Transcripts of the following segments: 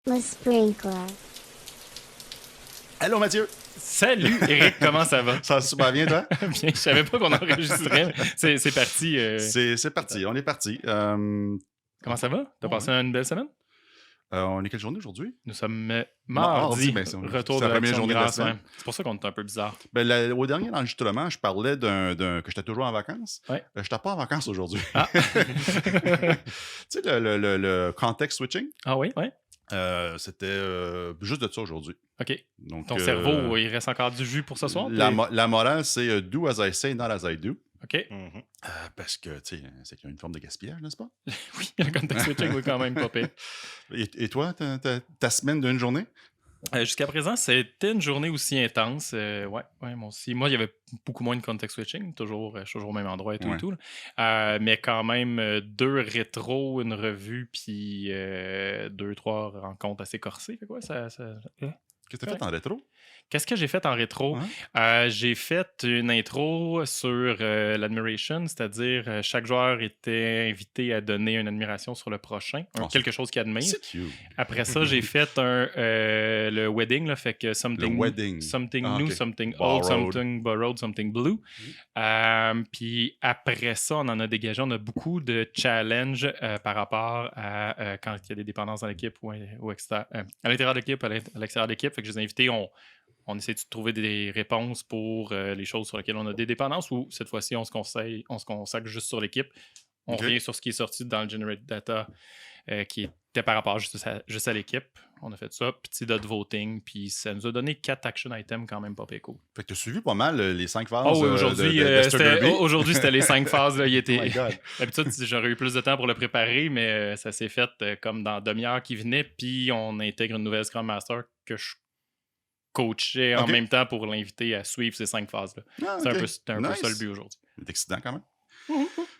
Le sprinkler. Allô Mathieu! Salut Eric, comment ça va? Ça va super bien, toi? Bien, je savais pas qu'on enregistrait. C'est parti. C'est parti, on est parti. Comment ça va? T'as passé une belle semaine? On est quelle journée aujourd'hui? Nous sommes mardi, ben, retour c'est de la première l'Action de journée de la grâce. semaine. Ouais. C'est pour ça qu'on est un peu bizarre. Ben, au dernier enregistrement, je parlais que j'étais toujours en vacances. Ouais. Je n'étais pas en vacances aujourd'hui. Ah. Tu sais, le context switching, Ah oui, oui. c'était juste de ça aujourd'hui. OK. Donc, Ton cerveau, il reste encore du jus pour ce soir? La morale, c'est do as I say, not as I do. OK. Parce que, tu sais, c'est qu'il y a une forme de gaspillage, n'est-ce pas? Oui, le context switching, oui, quand même, pas pire. Et toi, ta semaine d'une journée? Jusqu'à présent, c'était une journée aussi intense. Ouais, moi aussi. Moi, il y avait beaucoup moins de context switching. Je suis toujours au même endroit et tout. Ouais. Et tout là. Mais quand même, 2 rétros, une revue, puis 2-3 rencontres assez corsées. Fait quoi, Qu'est-ce que tu as fait en rétro? Qu'est-ce que j'ai fait en rétro? J'ai fait une intro sur l'admiration, c'est-à-dire chaque joueur était invité à donner une admiration sur le prochain, quelque chose qu'il admire. C'est cute. Après ça, j'ai fait le wedding, là, fait que something new, okay. something Borrowed. old, something borrowed, something blue. Puis après ça, on en a dégagé, on a beaucoup de challenges par rapport à quand il y a des dépendances dans l'équipe ou à l'intérieur de l'équipe, à l'extérieur de l'équipe. Fait que je les ai invités, on essaie de trouver des réponses pour les choses sur lesquelles on a des dépendances ou cette fois-ci, on se consacre juste sur l'équipe. On revient sur ce qui est sorti dans le Generate Data qui était par rapport juste à l'équipe. On a fait ça, petit dot voting, puis ça nous a donné 4 action items quand même pas cool. Fait que tu as suivi pas mal les 5 phases oui, aujourd'hui, aujourd'hui, c'était les 5 phases. Là, D'habitude, j'aurais eu plus de temps pour le préparer, mais ça s'est fait comme dans demi-heure qui venait, puis on intègre une nouvelle Scrum Master que je coachais en même temps pour l'inviter à suivre ces 5 phases-là. C'était un peu ça le but aujourd'hui. C'est excitant quand même.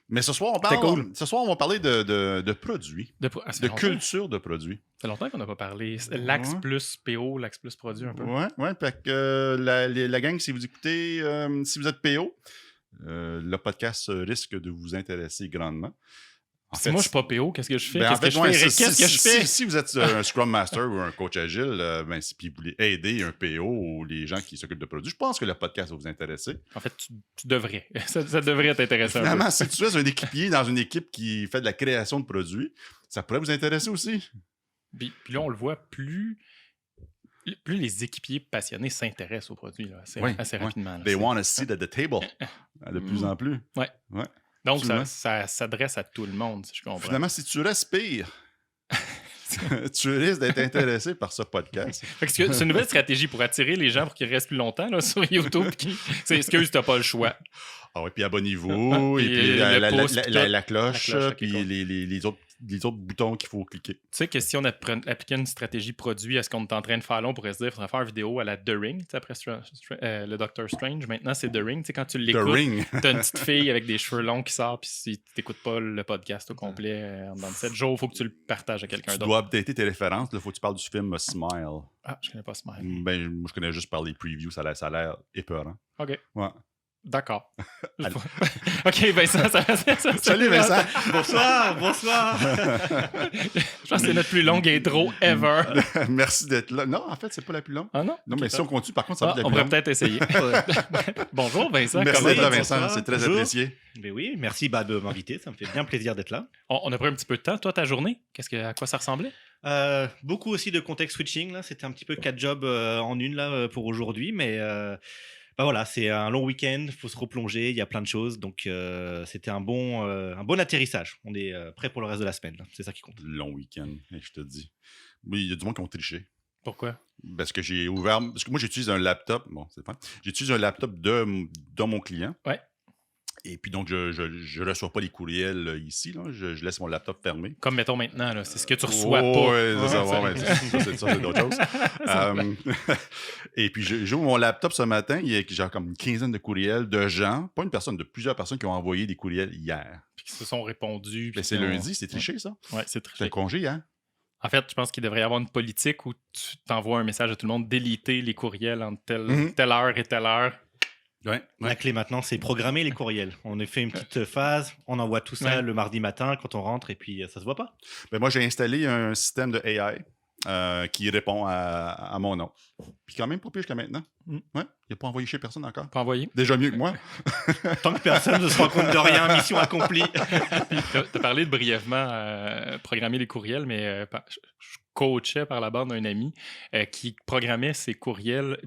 Mais ce soir, on va parler de produits. De culture de produits. Ça fait longtemps qu'on n'a pas parlé. L'Axe plus PO, l'Axe plus produit un peu. Ouais. Fait que la gang, si vous écoutez, si vous êtes PO, le podcast risque de vous intéresser grandement. Si moi je suis pas PO, qu'est-ce que je fais? Qu'est-ce que je fais? Si Si vous êtes un Scrum Master ou un coach agile, puis vous voulez aider un PO ou les gens qui s'occupent de produits, je pense que le podcast va vous intéresser. En fait, tu devrais. ça devrait t'intéresser. Finalement, si tu es un équipier dans une équipe qui fait de la création de produits, ça pourrait vous intéresser aussi. Puis là, on le voit, plus les équipiers passionnés s'intéressent aux produits là, assez rapidement. Là, They want a seat at the table. De plus en plus. Ouais. Donc, ça s'adresse à tout le monde, si je comprends. Finalement, si tu respires, tu risques d'être intéressé par ce podcast. C'est une nouvelle stratégie pour attirer les gens pour qu'ils restent plus longtemps là, sur YouTube. Excuse, t'as pas le choix. Ah oui, puis abonnez-vous, et puis la cloche, puis les autres boutons qu'il faut cliquer. Tu sais que si on appliquait une stratégie produit à ce qu'on est en train de faire là, on pourrait se dire qu'il faudrait faire une vidéo à la The Ring, après le Doctor Strange. Maintenant, c'est The Ring. Tu sais, quand tu l'écoutes, t'as une petite fille avec des cheveux longs qui sort, puis si tu n'écoutes pas le podcast au complet dans 7 jours, il faut que tu le partages à quelqu'un d'autre. Tu dois updater tes références. Il faut que tu parles du film Smile. Ah, je connais pas Smile. Ben, moi, je connais juste par les previews. Ça a l'air épeurant. OK. Ouais. D'accord. OK, Vincent, Salut, Vincent. Bonsoir. Je pense que c'est notre plus longue intro ever. Merci d'être là. Non, en fait, c'est pas la plus longue. Ah non? Non, mais si on continue, par contre, ça va être la on plus longue. pourrait peut-être essayer. Bonjour, Vincent. Merci d'être là, Vincent. C'est très apprécié. Mais oui, merci de m'inviter. Ça me fait bien plaisir d'être là. On a pris un petit peu de temps. Toi, ta journée, à quoi ça ressemblait? Beaucoup aussi de context switching. Là. C'était un petit peu 4 jobs en une là, pour aujourd'hui, mais... voilà, c'est un long week-end, il faut se replonger, il y a plein de choses, donc c'était un bon atterrissage. On est prêt pour le reste de la semaine, là. C'est ça qui compte. Long week-end, je te dis. Oui, il y a du monde qui ont triché. Pourquoi? Parce que moi j'utilise un laptop, c'est fun. J'utilise un laptop de mon client. Ouais. Et puis donc, je reçois pas les courriels ici, là. Je laisse mon laptop fermé. Comme mettons maintenant, là, c'est ce que tu reçois pas. Oui, c'est d'autres choses. Et puis, j'ouvre mon laptop ce matin, il y a genre comme une quinzaine de courriels de gens, pas une personne, de plusieurs personnes qui ont envoyé des courriels hier. Puis qui se sont répondus. C'est lundi, c'est triché, ça? Oui, c'est triché. C'est un congé, hein? En fait, je pense qu'il devrait y avoir une politique où tu t'envoies un message à tout le monde, déliter les courriels entre telle heure et telle heure. Ouais. La clé maintenant, c'est programmer les courriels. On a fait une petite phase, on envoie tout ça le mardi matin quand on rentre et puis ça se voit pas. Ben moi, j'ai installé un système de AI qui répond à mon nom. Puis quand même pas pire jusqu'à maintenant. Mm. Ouais, il n'a pas envoyé chez personne encore. Pas envoyé. Déjà mieux que moi. Tant que personne ne se rend compte de rien, mission accomplie. Tu as parlé de brièvement programmer les courriels, mais je coachais par la bande un ami qui programmait ses courriels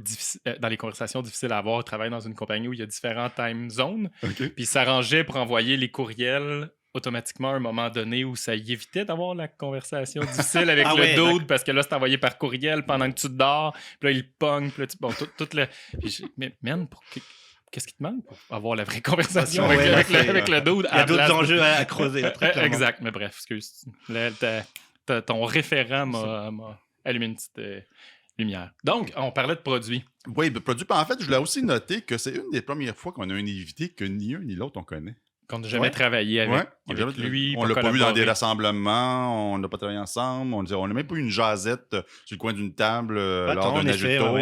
dans les conversations difficiles à avoir. Il travaille dans une compagnie où il y a différents time zones. OK. Puis il s'arrangeait pour envoyer les courriels automatiquement à un moment donné où ça y évitait d'avoir la conversation difficile avec Ah le ouais, dude parce que là, c'est envoyé par courriel pendant que tu dors. Puis là, il pogne. Puis là, bon, tout le... Puis mais man, qu'est-ce qui te manque pour avoir la vraie conversation Ouais, avec c'est- le dude? Il y a d'autres enjeux à creuser. Là, très clairement. Exact, mais bref, excuse. Là, ton référent m'a allumé une petite lumière. Donc, on parlait de produits. Oui, le produit. Puis en fait, je voulais aussi noter que c'est une des premières fois qu'on a un invité que ni un ni l'autre on connaît. Qu'on n'a jamais Ouais. travaillé avec, Ouais, avec lui. on pour l'a pas vu dans des collaborer. rassemblements, on n'a pas travaillé ensemble, on n'a même pas eu une jasette sur le coin d'une table lors Attends, d'un en effet, ajouto.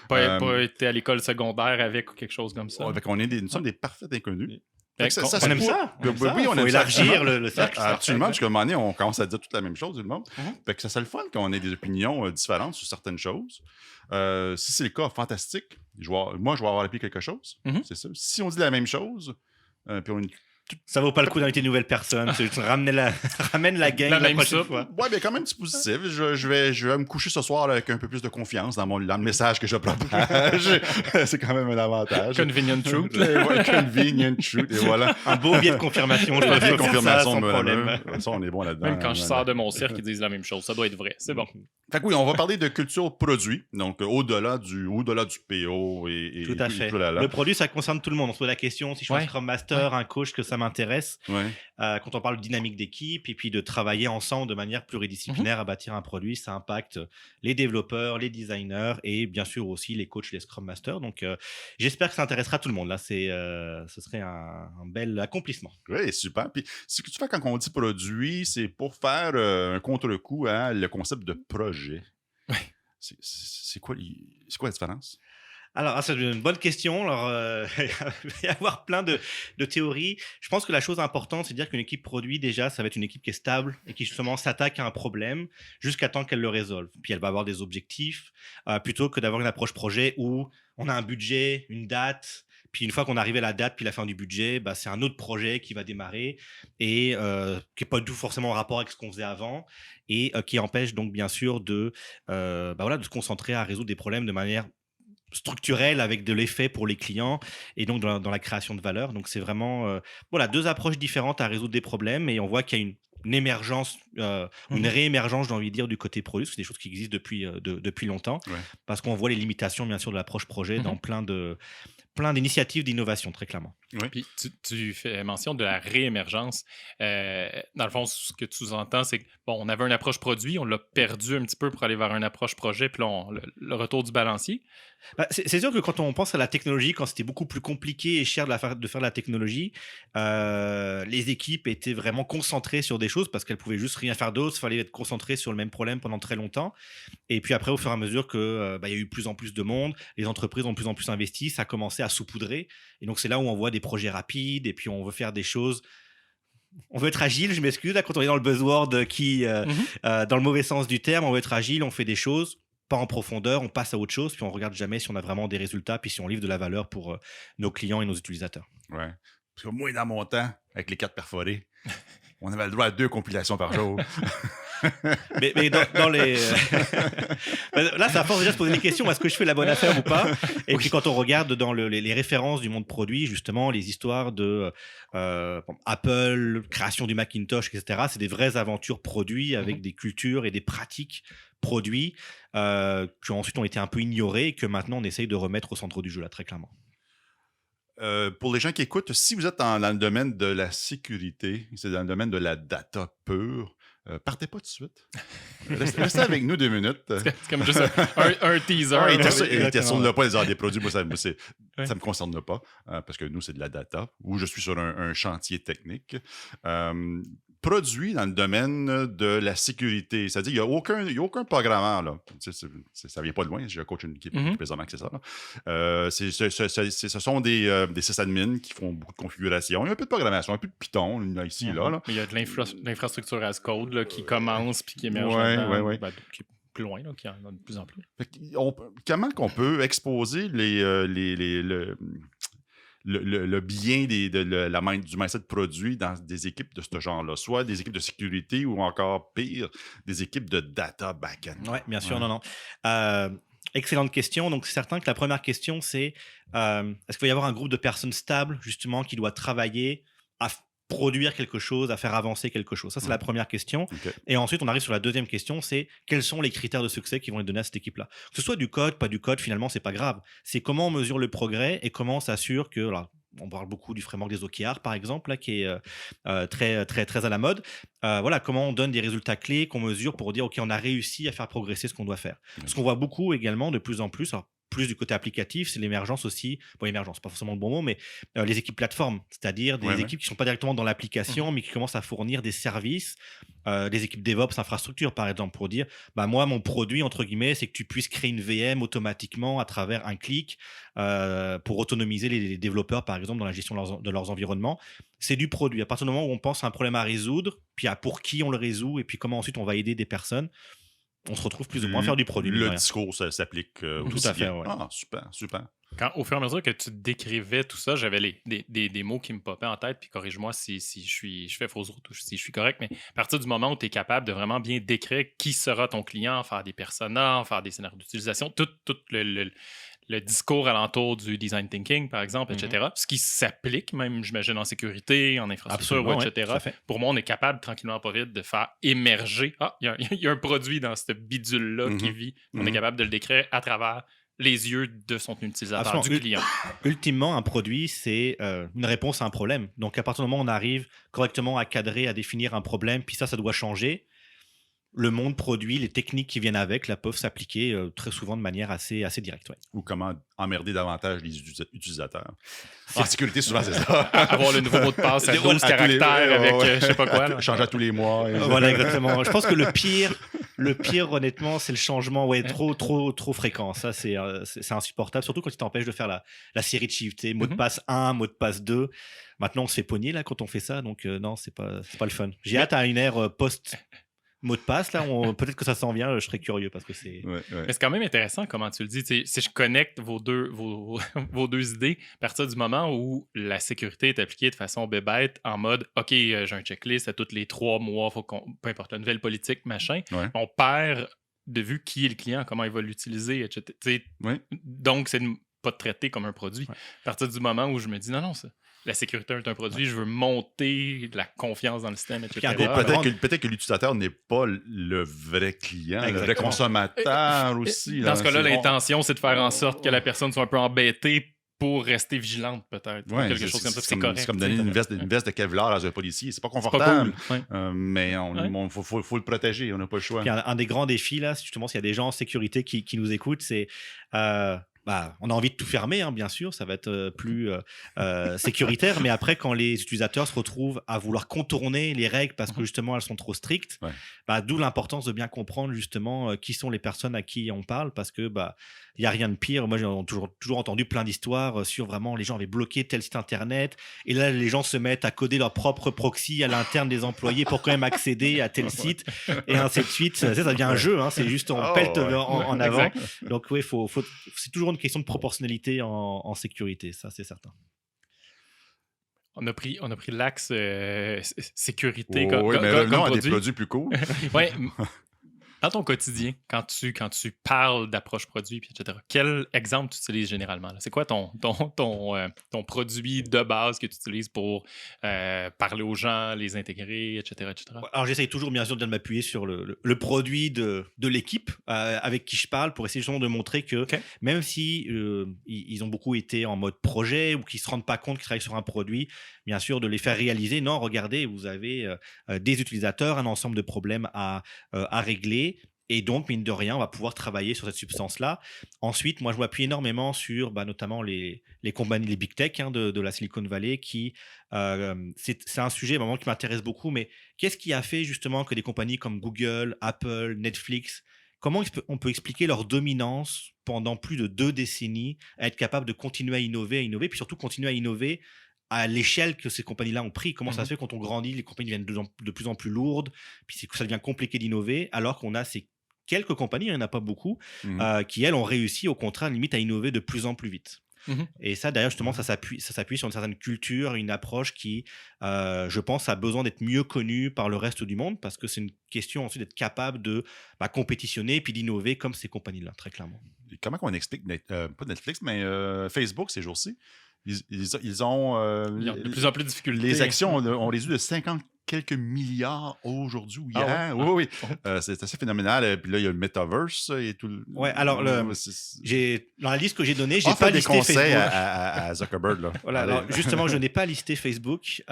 ouais. Pas été à l'école secondaire avec ou quelque chose comme ça. Fait qu'on est nous sommes des parfaits inconnus. Fait Fait que qu'on- ça, On c'est aime pour- ça. Oui, oui, on faut aime ça. élargir le cercle. Absolument, parce qu'à un moment donné, on commence à dire toute la même chose, tout le monde. Mhm. Fait que ça serait le fun qu'on ait des opinions différentes sur certaines choses. Si c'est le cas, fantastique. Moi, je vais avoir appris quelque chose. Mhm. C'est ça. Si on dit la même chose, puis on Ça vaut pas le coup d'inviter une nouvelle personne. C'est juste ramène la gang La la même prochaine soupe. fois. ouais, mais quand même, c'est positif. Je vais me coucher ce soir là, avec un peu plus de confiance dans le message que je propage. C'est quand même un avantage. Convenient truth. Ouais, convenient truth. Et voilà. Un beau biais de confirmation. Je La peux faire confirmation ça sans de problème. Ça, on est bon là-dedans. Même quand je sors de mon cirque, ils disent la même chose. Ça doit être vrai. C'est bon. Fait que oui, on va parler de culture produit. Donc, au-delà du PO et Tout à fait. tout là. Le produit, ça concerne tout le monde. On se pose la question si je suis un Ouais. Scrum Master, un coach, que ça m'intéresse. Ouais. Quand on parle de dynamique d'équipe et puis de travailler ensemble de manière pluridisciplinaire à bâtir un produit, ça impacte les développeurs, les designers et bien sûr aussi les coachs, les Scrum Masters. Donc, j'espère que ça intéressera tout le monde. Là, ce serait un bel accomplissement. Oui, super. Puis, ce que tu fais quand on dit produit, c'est pour faire un contre-coup à le concept de projet. Ouais. C'est quoi la différence? Alors, c'est une bonne question. Alors, il va y avoir plein de théories. Je pense que la chose importante, c'est de dire qu'une équipe produit, déjà, ça va être une équipe qui est stable et qui, justement, s'attaque à un problème jusqu'à temps qu'elle le résolve. Puis, elle va avoir des objectifs plutôt que d'avoir une approche projet où on a un budget, une date. Puis, une fois qu'on arrive à la date puis la fin du budget, bah, c'est un autre projet qui va démarrer et qui n'est pas du tout forcément en rapport avec ce qu'on faisait avant et qui empêche donc, bien sûr, de se concentrer à résoudre des problèmes de manière structurel avec de l'effet pour les clients et donc dans la création de valeur. Donc c'est vraiment deux approches différentes à résoudre des problèmes et on voit qu'il y a une émergence, une réémergence, j'ai envie de dire, du côté produit. C'est des choses qui existent depuis longtemps parce qu'on voit les limitations, bien sûr, de l'approche projet dans plein d'initiatives d'innovation, très clairement. Oui. Puis tu fais mention de la réémergence. Dans le fond, ce que tu sous-entends, c'est on avait une approche produit, on l'a perdu un petit peu pour aller vers une approche projet, puis là, le retour du balancier. Bah, c'est sûr que quand on pense à la technologie, quand c'était beaucoup plus compliqué et cher de faire de la technologie, les équipes étaient vraiment concentrées sur des choses parce qu'elles pouvaient juste rien faire d'autre. Il fallait être concentré sur le même problème pendant très longtemps. Et puis après, au fur et à mesure que y a eu plus en plus de monde, les entreprises ont de plus en plus investi, ça a commencé à saupoudrer. Et donc c'est là où on voit des projets rapides et puis on veut faire des choses. On veut être agile, je m'excuse, là, quand on est dans le buzzword dans le mauvais sens du terme, on veut être agile, on fait des choses pas en profondeur, on passe à autre chose, puis on regarde jamais si on a vraiment des résultats, puis si on livre de la valeur pour nos clients et nos utilisateurs. Ouais. Parce que moi, dans mon temps, avec les cartes perforées, on avait le droit à 2 compilations par jour. mais dans les... Là, ça force déjà de se poser des questions. Est-ce que je fais la bonne affaire ou pas? Et puis, quand on regarde dans les références du monde produit, justement, les histoires de Apple, création du Macintosh, etc., c'est des vraies aventures produits avec des cultures et des pratiques produits qui ensuite ont été un peu ignorés et que maintenant, on essaye de remettre au centre du jeu, là, très clairement. Pour les gens qui écoutent, si vous êtes dans le domaine de la sécurité, c'est dans le domaine de la data pure, partez pas tout de suite. Restez avec nous 2 minutes. C'est comme juste un teaser. Ah, exactement. Question pas les heures des produits, moi, ça Ouais. me concerne pas, parce que nous, c'est de la data, ou je suis sur un chantier technique. Produit dans le domaine de la sécurité, c'est-à-dire il n'y a aucun programmeur, là. Ça vient pas de loin, j'ai un coach une équipe qui présentement que c'est ça. Là. Ce sont des sysadmins qui font beaucoup de configuration. Il y a un peu de programmation, un peu de Python, là, ici, là. Il y a de l'infrastructure as code là, qui commence puis qui émerge. Ouais. Qui est plus loin, là, qu'il y en a de plus en plus. Comment qu'on peut exposer le bien du mindset de produit dans des équipes de ce genre-là, soit des équipes de sécurité ou encore pire, des équipes de data back-end? Oui, bien sûr, non. Excellente question. Donc, c'est certain que la première question, c'est est-ce qu'il va y avoir un groupe de personnes stables, justement, qui doit travailler à produire quelque chose, à faire avancer quelque chose? Ça, c'est la première question. Okay. Et ensuite, on arrive sur la deuxième question, c'est quels sont les critères de succès qui vont être donnés à cette équipe-là? Que ce soit du code, pas du code, finalement, c'est pas grave. C'est comment on mesure le progrès et comment on s'assure que... Alors, on parle beaucoup du framework des OKR, par exemple, là, qui est très, très, très à la mode. Voilà, comment on donne des résultats clés qu'on mesure pour dire, OK, on a réussi à faire progresser ce qu'on doit faire. Ce qu'on voit beaucoup également, de plus en plus, alors, plus du côté applicatif, c'est l'émergence aussi. Bon, l'émergence, pas forcément le bon mot, mais les équipes plateformes, c'est-à-dire des équipes qui ne sont pas directement dans l'application, mais qui commencent à fournir des services, des équipes DevOps infrastructure, par exemple, pour dire, bah, moi, mon produit, entre guillemets, c'est que tu puisses créer une VM automatiquement à travers un clic pour autonomiser les développeurs, par exemple, dans la gestion de leurs environnements. C'est du produit. À partir du moment où on pense à un problème à résoudre, puis à pour qui on le résout, et puis comment ensuite on va aider des personnes, on se retrouve plus ou moins à faire du produit. Le discours, ça s'applique aussi. Tout à fait, ouais. Ah, super, super. Quand, au fur et à mesure que tu décrivais tout ça, j'avais des mots qui me popaient en tête, puis corrige-moi si je fais fausse route ou si je suis correct, mais à partir du moment où tu es capable de vraiment bien décrire qui sera ton client, faire des personas, faire des scénarios d'utilisation, tout le discours alentour du design thinking, par exemple, etc., ce qui s'applique même, j'imagine, en sécurité, en infrastructure, etc. Ouais, pour moi, on est capable, tranquillement, pas vite, de faire émerger. Ah, il y a un produit dans cette bidule-là qui vit. On est capable de le décrire à travers les yeux de son utilisateur, du client. Ultimement, un produit, c'est une réponse à un problème. Donc, à partir du moment où on arrive correctement à cadrer, à définir un problème, puis ça doit changer, le monde produit, les techniques qui viennent avec, là, peuvent s'appliquer très souvent de manière assez directe. Ouais. Ou comment emmerder davantage les utilisateurs. En sécurité, souvent, c'est ça. Avoir le nouveau mot de passe à 12 caractères avec je sais pas quoi. Changer à tous les mois. Voilà, exactement. Je pense que le pire, honnêtement, c'est le changement trop fréquent. Ça, c'est insupportable, surtout quand il t'empêche de faire la série de chiffres. Mot de passe 1, mot de passe 2. Maintenant, on se fait pogner là, quand on fait ça. Donc, non, c'est pas le fun. J'ai hâte à une ère post- mot de passe, là, peut-être que ça s'en vient, je serais curieux parce que c'est... Ouais. Mais c'est quand même intéressant comment tu le dis. Si je connecte vos deux idées, à partir du moment où la sécurité est appliquée de façon bébête, en mode, OK, j'ai un checklist à tous les 3 mois, faut peu importe la nouvelle politique, machin, on perd de vue qui est le client, comment il va l'utiliser, etc. Donc, c'est pas de traiter comme un produit. À partir du moment où je me dis, non, la sécurité est un produit, je veux monter de la confiance dans le système, etc. Peut-être que l'utilisateur n'est pas le vrai client, le vrai consommateur aussi. Dans ce cas-là, l'intention, c'est de faire en sorte que la personne soit un peu embêtée pour rester vigilante, peut-être. Quelque chose comme ça, c'est correct. C'est comme donner une veste de Kevlar à un policier. C'est pas confortable, pas cool. mais faut le protéger. On n'a pas le choix. Puis un des grands défis, là, justement, s'il y a des gens en sécurité qui nous écoutent, c'est... on a envie de tout fermer, bien sûr, ça va être plus sécuritaire, mais après, quand les utilisateurs se retrouvent à vouloir contourner les règles parce que justement elles sont trop strictes, d'où l'importance de bien comprendre justement qui sont les personnes à qui on parle, parce que il n'y a rien de pire. Moi, j'ai toujours entendu plein d'histoires sur vraiment les gens avaient bloqué tel site internet et là les gens se mettent à coder leur propre proxy à l'interne des employés pour quand même accéder à tel site et ainsi de suite. Ça devient un jeu, c'est juste on pète en avant. Exact. Donc oui, c'est toujours une question de proportionnalité en sécurité, ça c'est certain. On a pris l'axe sécurité mais revenons à des produits plus cool. Oui. Dans ton quotidien, quand tu parles d'approche produit, etc., quel exemple tu utilises généralement? C'est quoi ton produit de base que tu utilises pour parler aux gens, les intégrer, etc. Alors, j'essaye toujours, bien sûr, de m'appuyer sur le produit de l'équipe avec qui je parle pour essayer justement de montrer que même si ils ont beaucoup été en mode projet ou qu'ils ne se rendent pas compte qu'ils travaillent sur un produit, bien sûr, de les faire réaliser. Non, regardez, vous avez des utilisateurs, un ensemble de problèmes à régler. Et donc, mine de rien, on va pouvoir travailler sur cette substance-là. Ensuite, moi, je m'appuie énormément sur notamment les compagnies, les big tech de la Silicon Valley, qui c'est un sujet vraiment qui m'intéresse beaucoup. Mais qu'est-ce qui a fait justement que des compagnies comme Google, Apple, Netflix, comment on peut expliquer leur dominance pendant plus de 2 décennies à être capable de continuer à innover, puis surtout continuer à innover à l'échelle que ces compagnies-là ont pris? Comment ça se fait quand on grandit, les compagnies deviennent de plus en plus lourdes, puis ça devient compliqué d'innover, alors qu'on a ces quelques compagnies, il n'y en a pas beaucoup, Mhm. qui, elles, ont réussi, au contraire, limite, à innover de plus en plus vite. Mhm. Et ça, d'ailleurs, justement, ça s'appuie sur une certaine culture, une approche qui, je pense, a besoin d'être mieux connue par le reste du monde, parce que c'est une question ensuite d'être capable de compétitionner et puis d'innover comme ces compagnies-là, très clairement. Comment on explique, pas Netflix, mais Facebook ces jours-ci? Ils ont de plus en plus de difficultés. les actions, on les a eu de 50 quelques milliards aujourd'hui ou hier. Ah Oui, oui, oui. C'est assez phénoménal. Puis là, il y a le Metaverse et tout. Ouais, alors, dans la liste que j'ai donnée, j'ai pas des listé conseils Facebook. à Zuckerberg. Là. Voilà, alors, justement, je n'ai pas listé Facebook.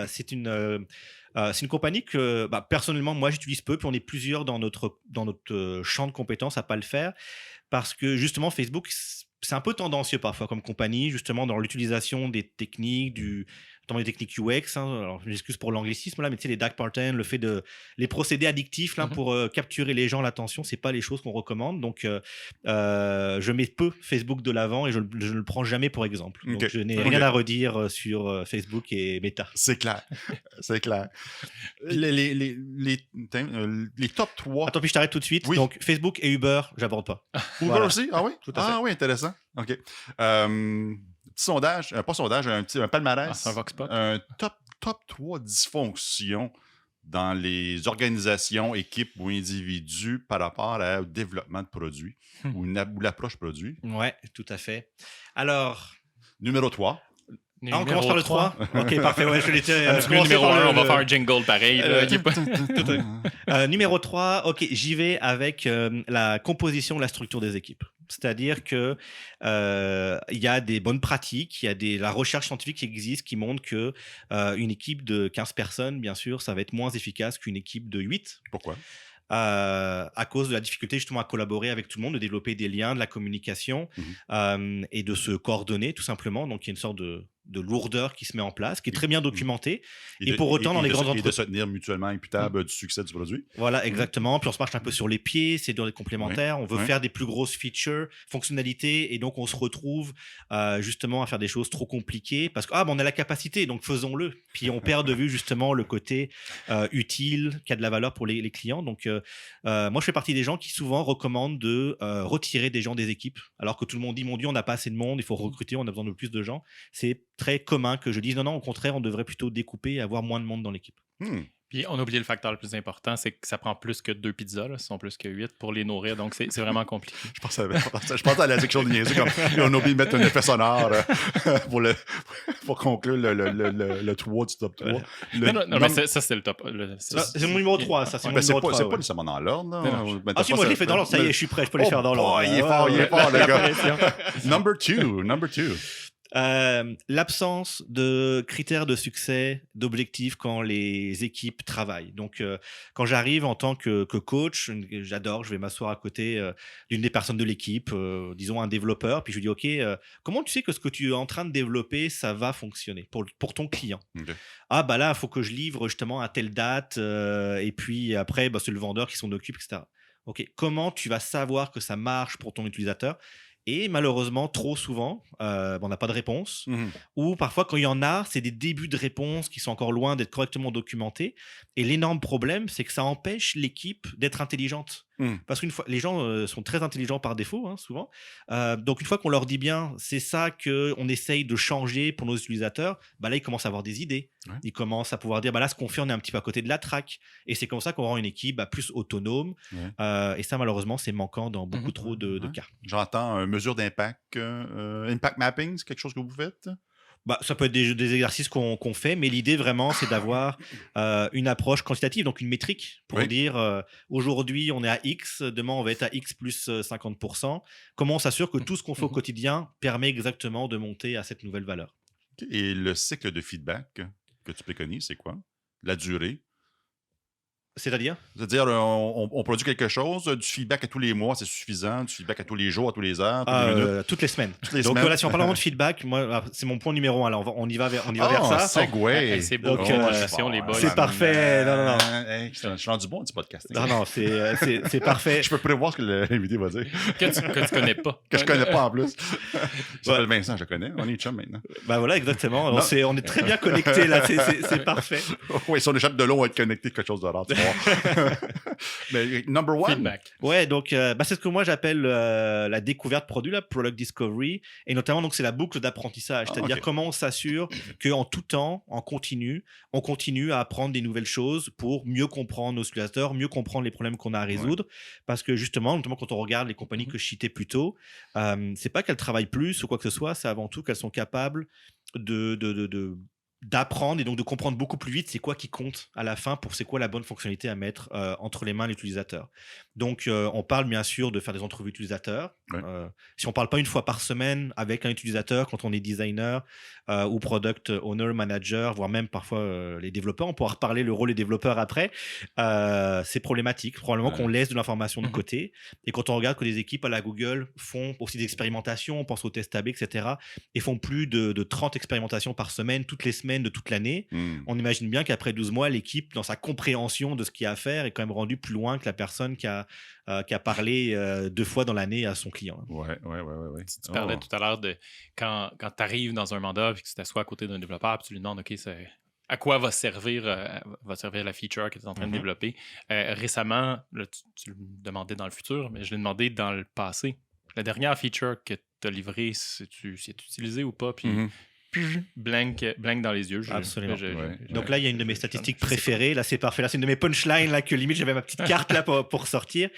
C'est une compagnie que, personnellement, moi, j'utilise peu. Puis on est plusieurs dans notre champ de compétences à pas le faire. Parce que, justement, Facebook, c'est un peu tendancieux parfois comme compagnie, justement, dans l'utilisation des techniques, notamment des techniques UX. Alors, je m'excuse pour l'anglicisme, là, mais tu sais, les dark patterns, le fait de les procédés addictifs là, pour capturer les gens, l'attention, c'est pas les choses qu'on recommande. Donc, je mets peu Facebook de l'avant et je ne le prends jamais pour exemple. Donc, Okay. je n'ai rien à redire sur Facebook et Meta. C'est clair. C'est clair. Les top 3. Attends, puis je t'arrête tout de suite. Oui. Donc, Facebook et Uber, j'aborde pas. Uber Voilà. aussi? Ah oui? Tout à fait. Ah oui, intéressant. OK. Petit sondage, pas sondage, un palmarès. C'est un Vox Pop. Un top 3 dysfonctions dans les organisations, équipes ou individus par rapport au développement de produits ou l'approche produit. Ouais, tout à fait. Alors, Numéro 3. on commence par le 3. Ok, parfait. Ouais, je l'étais. Parce que le numéro 1, on va faire un jingle pareil. Là, qui est pas... Numéro 3, ok, j'y vais avec la composition, la structure des équipes. C'est-à-dire que il y a des bonnes pratiques, il y a la recherche scientifique qui existe qui montre que une équipe de 15 personnes, bien sûr, ça va être moins efficace qu'une équipe de 8. Pourquoi? À cause de la difficulté justement à collaborer avec tout le monde, de développer des liens, de la communication et de se coordonner tout simplement. Donc il y a une sorte de lourdeur qui se met en place, qui est très bien documentée. Et pour autant, dans les grandes entreprises. Et de entreprises. se tenir mutuellement imputable du succès du produit. Voilà, exactement. Puis on se marche un peu sur les pieds, c'est dans les complémentaires. On veut faire des plus grosses features, fonctionnalités, et donc on se retrouve justement à faire des choses trop compliquées parce qu'on a la capacité, donc faisons-le. Puis on perd de vue justement le côté utile, qui a de la valeur pour les clients. Donc moi, je fais partie des gens qui souvent recommandent de retirer des gens des équipes, alors que tout le monde dit, mon Dieu, on n'a pas assez de monde, il faut recruter, on a besoin de plus de gens. C'est très commun que je dise, non, au contraire, on devrait plutôt découper et avoir moins de monde dans l'équipe. Puis on a oublié le facteur le plus important, c'est que ça prend plus que 2 pizzas, là, ce sont plus que 8 pour les nourrir, donc c'est vraiment compliqué. Je pensais à la section de niaiser, comme on a oublié de mettre un effet sonore pour conclure le 3 du top 3. Non, mais ça, c'est le top. C'est mon numéro 3, ça. C'est mon numéro 3. C'est pas nécessairement dans l'ordre. Ah si, moi je l'ai fait dans l'ordre, ça y est, je suis prêt, je peux les faire dans l'ordre. Il est fort, le gars. Number 2. L'absence de critères de succès, d'objectifs quand les équipes travaillent. Donc, quand j'arrive en tant que coach, j'adore, je vais m'asseoir à côté d'une des personnes de l'équipe, disons un développeur, puis je lui dis, OK, comment tu sais que ce que tu es en train de développer, ça va fonctionner pour ton client? Okay. Ah, bah là, il faut que je livre justement à telle date, et puis après, c'est le vendeur qui s'en occupe, etc. OK, comment tu vas savoir que ça marche pour ton utilisateur? Et malheureusement, trop souvent, on n'a pas de réponse. Ou parfois, quand il y en a, c'est des débuts de réponse qui sont encore loin d'être correctement documentés. Et l'énorme problème, c'est que ça empêche l'équipe d'être intelligente. Parce qu'une fois, les gens sont très intelligents par défaut, souvent. Donc, une fois qu'on leur dit bien, c'est ça qu'on essaye de changer pour nos utilisateurs, là, ils commencent à avoir des idées. Ouais. Ils commencent à pouvoir dire, là, ce qu'on fait, on est un petit peu à côté de la traque. Et c'est comme ça qu'on rend une équipe plus autonome. Ouais. Et ça, malheureusement, c'est manquant dans beaucoup trop de cas. J'entends mesure d'impact. Impact mapping, c'est quelque chose que vous faites? Ça peut être des exercices qu'on fait, mais l'idée vraiment, c'est d'avoir une approche quantitative, donc une métrique pour dire aujourd'hui on est à X, demain on va être à X plus 50%. Comment on s'assure que tout ce qu'on fait au quotidien permet exactement de monter à cette nouvelle valeur. Et le cycle de feedback que tu préconises, c'est quoi? La durée? C'est-à-dire, on produit quelque chose, du feedback à tous les mois, c'est suffisant, du feedback à tous les jours, à tous les heures, toutes les minutes. Toutes les semaines. Donc là, si on parle vraiment de feedback, moi, c'est mon point numéro 1. Là, on y va vers ça. Segway. C'est beau. Les boys. C'est parfait. Non. Je suis rendu bon du podcast. Non, c'est parfait. Je peux prévoir ce que l'invité va dire. Que tu connais pas. Que je connais pas en plus. Je m'appelle Vincent, je le connais. On est chum maintenant. Voilà, exactement. On est très bien connectés là. C'est parfait. Oui, si on échappe de l'eau, on va être connecté quelque chose de rare. voir. Mais number one. Feedback. Ouais, donc c'est ce que moi j'appelle la découverte produit, la product discovery, et notamment donc c'est la boucle d'apprentissage, c'est-à-dire comment on s'assure qu'en tout temps, en continu, on continue à apprendre des nouvelles choses pour mieux comprendre nos utilisateurs, mieux comprendre les problèmes qu'on a à résoudre, parce que justement, notamment quand on regarde les compagnies que je citais plus tôt, c'est pas qu'elles travaillent plus ou quoi que ce soit, c'est avant tout qu'elles sont capables d'apprendre et donc de comprendre beaucoup plus vite c'est quoi qui compte à la fin pour c'est quoi la bonne fonctionnalité à mettre entre les mains de l'utilisateur. Donc on parle bien sûr de faire des entrevues utilisateurs. Si on parle pas une fois par semaine avec un utilisateur quand on est designer ou product owner, manager, voire même parfois les développeurs, on pourra reparler le rôle des développeurs après, c'est problématique, probablement qu'on laisse de l'information de côté. Et quand on regarde que les équipes à la Google font aussi des expérimentations, on pense aux tests AB, etc., et font plus de 30 expérimentations par semaine, toutes les semaines de toute l'année, on imagine bien qu'après 12 mois, l'équipe, dans sa compréhension de ce qu'il y a à faire, est quand même rendue plus loin que la personne qui a parlé 2 fois dans l'année à son client. Ouais. Tu parlais tout à l'heure de quand tu arrives dans un mandat et que tu t'assois à côté d'un développeur, puis tu lui demandes, OK, à quoi va servir la feature que tu es en train de développer. Récemment, là, tu le demandais dans le futur, mais je l'ai demandé dans le passé. La dernière feature que tu as livrée, c'est utilisé ou pas? Puis blank dans les yeux. Absolument. Donc là, il y a une de mes statistiques préférées. Là, c'est parfait. Là, c'est une de mes punchlines là, que limite, j'avais ma petite carte là pour sortir.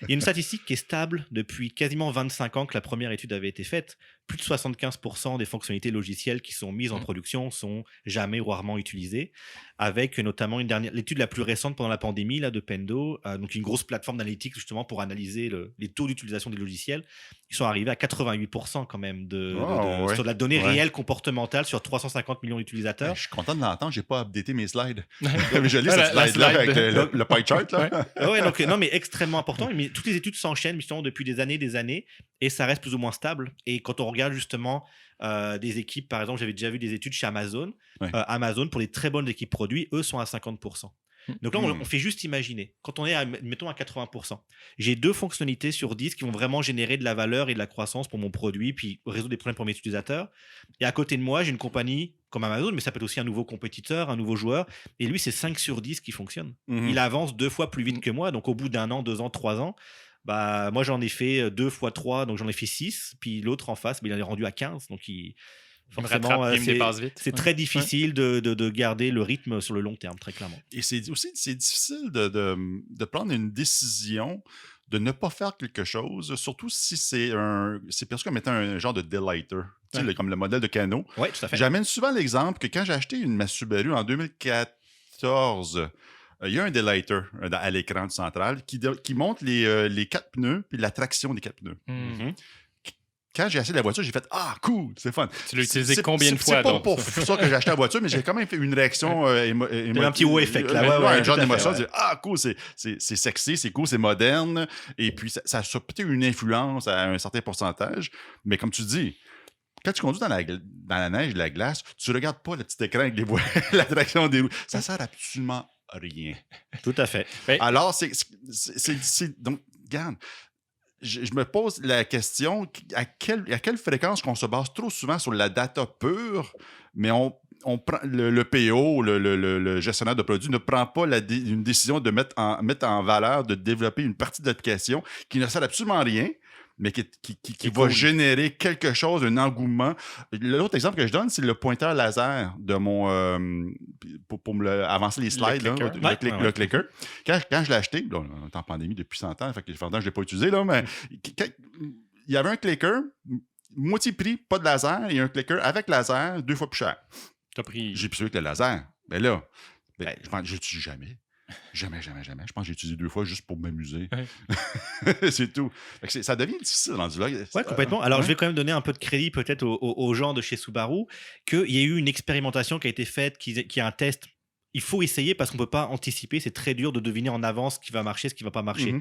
Il y a une statistique qui est stable depuis quasiment 25 ans que la première étude avait été faite. Plus de 75% des fonctionnalités logicielles qui sont mises en production sont jamais ou rarement utilisées, avec notamment l'étude la plus récente pendant la pandémie là, de Pendo, donc une grosse plateforme d'analytics justement pour analyser les taux d'utilisation des logiciels. Ils sont arrivés à 88% quand même sur de la donnée réelle comportementale sur 350 millions d'utilisateurs. Je suis content de l'entendre, j'ai pas updaté mes slides. Mais je lis cette slide-là avec le pie chart. Là. Donc, non, mais extrêmement important. Mais toutes les études s'enchaînent justement depuis des années, et ça reste plus ou moins stable. Et quand on regarde justement des équipes, par exemple, j'avais déjà vu des études chez Amazon. Amazon, pour les très bonnes équipes produits, eux sont à 50%. Donc là, on fait juste imaginer. Quand on est, mettons, à 80%, j'ai 2 fonctionnalités sur 10 qui vont vraiment générer de la valeur et de la croissance pour mon produit, puis résoudre des problèmes pour mes utilisateurs. Et à côté de moi, j'ai une compagnie comme Amazon, mais ça peut être aussi un nouveau compétiteur, un nouveau joueur. Et lui, c'est 5 sur 10 qui fonctionnent. Il avance 2 fois plus vite que moi. Donc au bout d'1 an, 2 ans, 3 ans, moi, j'en ai fait 2 fois 3, donc j'en ai fait 6. Puis l'autre en face, il en est rendu à 15. Donc forcément, c'est très difficile de garder le rythme sur le long terme, très clairement. Et c'est difficile de prendre une décision de ne pas faire quelque chose, surtout si c'est presque comme étant un genre de delighter, comme le modèle de Kano. Oui, tout à fait. J'amène souvent l'exemple que quand j'ai acheté ma Subaru en 2014, il y a un delighter à l'écran du central qui montre les 4 pneus puis la traction des 4 pneus. Quand j'ai acheté la voiture, j'ai fait « Ah, cool, c'est fun ». Tu l'as utilisé combien de fois? C'est pas pour ça que j'ai acheté la voiture, mais j'ai quand même fait une réaction émotive. Un petit wow effect. Là, un genre d'émotion. « Ah, cool, c'est sexy, c'est cool, c'est moderne ». Et puis, ça a peut-être une influence à un certain pourcentage. Mais comme tu dis, quand tu conduis dans la neige, la glace, tu regardes pas le petit écran avec la traction des roues. Ça sert absolument à rien. Tout à fait. Alors, donc, regarde, je me pose la question, à quelle fréquence qu'on se base trop souvent sur la data pure, mais on prend le PO, le gestionnaire de produits, ne prend pas une décision de mettre en valeur, de développer une partie de l'application qui ne sert absolument à rien, mais qui va générer quelque chose, un engouement. L'autre exemple que je donne, c'est le pointeur laser de mon... pour avancer les slides, le clicker. Quand je l'ai acheté, là, on est en pandémie depuis 100 ans, fait que je ne l'ai pas utilisé, là, mais il y avait un clicker, moitié prix, pas de laser, et un clicker avec laser, 2 fois plus cher. J'ai pu avec le laser. Mais là, je pense que je l'utilise jamais. Jamais. Je pense que j'ai utilisé 2 fois juste pour m'amuser. C'est tout. Ça devient difficile rendu là. Oui, complètement. Alors, je vais quand même donner un peu de crédit peut-être aux gens de chez Subaru, qu'il y a eu une expérimentation qui a été faite, qui est un test. Il faut essayer parce qu'on ne peut pas anticiper. C'est très dur de deviner en avance ce qui va marcher, ce qui ne va pas marcher.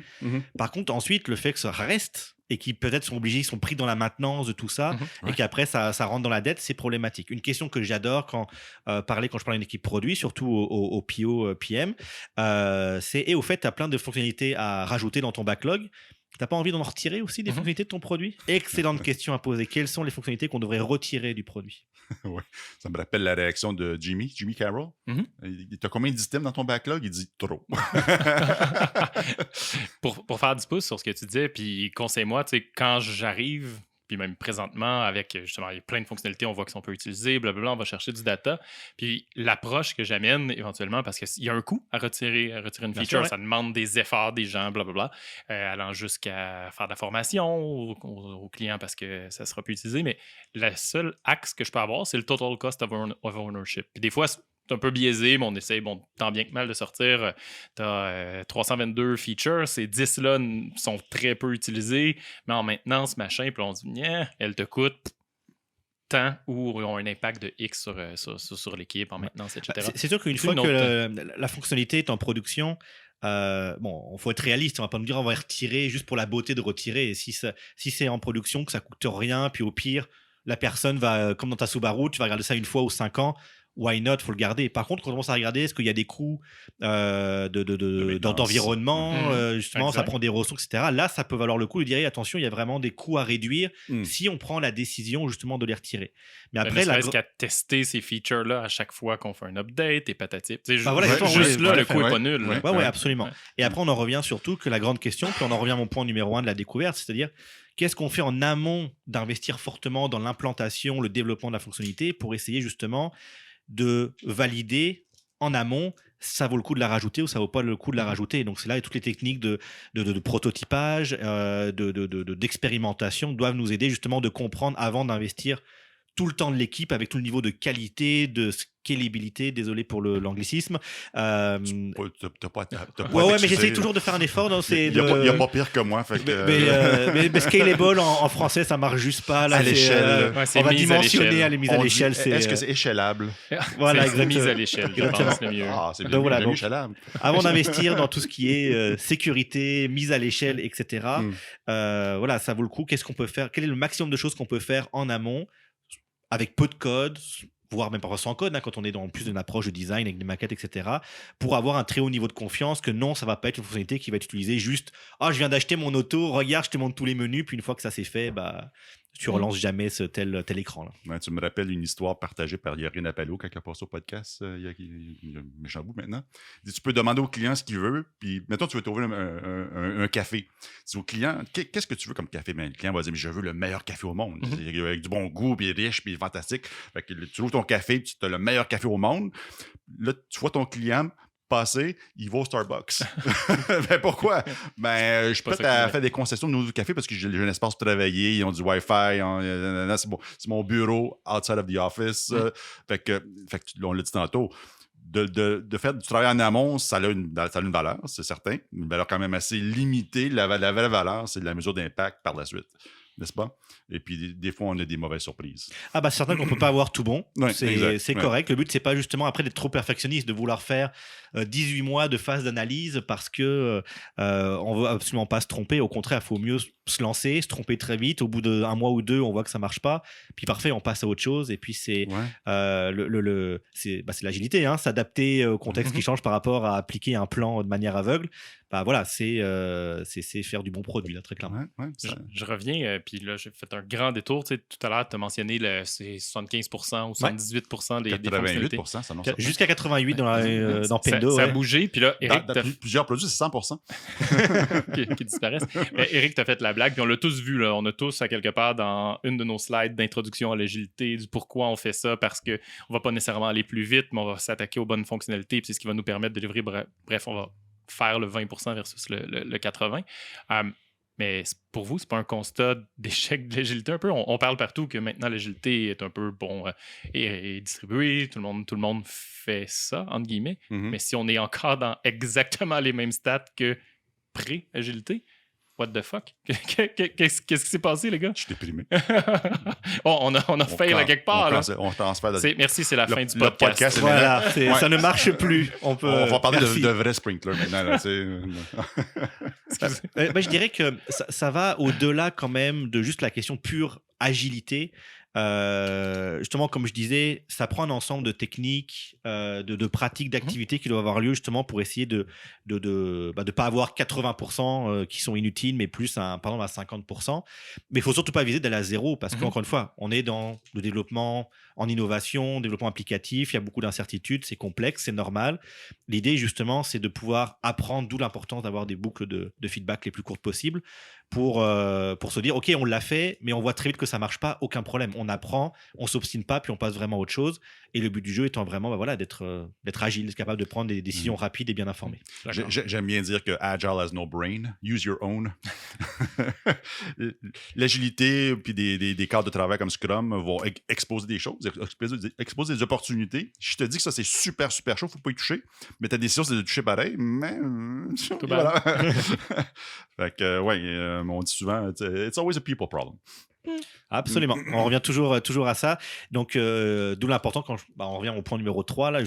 Par contre, ensuite, le fait que ça reste et qui peut-être ils sont pris dans la maintenance de tout ça et qu'après ça rentre dans la dette, c'est problématique. Une question que j'adore quand je parle d'une équipe produit, surtout au PO, PM, c'est et au fait, tu as plein de fonctionnalités à rajouter dans ton backlog. T'as pas envie d'en retirer aussi des fonctionnalités de ton produit? Excellente question à poser. Quelles sont les fonctionnalités qu'on devrait retirer du produit? Ouais. Ça me rappelle la réaction de Jimmy Carroll. T'as combien d'items dans ton backlog? Il dit trop. Pour faire du pouce sur ce que tu disais, puis conseille-moi, tu sais, quand j'arrive, puis même présentement, avec justement, il y a plein de fonctionnalités, on voit qu'on peut utiliser, blablabla, on va chercher du data. Puis l'approche que j'amène éventuellement, parce qu'il y a un coût à retirer une feature, ça demande des efforts des gens, blablabla, allant jusqu'à faire de la formation aux clients parce que ça ne sera plus utilisé. Mais le seul axe que je peux avoir, c'est le total cost of ownership. Puis des fois, c'est un peu biaisé, mais on essaye, tant bien que mal de sortir. Tu as 322 features, ces 10-là sont très peu utilisés, mais en maintenance, machin, puis on dit, elle te coûte tant ou ont un impact de X sur l'équipe en maintenance, etc. C'est sûr qu'une fois que la fonctionnalité est en production, il faut être réaliste, on va pas nous dire on va retirer juste pour la beauté de retirer. Et si c'est en production, que ça coûte rien, puis au pire, la personne va, comme dans ta Subaru, tu vas regarder ça une fois ou 5 ans, why not, faut le garder. Par contre, quand on commence à regarder, est-ce qu'il y a des coûts d'environnement, justement, ça prend des ressources, etc. Là, ça peut valoir le coup de dire, attention, il y a vraiment des coûts à réduire si on prend la décision, justement, de les retirer. Mais après, ne serait-ce qu'à tester ces features-là à chaque fois qu'on fait un update et patati. Le coût n'est pas nul. Oui, absolument. Ouais. Et après, on en revient surtout que la grande question, puis on en revient à mon point numéro 1 de la découverte, c'est-à-dire qu'est-ce qu'on fait en amont d'investir fortement dans l'implantation, le développement de la fonctionnalité pour essayer justement de valider en amont ça vaut le coup de la rajouter ou ça vaut pas le coup de la rajouter. Donc c'est là et toutes les techniques de prototypage, d'expérimentation doivent nous aider justement de comprendre avant d'investir tout le temps de l'équipe avec tout le niveau de qualité, de scalabilité, désolé pour l'anglicisme. Mais j'essaie toujours de faire un effort. Il n'y a pas pire que moi. Mais scalable en français, ça marche juste pas. Là, à l'échelle. On va dimensionner à la mise à l'échelle. Est-ce que c'est échelable? Voilà, exactement. Mise à l'échelle, je pense, le mieux. C'est bien échelable. Avant d'investir dans tout ce qui est sécurité, mise à l'échelle, etc., ça vaut le coup. Qu'est-ce qu'on peut faire? Quel est le maximum de choses qu'on peut faire en amont avec peu de code, voire même parfois sans code, quand on est dans plus d'une approche de design avec des maquettes, etc., pour avoir un très haut niveau de confiance que non, ça va pas être une fonctionnalité qui va être utilisée juste « Ah, je viens d'acheter mon auto, regarde, je te montre tous les menus, puis une fois que ça s'est fait, tu relances jamais ce tel écran. » là. Ouais, tu me rappelles une histoire partagée par Yorin Appalo quand il a passé au podcast, il y a un méchant bout maintenant. Il dit, tu peux demander au client ce qu'il veut, puis maintenant tu veux trouver un café. Tu dis au client, qu'est-ce que tu veux comme café? Le client va dire, mais je veux le meilleur café au monde. Avec du bon goût, puis riche, puis fantastique. Fait que tu ouvres ton café, puis tu as le meilleur café au monde. Là, tu vois ton client passer, il va au Starbucks. Pourquoi? Je suis prêt à faire des concessions de nouveaux cafés parce que j'ai un espace pour travailler, ils ont du Wi-Fi, c'est mon bureau outside of the office. Fait que on l'a dit tantôt. De faire du travail en amont, ça a une valeur, c'est certain. Une valeur quand même assez limitée. La vraie valeur, c'est de la mesure d'impact par la suite. N'est-ce pas? Et puis, des fois, on a des mauvaises surprises. C'est certain qu'on ne peut pas avoir tout bon. Ouais, c'est correct. Le but, c'est pas justement après d'être trop perfectionniste, de vouloir faire 18 mois de phase d'analyse parce que on veut absolument pas se tromper. Au contraire, il faut mieux se lancer, se tromper très vite. Au bout d'un mois ou deux, on voit que ça marche pas. Puis parfait, on passe à autre chose. Et puis, c'est c'est l'agilité, s'adapter au contexte qui change par rapport à appliquer un plan de manière aveugle. C'est faire du bon produit, là, très clairement. Je reviens, puis là, j'ai fait un grand détour. Tu sais, tout à l'heure, tu as mentionné c'est 75% ou 78% des fonctionnalités. 88%, ça jusqu'à 88% dans Pendo. Ça a bougé, puis là, Eric... plusieurs produits, c'est 100%. qui disparaissent. Mais Eric, tu as fait la blague, puis on l'a tous vu, là. On a tous, à quelque part, dans une de nos slides d'introduction à l'agilité, du pourquoi on fait ça, parce qu'on ne va pas nécessairement aller plus vite, mais on va s'attaquer aux bonnes fonctionnalités, puis c'est ce qui va nous permettre de livrer... Bref, on va faire le 20% versus le 80%. Mais pour vous, c'est pas un constat d'échec de l'agilité un peu? On parle partout que maintenant l'agilité est un peu est distribuée, tout le monde fait ça, entre guillemets. Mais si on est encore dans exactement les mêmes stats que pré-agilité, what the fuck? Qu'est-ce qui s'est passé, les gars? Je suis déprimé. on a failli à quelque part. On transfère. Merci, c'est la fin du podcast. Voilà, ça ne marche plus. On va parler de vrais sprinklers maintenant. Je dirais que ça va au-delà quand même de juste la question pure agilité. justement, comme je disais, ça prend un ensemble de techniques, de pratiques, d'activités qui doivent avoir lieu justement pour essayer de pas avoir 80% qui sont inutiles, mais plus par exemple à 50%. Mais il faut surtout pas viser d'aller à zéro parce qu'encore une fois, on est dans le développement en innovation, développement applicatif, il y a beaucoup d'incertitudes, c'est complexe, c'est normal. L'idée justement, c'est de pouvoir apprendre, d'où l'importance d'avoir des boucles de feedback les plus courtes possibles pour se dire, OK, on l'a fait, mais on voit très vite que ça marche pas, aucun problème. On apprend, on s'obstine pas, puis on passe vraiment à autre chose. Et le but du jeu étant vraiment d'être agile, d'être capable de prendre des décisions rapides et bien informées. J'aime bien dire que agile has no brain, use your own. L'agilité puis des cadres de travail comme Scrum vont exposer des choses, exposer des opportunités. Je te dis que ça, c'est super, super chaud, faut pas y toucher. Mais ta décision, c'est de toucher pareil, mais... voilà. Fait que, on dit souvent, it's always a people problem. Absolument. On revient toujours à ça. Donc, d'où l'important, on revient au point numéro 3, là,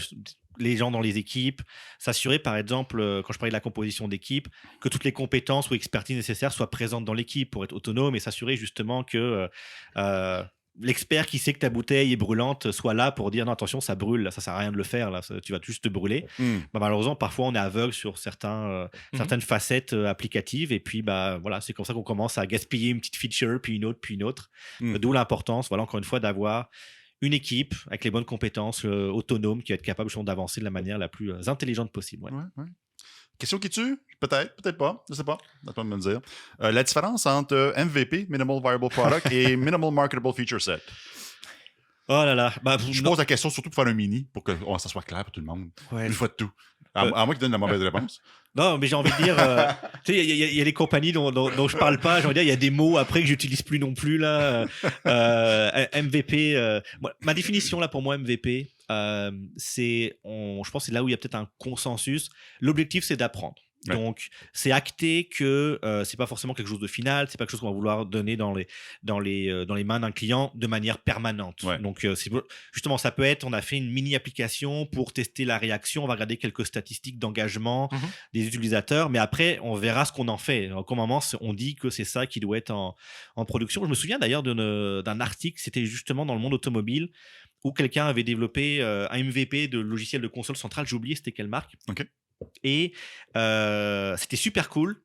les gens dans les équipes, s'assurer, par exemple, quand je parlais de la composition d'équipe, que toutes les compétences ou expertises nécessaires soient présentes dans l'équipe pour être autonome et s'assurer justement que l'expert qui sait que ta bouteille est brûlante soit là pour dire non, attention, ça brûle, là, ça sert à rien de le faire, là, tu vas juste te brûler. Malheureusement, parfois, on est aveugle sur certaines facettes applicatives et puis voilà, c'est comme ça qu'on commence à gaspiller une petite feature, puis une autre. D'où l'importance, voilà, encore une fois, d'avoir une équipe avec les bonnes compétences, autonome, qui va être capable d'avancer de la manière la plus intelligente possible. Ouais. Question qui tue? Peut-être, peut-être pas. Je sais pas. À toi de me le dire. La différence entre MVP, Minimal Viable Product, et Minimal Marketable Feature Set. Oh là là. Je pose la question surtout pour faire un mini, pour que ça soit clair pour tout le monde. Ouais. Une fois de tout. À moins qu'il donne la mauvaise réponse. Non, mais j'ai envie de dire, tu sais, il y a des compagnies dont je parle pas. J'ai envie de dire, il y a des mots après que j'utilise plus non plus là. MVP. Ma définition là pour moi MVP, je pense que c'est là où il y a peut-être un consensus. L'objectif, c'est d'apprendre. Ouais. Donc, c'est acté que c'est pas forcément quelque chose de final, c'est pas quelque chose qu'on va vouloir donner dans les mains d'un client de manière permanente. Ouais. Donc, justement, ça peut être, on a fait une mini application pour tester la réaction, on va regarder quelques statistiques d'engagement des utilisateurs, mais après, on verra ce qu'on en fait. À un moment, on dit que c'est ça qui doit être en production. Je me souviens d'ailleurs d'un article, c'était justement dans le monde automobile, où quelqu'un avait développé un MVP de logiciel de console centrale, j'ai oublié c'était quelle marque. OK. Et c'était super cool.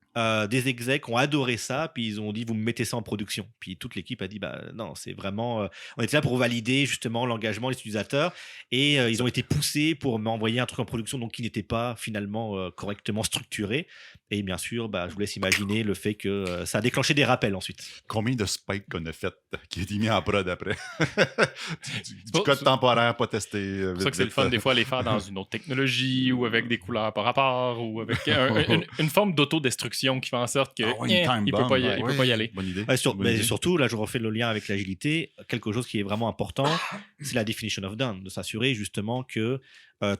Des execs ont adoré ça, puis ils ont dit vous me mettez ça en production. Puis toute l'équipe a dit bah non, c'est vraiment on était là pour valider justement l'engagement des utilisateurs et ils ont été poussés pour m'envoyer un truc en production donc qui n'était pas finalement correctement structuré. Et bien sûr, je vous laisse imaginer le fait que ça a déclenché des rappels ensuite. Combien de spikes qu'on a fait qui a été mis en prod après? du code temporaire pas testé. C'est pour ça que c'est le fun des fois les faire dans une autre technologie ou avec des couleurs par rapport ou avec une forme d'autodestruction qui fait en sorte qu'il ne peut pas y aller. Bonne idée. Surtout, là, je refais le lien avec l'agilité. Quelque chose qui est vraiment important, c'est la definition of done, de s'assurer justement que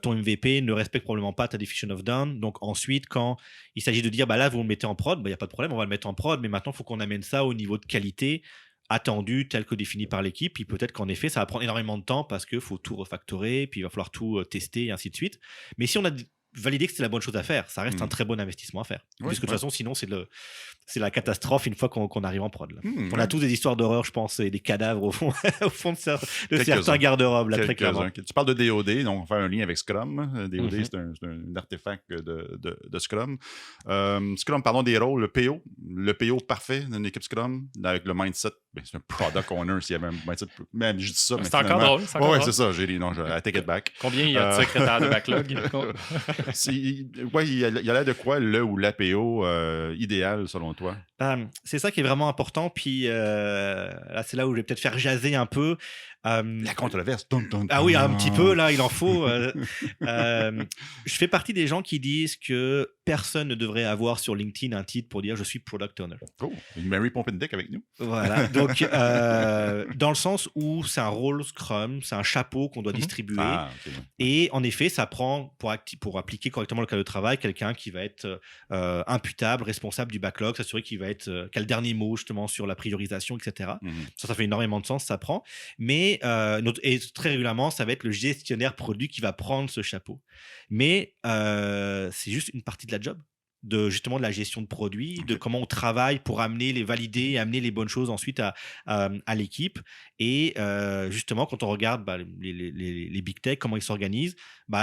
ton MVP ne respecte probablement pas ta definition of done. Donc ensuite, quand il s'agit de dire là, vous le mettez en prod, il n'y a pas de problème, on va le mettre en prod, mais maintenant, il faut qu'on amène ça au niveau de qualité attendu tel que défini par l'équipe, puis peut-être qu'en effet ça va prendre énormément de temps parce qu'il faut tout refactorer, puis il va falloir tout tester et ainsi de suite. Mais si on a validé que c'est la bonne chose à faire, ça reste un très bon investissement à faire. Puisque de toute façon, sinon c'est la catastrophe une fois qu'on arrive en prod. Là. On a tous des histoires d'horreur, je pense, et des cadavres au fond de certains garde-robes, là, très clairement. Tu parles de DOD, donc on va faire un lien avec Scrum. DOD, c'est un artefact de Scrum. Scrum, parlons des rôles. Le PO parfait d'une équipe Scrum, avec le mindset, c'est un product owner s'il y avait un mindset. Même je dis ça. C'est encore drôle. Oui, c'est ça. I take it back. Combien il y a de secrétaires de backlog? Il y a l'air de quoi le ou l'APO idéal selon toi? C'est ça qui est vraiment important. Puis là, c'est là où je vais peut-être faire jaser un peu. La controverse. Ah oui, un petit peu, là, il en faut. Je fais partie des gens qui disent que personne ne devrait avoir sur LinkedIn un titre pour dire je suis product owner. Oh, une Mary Poppin-Dick avec nous. Voilà. Donc, dans le sens où c'est un rôle Scrum, c'est un chapeau qu'on doit distribuer. Okay. Et en effet, ça prend, pour appliquer correctement le cadre de travail, quelqu'un qui va être imputable, responsable du backlog, s'assurer qu'il va être, qu'a le dernier mot justement sur la priorisation, etc. Ça fait énormément de sens, ça prend. Mais et très régulièrement, ça va être le gestionnaire produit qui va prendre ce chapeau. Mais c'est juste une partie de la job. justement de la gestion de produits, de comment on travaille pour valider, amener les bonnes choses ensuite à l'équipe. Et justement, quand on regarde les big tech, comment ils s'organisent,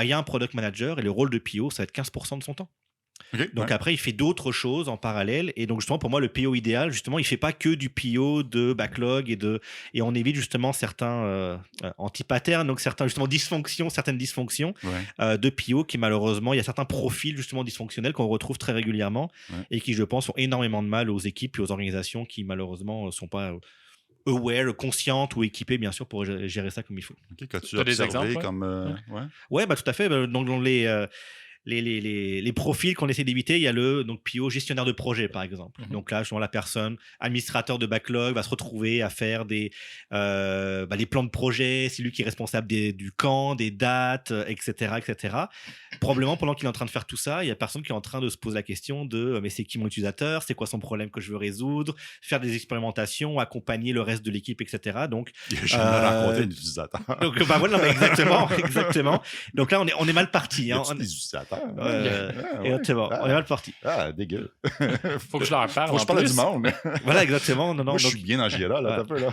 il y a un product manager et le rôle de PO, ça va être 15% de son temps. Donc après, il fait d'autres choses en parallèle. Et donc justement, pour moi, le PO idéal, justement, il fait pas que du PO de backlog et on évite justement certains anti-patterns, donc certaines dysfonctions de PO qui malheureusement, il y a certains profils justement dysfonctionnels qu'on retrouve très régulièrement et qui, je pense, font énormément de mal aux équipes et aux organisations qui malheureusement sont pas aware, conscientes ou équipées bien sûr pour gérer ça comme il faut. Qu'as-tu observé comme... Ouais, tout à fait. Donc dans les profils qu'on essaie d'éviter, il y a le PO gestionnaire de projet par exemple. Donc là, justement, la personne administrateur de backlog va se retrouver à faire les plans de projet, c'est lui qui est responsable du camp, des dates, etc. Probablement pendant qu'il est en train de faire tout ça, il y a personne qui est en train de se poser la question de mais c'est qui mon utilisateur, c'est quoi son problème que je veux résoudre, faire des expérimentations, accompagner le reste de l'équipe, etc. Donc je raconté un utilisateur. Donc voilà, exactement. Donc là, on est mal parti. Des utilisateurs. Exactement. On est mal parti. Ah, dégueu. Faut que je leur parle. Faut que je parle du monde. Voilà, exactement. Moi, je suis bien en Jira, là, un peu, là.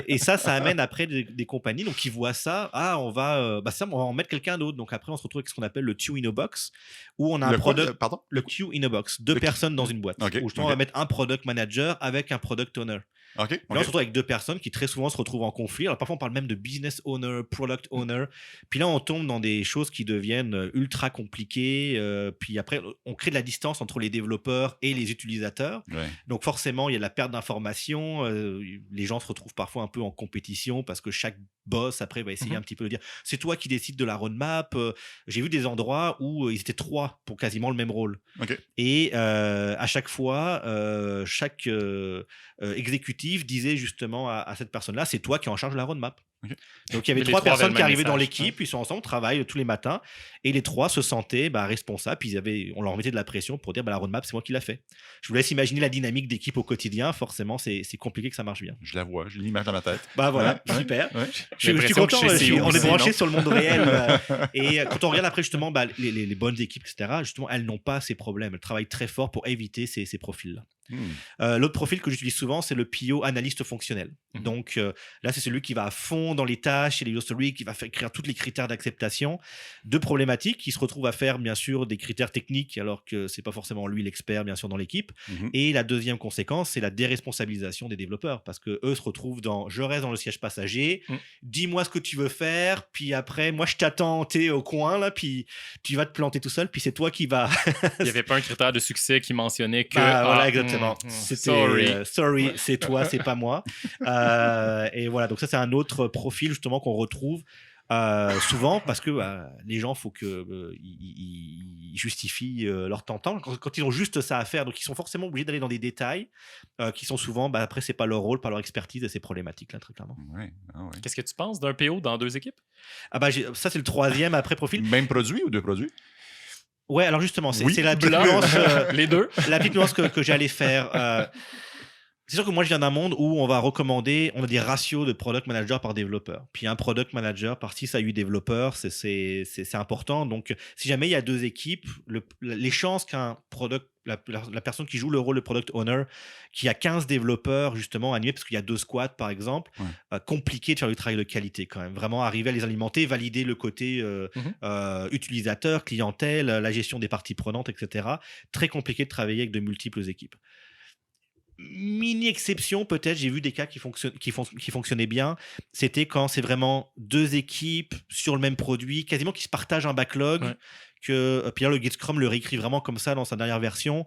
Et ça amène après des compagnies donc qui voient ça. Ah, on va en mettre quelqu'un d'autre. Donc après, on se retrouve avec ce qu'on appelle le queue in a box, où on a le queue in a box, deux personnes dans une boîte. Où justement, on va mettre un product manager avec un product owner. Là, on se retrouve avec deux personnes qui très souvent se retrouvent en conflit. Alors parfois, on parle même de business owner, product owner. Puis là, on tombe dans des choses qui deviennent ultra compliquées. Puis après, on crée de la distance entre les développeurs et les utilisateurs. Donc forcément, il y a de la perte d'informations. Les gens se retrouvent parfois un peu en compétition parce que chaque boss, après, va essayer un petit peu de dire « c'est toi qui décides de la roadmap ». J'ai vu des endroits où ils étaient 3 pour quasiment le même rôle. Et à chaque fois, chaque exécutif disait justement à cette personne-là, c'est toi qui es en charge de la roadmap. Donc il y avait 3 personnes qui arrivaient dans l'équipe, ils sont ensemble, travaillent tous les matins, et les 3 se sentaient responsables, puis on leur mettait de la pression pour dire la roadmap c'est moi qui l'a fait. Je vous laisse imaginer la dynamique d'équipe au quotidien, forcément c'est compliqué que ça marche bien. Je la vois, j'ai l'image dans ma tête. Voilà, super. Je suis content, on est branché sur le monde réel. Et quand on regarde après justement les bonnes équipes, etc., justement elles n'ont pas ces problèmes, elles travaillent très fort pour éviter ces profils-là. L'autre profil que j'utilise souvent, c'est le PO analyste fonctionnel. Donc là, c'est celui qui va à fond dans les tâches et les user stories, qui va faire écrire tous les critères d'acceptation. 2 problématiques, qui se retrouvent à faire bien sûr des critères techniques alors que c'est pas forcément lui l'expert bien sûr dans l'équipe. Et la deuxième conséquence, c'est la déresponsabilisation des développeurs parce que eux se retrouvent je reste dans le siège passager, dis-moi ce que tu veux faire, puis après moi je t'attends, t'es au coin là, puis tu vas te planter tout seul, puis c'est toi qui va. Il n'y avait pas un critère de succès qui mentionnait que voilà, exactement. C'était sorry, c'est toi, c'est pas moi. Et voilà, donc ça c'est un autre profil justement qu'on retrouve souvent parce que les gens, faut que ils justifient leur temps quand ils ont juste ça à faire, donc ils sont forcément obligés d'aller dans des détails qui sont souvent après c'est pas leur rôle, pas leur expertise, et c'est problématique là très clairement. Qu'est-ce que tu penses d'un PO dans 2 équipes? Ça c'est le 3e après profil. Même produit ou 2 produits? Ouais, alors justement, c'est la petite nuance, les 2. La petite nuance que j'allais faire. C'est sûr que moi, je viens d'un monde où on a des ratios de product manager par développeur. Puis un product manager par 6 à 8 développeurs, c'est important. Donc, si jamais il y a 2 équipes, les chances qu'un la personne qui joue le rôle de product owner, qui a 15 développeurs justement animés, parce qu'il y a 2 squads par exemple, compliqué de faire du travail de qualité quand même. Vraiment arriver à les alimenter, valider le côté utilisateur, clientèle, la gestion des parties prenantes, etc. Très compliqué de travailler avec de multiples équipes. Mini exception peut-être, j'ai vu des cas qui fonctionnaient bien, c'était quand c'est vraiment 2 équipes sur le même produit, quasiment qui se partagent un backlog, que Pierre le Guide Scrum le réécrit vraiment comme ça dans sa dernière version.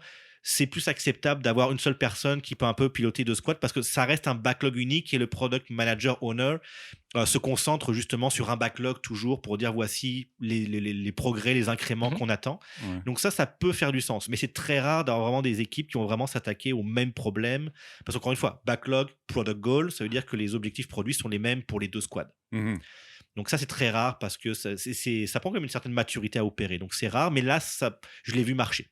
C'est plus acceptable d'avoir une seule personne qui peut un peu piloter 2 squads parce que ça reste un backlog unique et le product manager owner se concentre justement sur un backlog toujours pour dire voici les progrès, les incréments qu'on attend. Donc ça peut faire du sens, mais c'est très rare d'avoir vraiment des équipes qui vont vraiment s'attaquer au même problème parce qu'encore une fois, backlog, product goal, ça veut dire que les objectifs produits sont les mêmes pour les 2 squads. Donc ça c'est très rare parce que ça prend quand même une certaine maturité à opérer, donc c'est rare, mais là je l'ai vu marcher.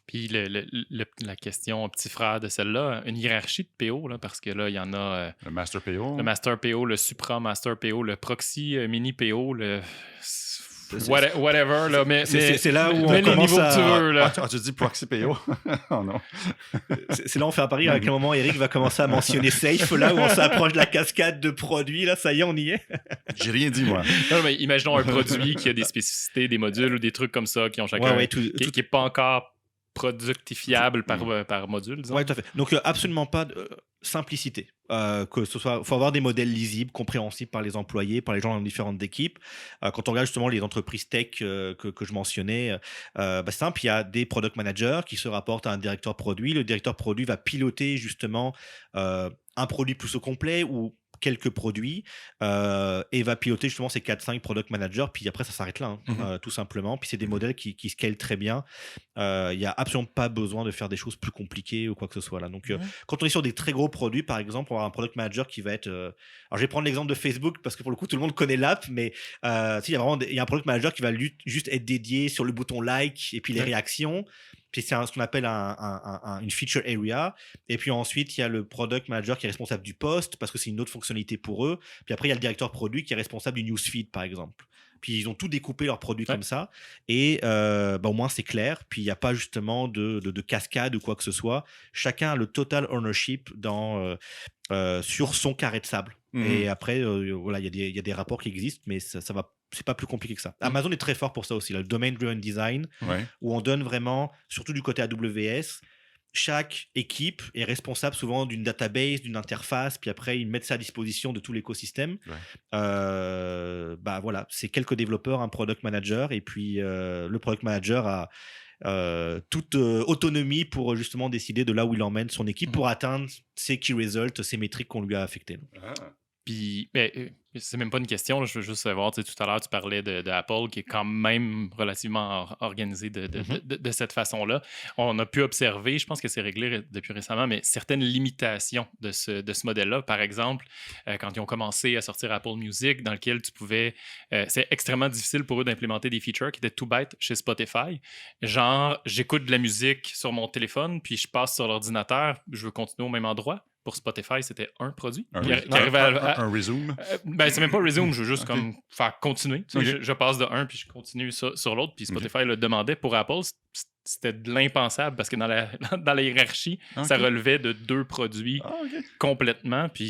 Puis la question petit frère de celle-là, une hiérarchie de PO, là, parce que là, il y en a... le Master PO. Le Master PO, le Supra Master PO, le Proxy Mini PO, Whatever, là, mais c'est là où mais on commence que tu veux, là. Tu dis Proxy PO? Oh non. C'est là où on fait un pari. À quel moment Eric va commencer à mentionner Safe, là où on s'approche de la cascade de produits, là, ça y est, on y est. J'ai rien dit, moi. Non, mais imaginons un produit qui a des spécificités, des modules ou des trucs comme ça qui ont chacun, qui n'est pas encore productifiable par module, disons. Oui, tout à fait. Donc, absolument pas de simplicité. Que ce soit, faut avoir des modèles lisibles, compréhensibles par les employés, par les gens dans différentes équipes. Quand on regarde justement les entreprises tech que je mentionnais, c'est simple, il y a des product managers qui se rapportent à un directeur produit. Le directeur produit va piloter justement un produit plus au complet ou quelques produits et va piloter justement ces 4-5 product managers, puis après ça s'arrête là, tout simplement. Puis c'est des modèles qui scalent très bien. Il n'y a absolument pas besoin de faire des choses plus compliquées ou quoi que ce soit là. Donc quand on est sur des très gros produits, par exemple, on va avoir un product manager qui va être alors je vais prendre l'exemple de Facebook parce que pour le coup tout le monde connaît l'app, mais il y a un product manager qui va juste être dédié sur le bouton like et puis les réactions. Puis c'est ce qu'on appelle une feature area. Et puis ensuite, il y a le product manager qui est responsable du post parce que c'est une autre fonctionnalité pour eux. Puis après, il y a le directeur produit qui est responsable du newsfeed, par exemple. Puis ils ont tout découpé leurs produits comme ça. Et au moins, c'est clair. Puis il n'y a pas justement de cascade ou quoi que ce soit. Chacun a le total ownership sur son carré de sable. Et après, voilà, il y a des rapports qui existent, mais ça va. C'est pas plus compliqué que ça. Amazon est très fort pour ça aussi, le domain driven design, où on donne vraiment, surtout du côté AWS, chaque équipe est responsable souvent d'une database, d'une interface, puis après ils mettent ça à disposition de tout l'écosystème. Voilà, c'est quelques développeurs, un product manager, et puis le product manager a toute autonomie pour justement décider de là où il emmène son équipe pour atteindre ses key results, ses métriques qu'on lui a affectées. Puis, c'est même pas une question, là, je veux juste savoir, tout à l'heure, tu parlais d'Apple qui est quand même relativement organisé de cette façon-là. On a pu observer, je pense que c'est réglé depuis récemment, mais certaines limitations de ce modèle-là. Par exemple, quand ils ont commencé à sortir Apple Music, dans lequel tu pouvais... c'est extrêmement difficile pour eux d'implémenter des features qui étaient tout bêtes chez Spotify. Genre, j'écoute de la musique sur mon téléphone, puis je passe sur l'ordinateur, je veux continuer au même endroit. Pour Spotify, c'était un produit. Un resume? C'est même pas resume, je veux juste comme faire continuer. Je passe de un, puis je continue ça sur l'autre. Puis Spotify le demandait. Pour Apple, c'était de l'impensable parce que dans la hiérarchie, ça relevait de 2 produits complètement. Puis,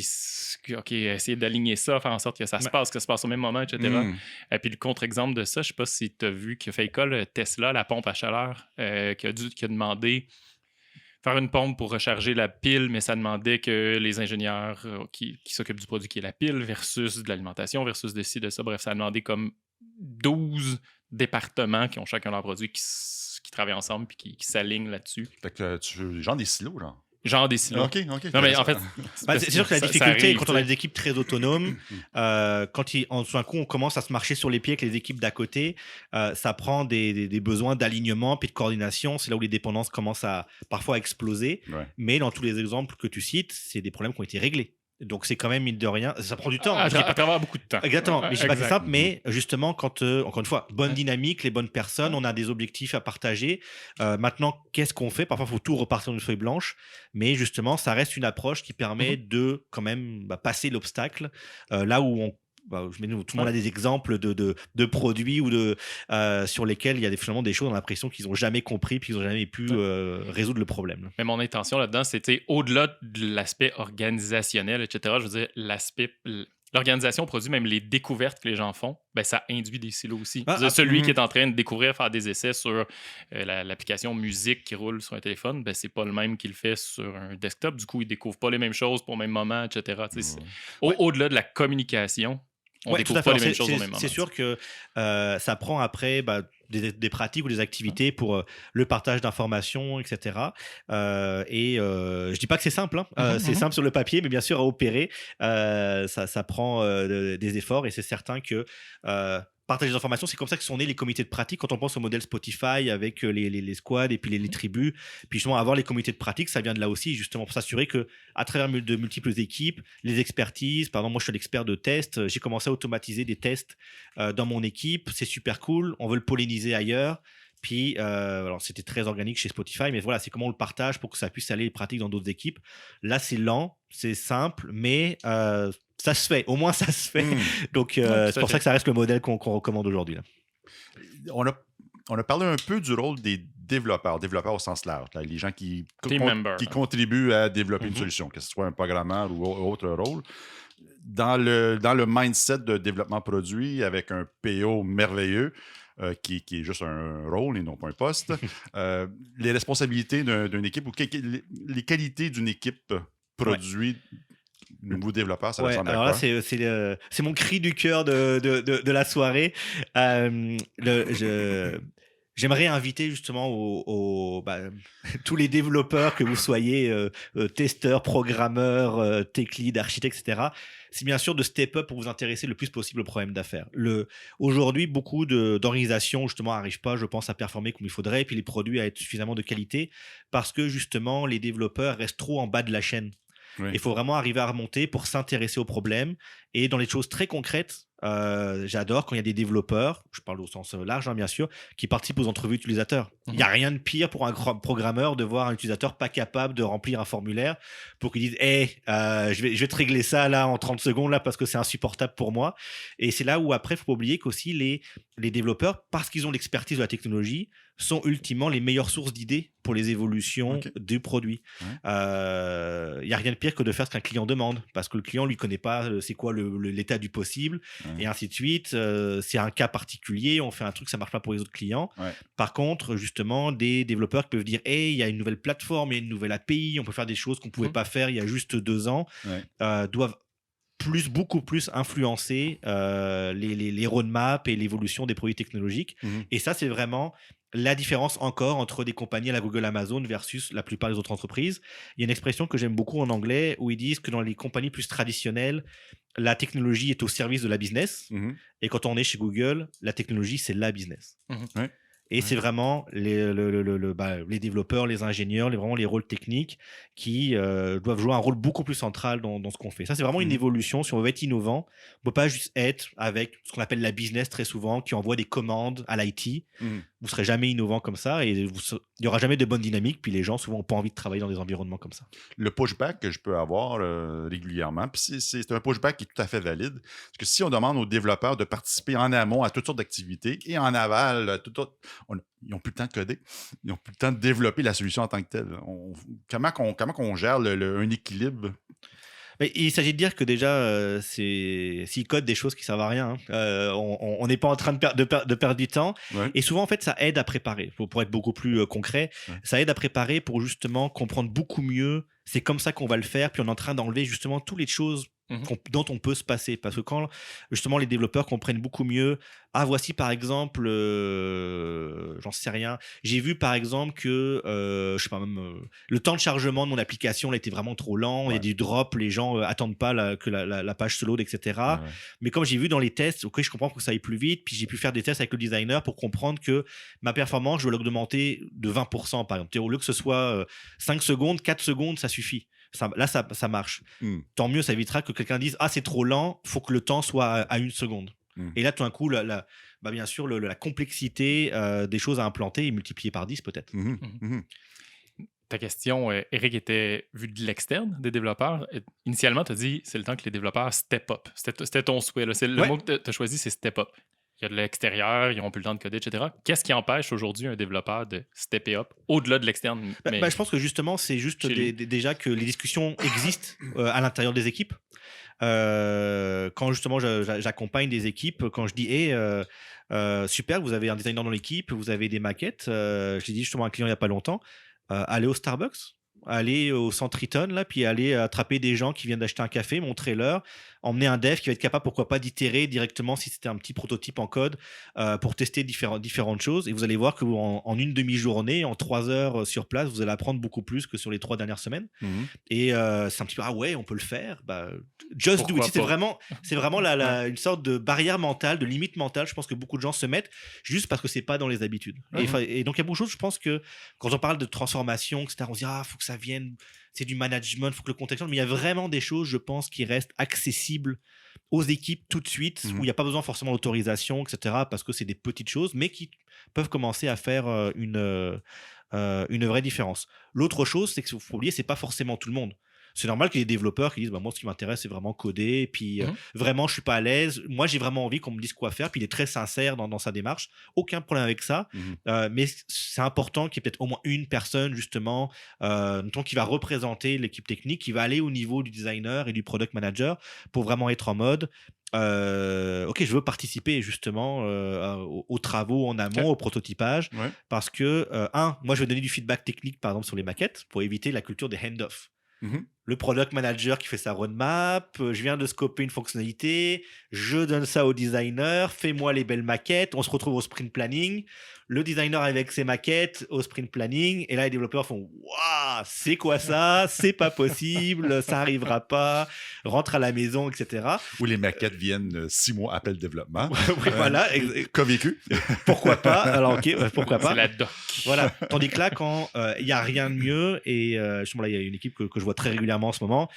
essayer d'aligner ça, faire en sorte que ça se passe au même moment, etc. Et puis, le contre-exemple de ça, je sais pas si tu as vu qu'il a fait école Tesla, la pompe à chaleur, qui a demandé faire une pompe pour recharger la pile, mais ça demandait que les ingénieurs qui s'occupent du produit qui est la pile versus de l'alimentation, versus de ci, de ça. Bref, ça demandait comme 12 départements qui ont chacun leur produit qui travaillent ensemble puis qui s'alignent là-dessus. Fait que tu veux genre des silos, genre? Genre des silos. OK. Non, mais en fait... c'est sûr que la difficulté, quand on a des équipes très autonomes, quand en tout d'un coup, on commence à se marcher sur les pieds avec les équipes d'à côté, ça prend des besoins d'alignement puis de coordination. C'est là où les dépendances commencent parfois à exploser. Mais dans tous les exemples que tu cites, c'est des problèmes qui ont été réglés. Donc, c'est quand même, mine de rien, ça prend du temps. À travers beaucoup de temps. Exactement. Mais je sais pas que c'est simple, mais justement, quand, encore une fois, bonne dynamique, les bonnes personnes, on a des objectifs à partager. Maintenant, qu'est-ce qu'on fait? Parfois, il faut tout repartir d'une feuille blanche. Mais justement, ça reste une approche qui permet de quand même passer l'obstacle là où tout le monde a des exemples de produits ou sur lesquels il y a finalement des choses, on a l'impression qu'ils n'ont jamais compris puis qu'ils n'ont jamais pu résoudre le problème. Mais mon intention là-dedans, c'était au-delà de l'aspect organisationnel, etc. Je veux dire, l'organisation produit, même les découvertes que les gens font, ça induit des silos aussi. Celui qui est en train de découvrir, faire des essais sur l'application musique qui roule sur un téléphone, c'est pas le même qu'il fait sur un desktop. Du coup, il découvre pas les mêmes choses pour le même moment, etc. Au-delà de la communication, on découvre pas les mêmes choses au même moment. C'est sûr que ça prend après des pratiques ou des activités pour le partage d'informations, etc. Je dis pas que c'est simple, c'est simple sur le papier, mais bien sûr à opérer, ça prend des efforts et c'est certain que partager des informations, c'est comme ça que sont nés les comités de pratique. Quand on pense au modèle Spotify avec les squads et puis les tribus, puis justement avoir les comités de pratique, ça vient de là aussi, justement pour s'assurer que à travers de multiples équipes, les expertises, par exemple moi je suis l'expert de tests, j'ai commencé à automatiser des tests dans mon équipe, c'est super cool, on veut le polliniser ailleurs. Puis, alors c'était très organique chez Spotify, mais voilà, c'est comment on le partage pour que ça puisse aller les pratiques dans d'autres équipes. Là, c'est lent, c'est simple, mais ça se fait. Au moins, ça se fait. Donc, c'est pour ça que ça reste le modèle qu'on recommande aujourd'hui. Là. On a parlé un peu du rôle des développeurs au sens large, là, les gens qui contribuent à développer une solution, que ce soit un programmeur ou autre rôle. Dans le mindset de développement produit, avec un PO merveilleux, qui est juste un rôle et non pas un poste, les responsabilités d'une équipe ou les qualités d'une équipe produit nouveau développeur, ça ressemble à quoi? Alors là, c'est mon cri du cœur de la soirée. J'aimerais inviter justement tous les développeurs, que vous soyez testeurs, programmeurs, tech lead, architectes, etc. C'est bien sûr de step up pour vous intéresser le plus possible au problème d'affaires. Aujourd'hui, beaucoup d'organisations justement n'arrivent pas, je pense, à performer comme il faudrait, et puis les produits à être suffisamment de qualité parce que justement les développeurs restent trop en bas de la chaîne. Oui. Il faut vraiment arriver à remonter pour s'intéresser aux problèmes. Et dans les choses très concrètes, j'adore quand il y a des développeurs, je parle au sens large bien sûr, qui participent aux entrevues utilisateurs. Il n'y a rien de pire pour un programmeur de voir un utilisateur pas capable de remplir un formulaire pour qu'il dise hey, je vais te régler ça là en 30 secondes là, parce que c'est insupportable pour moi. Et c'est là où après, il ne faut pas oublier qu'aussi les développeurs, parce qu'ils ont l'expertise de la technologie, sont ultimement les meilleures sources d'idées pour les évolutions du produit. Il n'y a rien de pire que de faire ce qu'un client demande, parce que le client ne lui connaît pas c'est quoi l'état du possible, et ainsi de suite. C'est un cas particulier, on fait un truc, ça ne marche pas pour les autres clients. Par contre, justement, des développeurs qui peuvent dire hey, il y a une nouvelle plateforme, il y a une nouvelle API, on peut faire des choses qu'on ne pouvait pas faire il y a juste 2 ans, doivent beaucoup plus influencer les roadmaps et l'évolution des produits technologiques. Et ça, c'est vraiment la différence encore entre des compagnies à la Google, Amazon versus la plupart des autres entreprises. Il y a une expression que j'aime beaucoup en anglais où ils disent que dans les compagnies plus traditionnelles, la technologie est au service de la business. Et quand on est chez Google, la technologie, c'est la business. Et c'est vraiment les développeurs, les ingénieurs, vraiment les rôles techniques qui doivent jouer un rôle beaucoup plus central dans ce qu'on fait. Ça, c'est vraiment une évolution. Si on veut être innovant, on ne peut pas juste être avec ce qu'on appelle la business très souvent, qui envoie des commandes à l'IT. Vous ne serez jamais innovant comme ça et il n'y aura jamais de bonne dynamique. Puis les gens, souvent, n'ont pas envie de travailler dans des environnements comme ça. Le pushback que je peux avoir régulièrement, puis c'est un pushback qui est tout à fait valide. Parce que si on demande aux développeurs de participer en amont à toutes sortes d'activités et en aval, ils n'ont plus le temps de coder. Ils n'ont plus le temps de développer la solution en tant que telle. Comment on gère un équilibre? Mais il s'agit de dire que déjà, s'ils codent des choses qui ne servent à rien, on n'est pas en train de perdre du temps. Et souvent, en fait, ça aide à préparer. Pour être beaucoup plus concret, ça aide à préparer pour justement comprendre beaucoup mieux. C'est comme ça qu'on va le faire. Puis on est en train d'enlever justement toutes les choses dont on peut se passer. Parce que quand justement les développeurs comprennent beaucoup mieux, voici par exemple, j'en sais rien, j'ai vu par exemple que je sais pas, même le temps de chargement de mon application là, était vraiment trop lent, il y a du drop, les gens attendent pas que la page se load, etc. Mais comme j'ai vu dans les tests, je comprends que ça aille plus vite, puis j'ai pu faire des tests avec le designer pour comprendre que ma performance, je dois l'augmenter de 20% par exemple. Au lieu que ce soit 5 secondes, 4 secondes, ça suffit. Ça marche. Tant mieux, ça évitera que quelqu'un dise c'est trop lent, il faut que le temps soit à 1 seconde. Et là, tout d'un coup, bien sûr, la complexité des choses à implanter est multipliée par 10 peut-être. Ta question, Eric, était vue de l'externe des développeurs. Initialement, tu as dit c'est le temps que les développeurs step up. C'était ton souhait. Là. Le mot que tu as choisi, c'est step up. Il y a de l'extérieur, ils n'ont plus le temps de coder, etc. Qu'est-ce qui empêche aujourd'hui un développeur de stepper up au-delà de l'externe? Je pense que justement, c'est juste déjà que les discussions existent à l'intérieur des équipes. Quand justement j'accompagne des équipes, quand je dis super, vous avez un designer dans l'équipe, vous avez des maquettes, j'ai dit justement à un client il n'y a pas longtemps, allez au Starbucks, aller au centre Eaton, là, puis aller attraper des gens qui viennent d'acheter un café, montrez-leur, emmener un dev qui va être capable, pourquoi pas, d'itérer directement si c'était un petit prototype en code pour tester différentes choses. Et vous allez voir qu'en une demi-journée, en 3 heures sur place, vous allez apprendre beaucoup plus que sur les 3 dernières semaines. Et c'est un petit peu, on peut le faire. Just do it. C'est vraiment une sorte de barrière mentale, de limite mentale. Je pense que beaucoup de gens se mettent juste parce que c'est pas dans les habitudes. Et donc, il y a beaucoup de choses, je pense que quand on parle de transformation, etc., on se dit, faut que ça vienne, c'est du management, il faut que le contexte change. Mais il y a vraiment des choses, je pense, qui restent accessibles aux équipes tout de suite, où il n'y a pas besoin forcément d'autorisation, etc., parce que c'est des petites choses, mais qui peuvent commencer à faire une vraie différence. L'autre chose, c'est qu'il faut oublier, c'est pas forcément tout le monde. c'est normal qu'il y ait des développeurs qui disent moi, ce qui m'intéresse, c'est vraiment coder. Et puis, Mhm. vraiment, je suis pas à l'aise. Moi, j'ai vraiment envie qu'on me dise quoi faire. Puis, il est très sincère dans sa démarche. Aucun problème avec ça. Mais c'est important qu'il y ait peut-être au moins une personne, justement, mettons, qui va représenter l'équipe technique, qui va aller au niveau du designer et du product manager pour vraiment être en mode ok, je veux participer justement aux travaux en amont, au prototypage, Ouais. parce que, moi, je vais donner du feedback technique, par exemple, sur les maquettes, pour éviter la culture des hand-off. Mhm. Le product manager qui fait sa roadmap, je viens de scoper une fonctionnalité, je donne ça au designer, fais-moi les belles maquettes, on se retrouve au sprint planning, le designer avec ses maquettes au sprint planning, et là les développeurs font « Waouh, c'est quoi ça? C'est pas possible, ça arrivera pas, rentre à la maison, etc. » Où les maquettes viennent 6 mois après le développement. Ouais, voilà, Qu'a vécu. pourquoi pas? Alors ok, pourquoi pas? C'est la doc. Voilà. Tandis que là, quand il n'y a rien de mieux, et justement là, il y a une équipe que je vois très régulièrement en ce moment,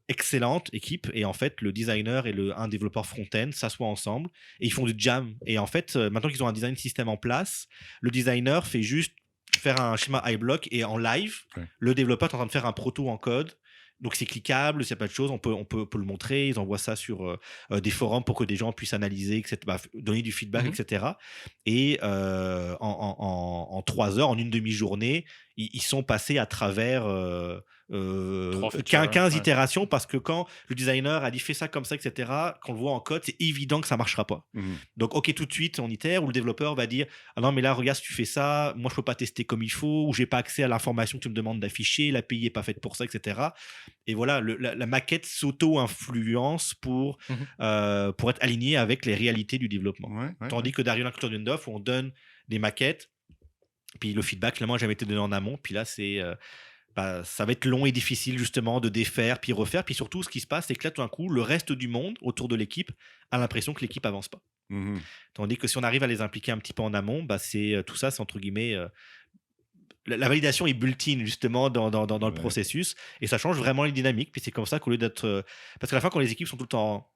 excellente équipe, et en fait, le designer et un développeur front-end s'assoient ensemble et ils font du jam. Et en fait, maintenant qu'ils ont un design système en place, le designer fait juste faire un schéma iBlock et en live, le développeur est en train de faire un proto en code. Donc c'est cliquable, s'il n'y a pas de choses, on peut le montrer, ils envoient ça sur des forums pour que des gens puissent analyser, etc., donner du feedback, etc. Et en 3 heures, en une demi-journée, ils sont passés à travers 15 itérations, parce que quand le designer a dit fais ça comme ça, etc., qu'on le voit en code, c'est évident que ça ne marchera pas. Donc ok, tout de suite on itère, ou le développeur va dire ah non mais là regarde, si tu fais ça, moi je peux pas tester comme il faut, ou j'ai pas accès à l'information que tu me demandes d'afficher, l'API est pas faite pour ça, etc. Et voilà, la maquette s'auto-influence pour être alignée avec les réalités du développement. Tandis que derrière la culture d'une DOF, où on donne des maquettes, puis le feedback finalement n'a jamais été donné en amont, puis là c'est ça va être long et difficile justement de défaire puis refaire, puis surtout ce qui se passe c'est que là tout d'un coup le reste du monde autour de l'équipe a l'impression que l'équipe avance pas. Tandis que si on arrive à les impliquer un petit peu en amont, tout ça c'est entre guillemets la validation est built-in justement dans le processus, et ça change vraiment les dynamiques. Puis c'est comme ça qu'au lieu d'être parce qu'à la fin, quand les équipes sont tout le temps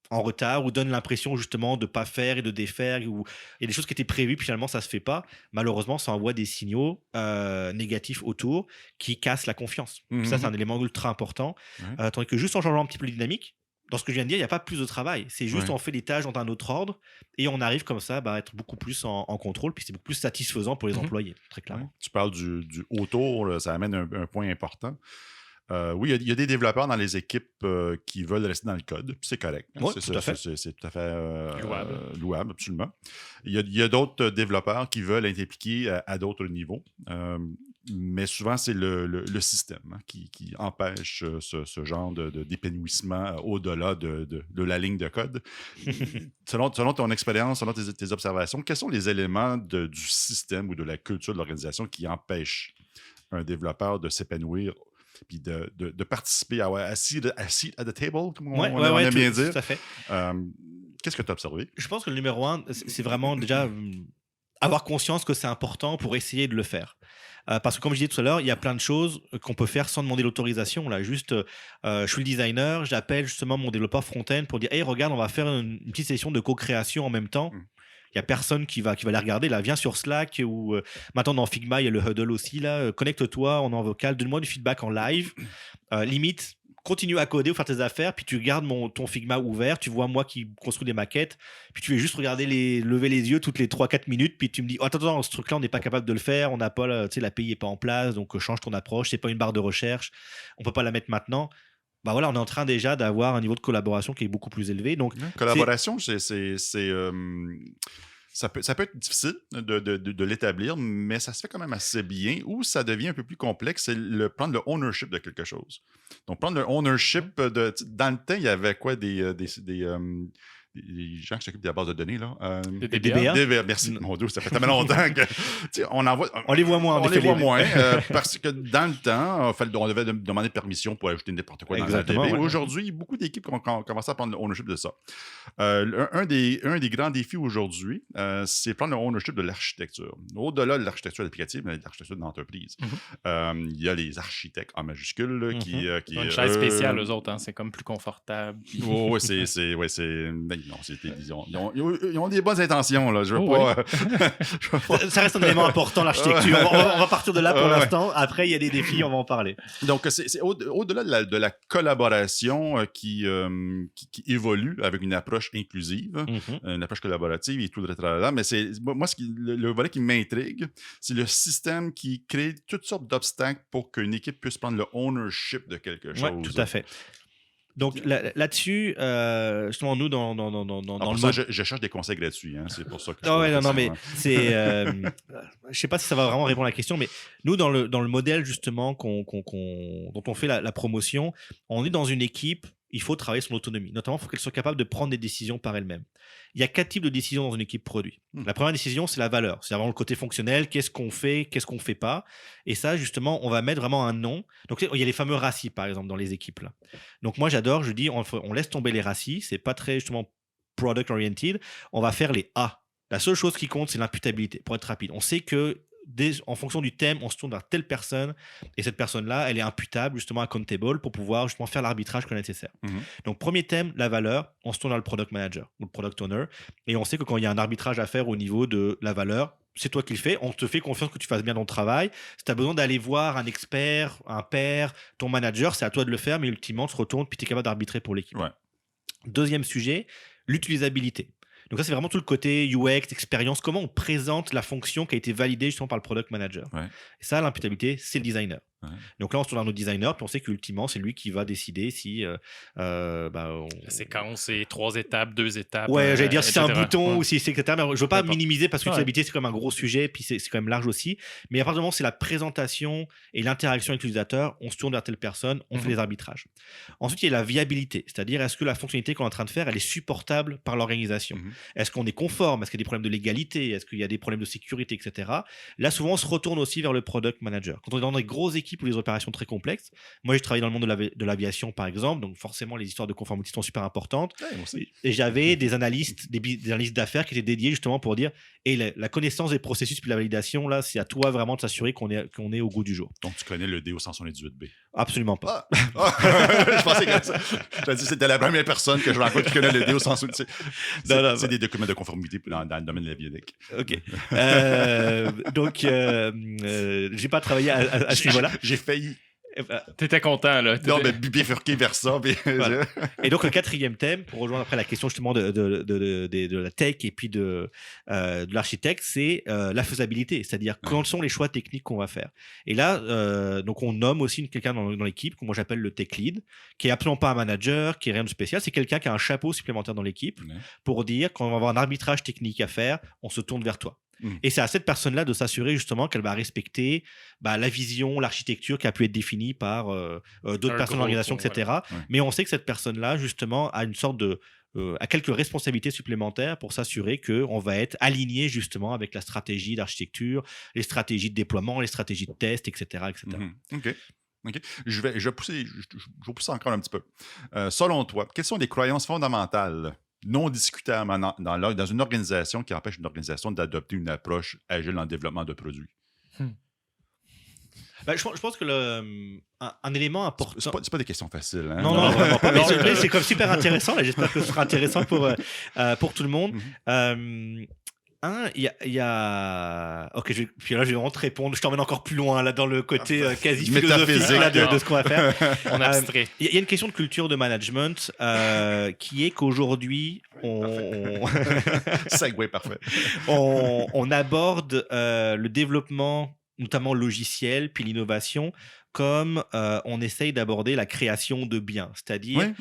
en retard ou donnent l'impression justement de pas faire et de défaire, ou il y a des choses qui étaient prévues puis finalement ça se fait pas, malheureusement ça envoie des signaux négatifs autour qui cassent la confiance. Ça c'est un élément ultra important. Tandis que juste en changeant un petit peu les dynamiques, dans ce que je viens de dire, il n'y a pas plus de travail. C'est juste on fait les tâches dans un autre ordre et on arrive comme ça à être beaucoup plus en contrôle, puis c'est beaucoup plus satisfaisant pour les employés, très clairement. Tu parles du autour, là, ça amène un point important. Oui, il y a des développeurs dans les équipes qui veulent rester dans le code, puis c'est correct. Oui, tout à fait. C'est tout à fait louable, absolument. Il y a d'autres développeurs qui veulent être impliqués à d'autres niveaux, mais souvent, c'est le système qui empêche ce genre d'épanouissement au-delà de la ligne de code. Selon ton expérience, selon tes observations, quels sont les éléments du système ou de la culture de l'organisation qui empêchent un développeur de s'épanouir puis de participer assis at the table, comme on aime bien dire. Tout à fait. Qu'est-ce que tu as observé? Je pense que le numéro 1, c'est vraiment déjà avoir conscience que c'est important pour essayer de le faire. Parce que comme je disais tout à l'heure, il y a plein de choses qu'on peut faire sans demander l'autorisation. Là, juste, je suis le designer, j'appelle justement mon développeur front-end pour dire hey, regarde, on va faire une petite session de co-création en même temps. Il n'y a personne qui va les regarder. Là, viens sur Slack, ou maintenant dans Figma, il y a le huddle aussi. Là, connecte-toi, on est en vocal, donne-moi du feedback en live. Limite, continue à coder ou faire tes affaires, puis tu gardes ton Figma ouvert, tu vois moi qui construis des maquettes, puis tu vas juste regarder lever les yeux toutes les 3-4 minutes, puis tu me dis oh, attends, ce truc-là, on n'est pas capable de le faire, on n'a pas, l'API n'est pas en place, donc change ton approche, c'est pas une barre de recherche, on peut pas la mettre maintenant. Voilà, on est en train déjà d'avoir un niveau de collaboration qui est beaucoup plus élevé. Donc, collaboration, ça peut être difficile de l'établir, mais ça se fait quand même assez bien. Où ça devient un peu plus complexe, c'est prendre le ownership de quelque chose. Donc, prendre le ownership dans le temps, il y avait quoi des gens qui s'occupent des bases de données, là. Des DBA. Merci, mon Dieu, ça fait tellement longtemps que on les voit moins. On les voit moins parce que dans le temps, on devait demander permission pour ajouter n'importe quoi dans un DB. Ouais. Aujourd'hui, beaucoup d'équipes ont commencé à prendre le ownership de ça. Un des grands défis aujourd'hui, c'est prendre le ownership de l'architecture. Au-delà de l'architecture applicative, mais de l'architecture de l'entreprise. Il y a les architectes en majuscule là, qui une chaise spéciale, eux autres, hein, c'est comme plus confortable. Oui, non, ils ont des bonnes intentions, là. Je veux Oh, pas... Ça reste un élément important, l'architecture. On va partir de là pour Ouais. l'instant. Après, il y a des défis, on va en parler. Donc, c'est au-delà de la collaboration qui évolue avec une approche inclusive, une approche collaborative et tout le tralala, mais moi, le volet qui m'intrigue, c'est le système qui crée toutes sortes d'obstacles pour qu'une équipe puisse prendre le ownership de quelque chose. Oui, tout à fait. Donc là-dessus, justement, nous, dans le ça, mode... je cherche des conseils gratuits, hein, c'est pour ça que je Ah ouais, pose la non, mais question, c'est... je sais pas si ça va vraiment répondre à la question, mais nous, dans le modèle, justement, dont on fait la promotion, on est dans une équipe, il faut travailler son autonomie. Notamment, il faut qu'elle soit capable de prendre des décisions par elle-même. Il y a 4 types de décisions dans une équipe produit. La première décision, c'est la valeur. C'est vraiment le côté fonctionnel, qu'est-ce qu'on fait pas. Et ça, justement, on va mettre vraiment un nom. Donc, il y a les fameux RACI, par exemple, dans les équipes, là. Donc, moi, j'adore, je dis, on laisse tomber les RACI. C'est pas très, justement, product-oriented. On va faire les A. La seule chose qui compte, c'est l'imputabilité, pour être rapide. On sait que en fonction du thème, on se tourne vers telle personne et cette personne-là, elle est imputable, justement accountable, pour pouvoir justement faire l'arbitrage qu'on est nécessaire. Donc, premier thème, la valeur, on se tourne vers le product manager ou le product owner et on sait que quand il y a un arbitrage à faire au niveau de la valeur, c'est toi qui le fais, on te fait confiance que tu fasses bien ton travail. Si tu as besoin d'aller voir un expert, un pair, ton manager, c'est à toi de le faire, mais ultimement, tu te retournes puis tu es capable d'arbitrer pour l'équipe. Ouais. Deuxième sujet, l'utilisabilité. Donc ça, c'est vraiment tout le côté UX, expérience, comment on présente la fonction qui a été validée justement par le product manager. Ouais. Et ça, l'imputabilité, c'est le designer. Ouais. Donc là, on se tourne vers nos designers, puis on sait qu'ultimement, c'est lui qui va décider si... La séquence, c'est 3 étapes, 2 étapes. Ouais, j'allais dire si c'est un etc. bouton ou si c'est etc. Mais je veux pas D'accord. minimiser parce que l'utilisabilité, c'est quand même un gros sujet, puis c'est quand même large aussi. Mais à partir du moment où c'est la présentation et l'interaction avec l'utilisateur, on se tourne vers telle personne, on fait des arbitrages. Ensuite, il y a la viabilité, c'est-à-dire est-ce que la fonctionnalité qu'on est en train de faire, elle est supportable par l'organisation. Est-ce qu'on est conforme? Est-ce qu'il y a des problèmes de légalité? Est-ce qu'il y a des problèmes de sécurité, etc. Là, souvent, on se retourne aussi vers le product manager. Quand on est dans des grosses équipes ou des opérations très complexes, moi, j'ai travaillé dans le monde de l'aviation, par exemple, donc forcément, les histoires de conformité sont super importantes. Ouais, moi aussi. Et j'avais des analystes d'affaires qui étaient dédiés justement pour dire la connaissance des processus puis la validation, là, c'est à toi vraiment de s'assurer qu'on est au goût du jour. Donc, tu connais le DO 178B. Absolument pas. Je pensais que c'était la première personne que je rencontre qui connaît le DO 178. C'est des documents de conformité dans le domaine de l'avionique. OK. Donc, j'ai pas travaillé à ce niveau-là. J'ai failli. T'étais content, là. Non, mais bifurquer vers ça. Voilà. Et donc, le quatrième thème, pour rejoindre après la question justement de la tech et puis de l'architecte, c'est la faisabilité, c'est-à-dire quels sont les choix techniques qu'on va faire. Et là, donc on nomme aussi quelqu'un dans l'équipe, que moi j'appelle le tech lead, qui est absolument pas un manager, qui est rien de spécial, c'est quelqu'un qui a un chapeau supplémentaire dans l'équipe pour dire quand on va avoir un arbitrage technique à faire, on se tourne vers toi. Et c'est à cette personne-là de s'assurer justement qu'elle va respecter la vision, l'architecture qui a pu être définie par d'autres personnes de l'organisation, etc. Ouais. Mais on sait que cette personne-là, justement, a une sorte a quelques responsabilités supplémentaires pour s'assurer qu'on va être aligné justement avec la stratégie d'architecture, les stratégies de déploiement, les stratégies de test, etc. etc. OK. Je vais pousser encore un petit peu. Selon toi, quelles sont les croyances fondamentales non discutables dans une organisation qui empêche une organisation d'adopter une approche agile en développement de produits? Je pense que un élément important... C'est pas des questions faciles. Hein? Non, vraiment pas. Mais c'est comme super intéressant. Là, j'espère que ce sera intéressant pour tout le monde. Il y a... Ok, puis là, je vais vraiment te répondre. Je t'emmène encore plus loin là, dans le côté quasi philosophique là, de ce qu'on va faire. On abstrait. Il y a une question de culture de management qui est qu'aujourd'hui, Segway parfait. on aborde le développement, notamment logiciel, puis l'innovation, comme on essaye d'aborder la création de biens. C'est-à-dire,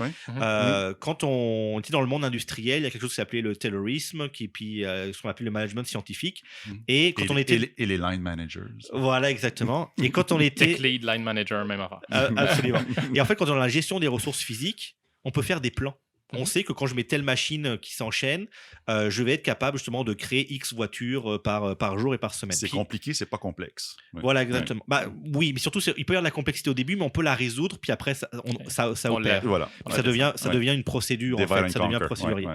quand on était dans le monde industriel, il y a quelque chose qui s'appelait le taylorisme, puis ce qu'on appelle le management scientifique. Et quand on était... Et les line managers. Voilà, exactement. Et quand on était... Tech lead, line manager, même affaire. Absolument. Et en fait, quand on a la gestion des ressources physiques, on peut faire des plans. On sait que quand je mets telle machine qui s'enchaîne, je vais être capable justement de créer X voitures par jour et par semaine. C'est compliqué, c'est pas complexe. Voilà, exactement. Oui, mais surtout, il peut y avoir de la complexité au début, mais on peut la résoudre, puis après, ça opère. Voilà. Ça devient une procédure, en fait. Ça devient procédurier.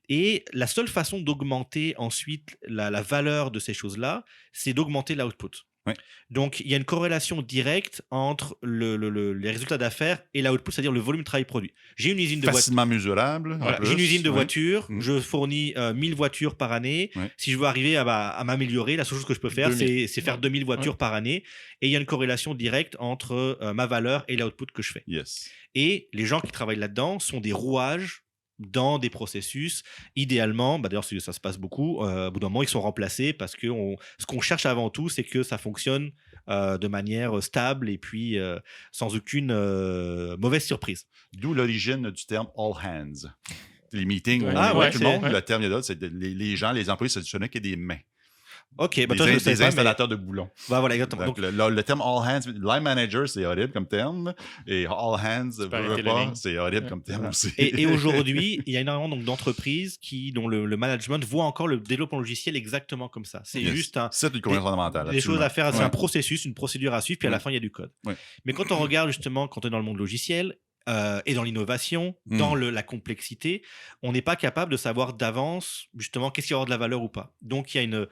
Et la seule façon d'augmenter ensuite la valeur de ces choses-là, c'est d'augmenter l'output. Ouais. Donc, il y a une corrélation directe entre les résultats d'affaires et l'output, c'est-à-dire le volume de travail produit. J'ai une usine de voitures. Facilement mesurable. en Voilà. plus. J'ai une usine de Ouais. voitures, Mhm. je fournis 1000 voitures par année. Ouais. Si je veux arriver à m'améliorer, la seule chose que je peux faire, 2000. c'est faire Ouais. 2000 voitures par année. Et il y a une corrélation directe entre ma valeur et l'output que je fais. Yes. Et les gens qui travaillent là-dedans sont des rouages dans des processus. Idéalement, d'ailleurs ça se passe beaucoup, au bout d'un moment ils sont remplacés parce que ce qu'on cherche avant tout, c'est que ça fonctionne de manière stable et puis sans aucune mauvaise surprise. D'où l'origine du terme all hands. Les meetings où Ouais. on Ah, est ouais, tout le monde, ouais. le terme, il y a d'autres, c'est les gens, les employés, ce n'est que des mains. Ok, toi, je le sais Des pas, mais- installateurs de boulons. Voilà, exactement. Donc, Donc, le terme all hands, line manager, c'est horrible comme terme. Et all hands, peux arrêter la ligne. c'est horrible Ouais. comme terme Voilà. aussi. Et aujourd'hui, il y a énormément donc, d'entreprises dont le management voit encore le développement logiciel exactement comme ça. C'est Yes. juste C'est une compétence fondamentale. des choses à faire, c'est Ouais. un processus, une procédure à suivre, puis à la Ouais. fin, il y a du code. Ouais. Mais quand on regarde justement, quand on est dans le monde logiciel, et dans l'innovation, Mm. dans la complexité, on n'est pas capable de savoir d'avance justement qu'est-ce qui va avoir de la valeur ou pas. Donc il y a une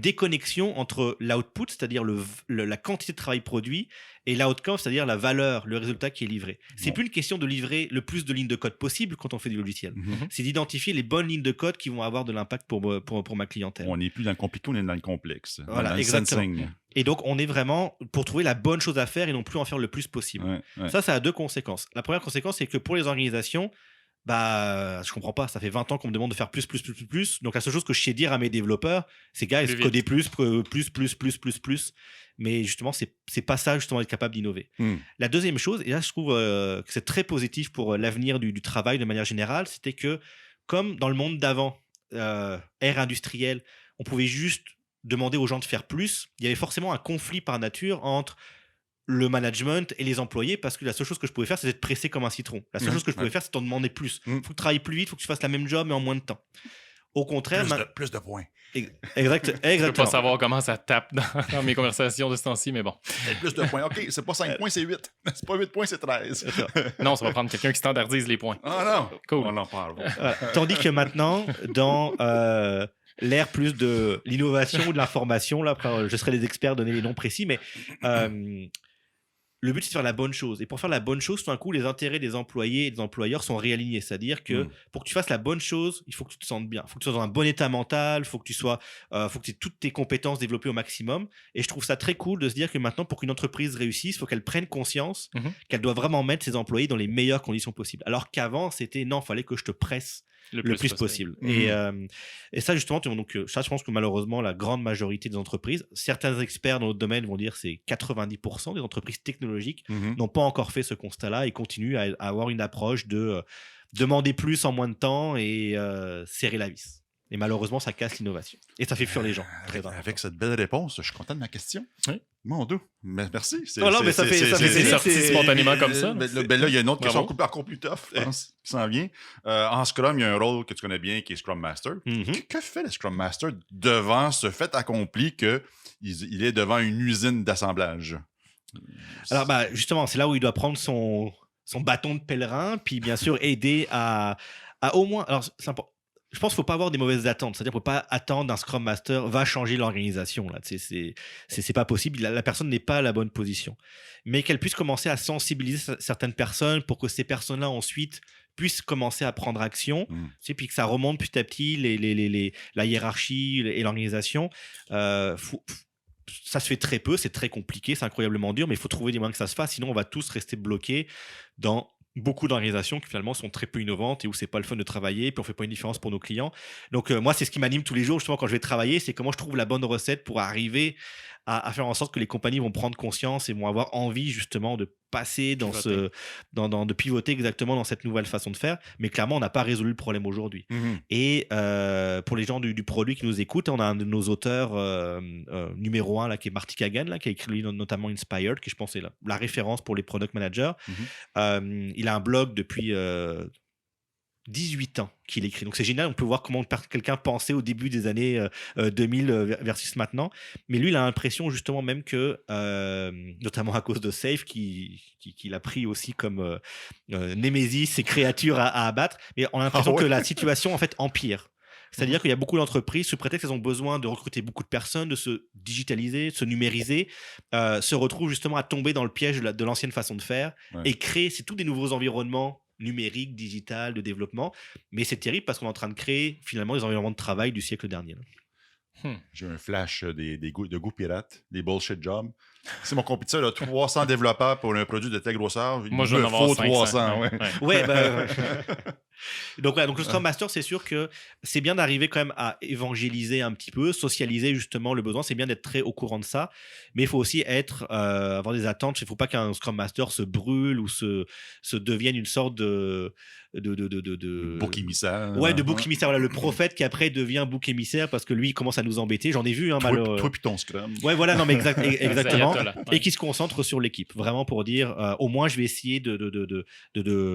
déconnexion entre l'output, c'est-à-dire la quantité de travail produit, et l'outcome, c'est-à-dire la valeur, le résultat qui est livré. C'est Bon. plus une question de livrer le plus de lignes de code possible quand on fait du logiciel. Mhm. C'est d'identifier les bonnes lignes de code qui vont avoir de l'impact pour ma clientèle. On n'est plus dans le compliqué, on est dans le complexe. Voilà, dans le exactement. sensing. Et donc, on est vraiment pour trouver la bonne chose à faire et non plus en faire le plus possible. Ouais, ouais. Ça a deux conséquences. La première conséquence, c'est que pour les organisations, je comprends pas. Ça fait 20 ans qu'on me demande de faire plus. Donc, la seule chose que je sais dire à mes développeurs, c'est guys, Plus vite. codez plus. Mais justement, c'est pas ça, justement, être capable d'innover. Hmm. La deuxième chose, et là, je trouve que c'est très positif pour l'avenir du travail de manière générale, c'était que, comme dans le monde d'avant, ère industrielle, on pouvait juste demander aux gens de faire plus, il y avait forcément un conflit par nature entre le management et les employés, parce que la seule chose que je pouvais faire, c'était de presser comme un citron. La seule Ouais, chose que je pouvais ouais. faire, c'est t'en demander plus. Mm. Faut que tu travailles plus vite, faut que tu fasses la même job, mais en moins de temps. Au contraire, Plus de points. Je peux pas exactement. savoir comment ça tape dans mes conversations de ce temps-ci, mais bon. Et plus de points. OK, c'est pas 5 points, c'est 8. C'est pas 8 points, c'est 13. Non, ça va prendre quelqu'un qui standardise les points. Ah non. Cool. On en parle. Voilà. Tandis que maintenant, dans l'ère plus de l'innovation ou de l'information, là, après, je serai les experts, donner les noms précis, mais le but, c'est de faire la bonne chose. Et pour faire la bonne chose, tout d'un coup, les intérêts des employés et des employeurs sont réalignés. C'est-à-dire que pour que tu fasses la bonne chose, il faut que tu te sentes bien. Il faut que tu sois dans un bon état mental. Il faut que tu aies toutes tes compétences développées au maximum. Et je trouve ça très cool de se dire que maintenant, pour qu'une entreprise réussisse, il faut qu'elle prenne conscience qu'elle doit vraiment mettre ses employés dans les meilleures conditions possibles. Alors qu'avant, c'était non, il fallait que je te presse le plus possible. Et ça, justement, donc, ça, je pense que malheureusement, la grande majorité des entreprises, certains experts dans notre domaine vont dire que c'est 90% des entreprises technologiques n'ont pas encore fait ce constat-là et continuent à avoir une approche de demander plus en moins de temps et serrer la vis. Et malheureusement, ça casse l'innovation. Et ça fait fuir les gens. Avec cette belle réponse, je suis content de ma question. Oui. Mon Dieu. Merci. Mais ça fait c'est sorti spontanément comme ça. Là, il y a une autre question Bravo. encore plus tough, je pense, qui s'en vient. En Scrum, il y a un rôle que tu connais bien qui est Scrum Master. Que fait le Scrum Master devant ce fait accompli qu'il est devant une usine d'assemblage? Alors, justement, c'est là où il doit prendre son bâton de pèlerin, puis bien sûr aider à au moins. Alors, c'est important. Je pense qu'il ne faut pas avoir des mauvaises attentes. C'est-à-dire qu'il ne faut pas attendre d'un Scrum Master va changer l'organisation. Là. C'est pas possible. La personne n'est pas à la bonne position. Mais qu'elle puisse commencer à sensibiliser certaines personnes pour que ces personnes-là, ensuite, puissent commencer à prendre action. Puis que ça remonte petit à petit la hiérarchie et l'organisation. Ça se fait très peu. C'est très compliqué. C'est incroyablement dur. Mais il faut trouver des moyens que ça se fasse. Sinon, on va tous rester bloqués dans beaucoup d'organisations qui finalement sont très peu innovantes et où c'est pas le fun de travailler, puis on fait pas une différence pour nos clients. Donc moi, c'est ce qui m'anime tous les jours justement quand je vais travailler, c'est comment je trouve la bonne recette pour arriver à faire en sorte que les compagnies vont prendre conscience et vont avoir envie justement de passer de pivoter exactement dans cette nouvelle façon de faire. Mais clairement, on n'a pas résolu le problème aujourd'hui. Et pour les gens du produit qui nous écoutent, on a un de nos auteurs numéro 1 là, qui est Marty Kagan, là, qui a écrit notamment Inspired, qui je pense est la référence pour les product managers. Il a un blog depuis 18 ans qu'il écrit. Donc c'est génial, on peut voir comment quelqu'un pensait au début des années 2000 versus maintenant. Mais lui, il a l'impression justement même que, notamment à cause de Safe, qu'il a pris aussi comme Némésis, ces créatures à abattre, mais on a l'impression que la situation en fait empire. C'est-à-dire qu'il y a beaucoup d'entreprises, sous prétexte qu'elles ont besoin de recruter beaucoup de personnes, de se digitaliser, de se numériser, se retrouvent justement à tomber dans le piège de l'ancienne façon de faire et créer, c'est tous des nouveaux environnements numériques, digital, de développement. Mais c'est terrible parce qu'on est en train de créer finalement les environnements de travail du siècle dernier. J'ai un flash de goût pirate, des bullshit jobs. Si mon compétiteur a 300 développeurs pour un produit de telle grosseur, il me faut 300. Ouais, Donc le Scrum Master, c'est sûr que c'est bien d'arriver quand même à évangéliser un petit peu, socialiser justement le besoin. C'est bien d'être très au courant de ça, mais il faut aussi avoir des attentes. Il ne faut pas qu'un Scrum Master se brûle ou se devienne une sorte de bouc émissaire. Ouais, de bouc émissaire. Voilà, le prophète qui après devient bouc émissaire parce que lui il commence à nous embêter. J'en ai vu, malheureusement. Toi puis ton Scrum. Ouais, voilà, non mais exactement. Et qui se concentre sur l'équipe, vraiment pour dire au moins je vais essayer de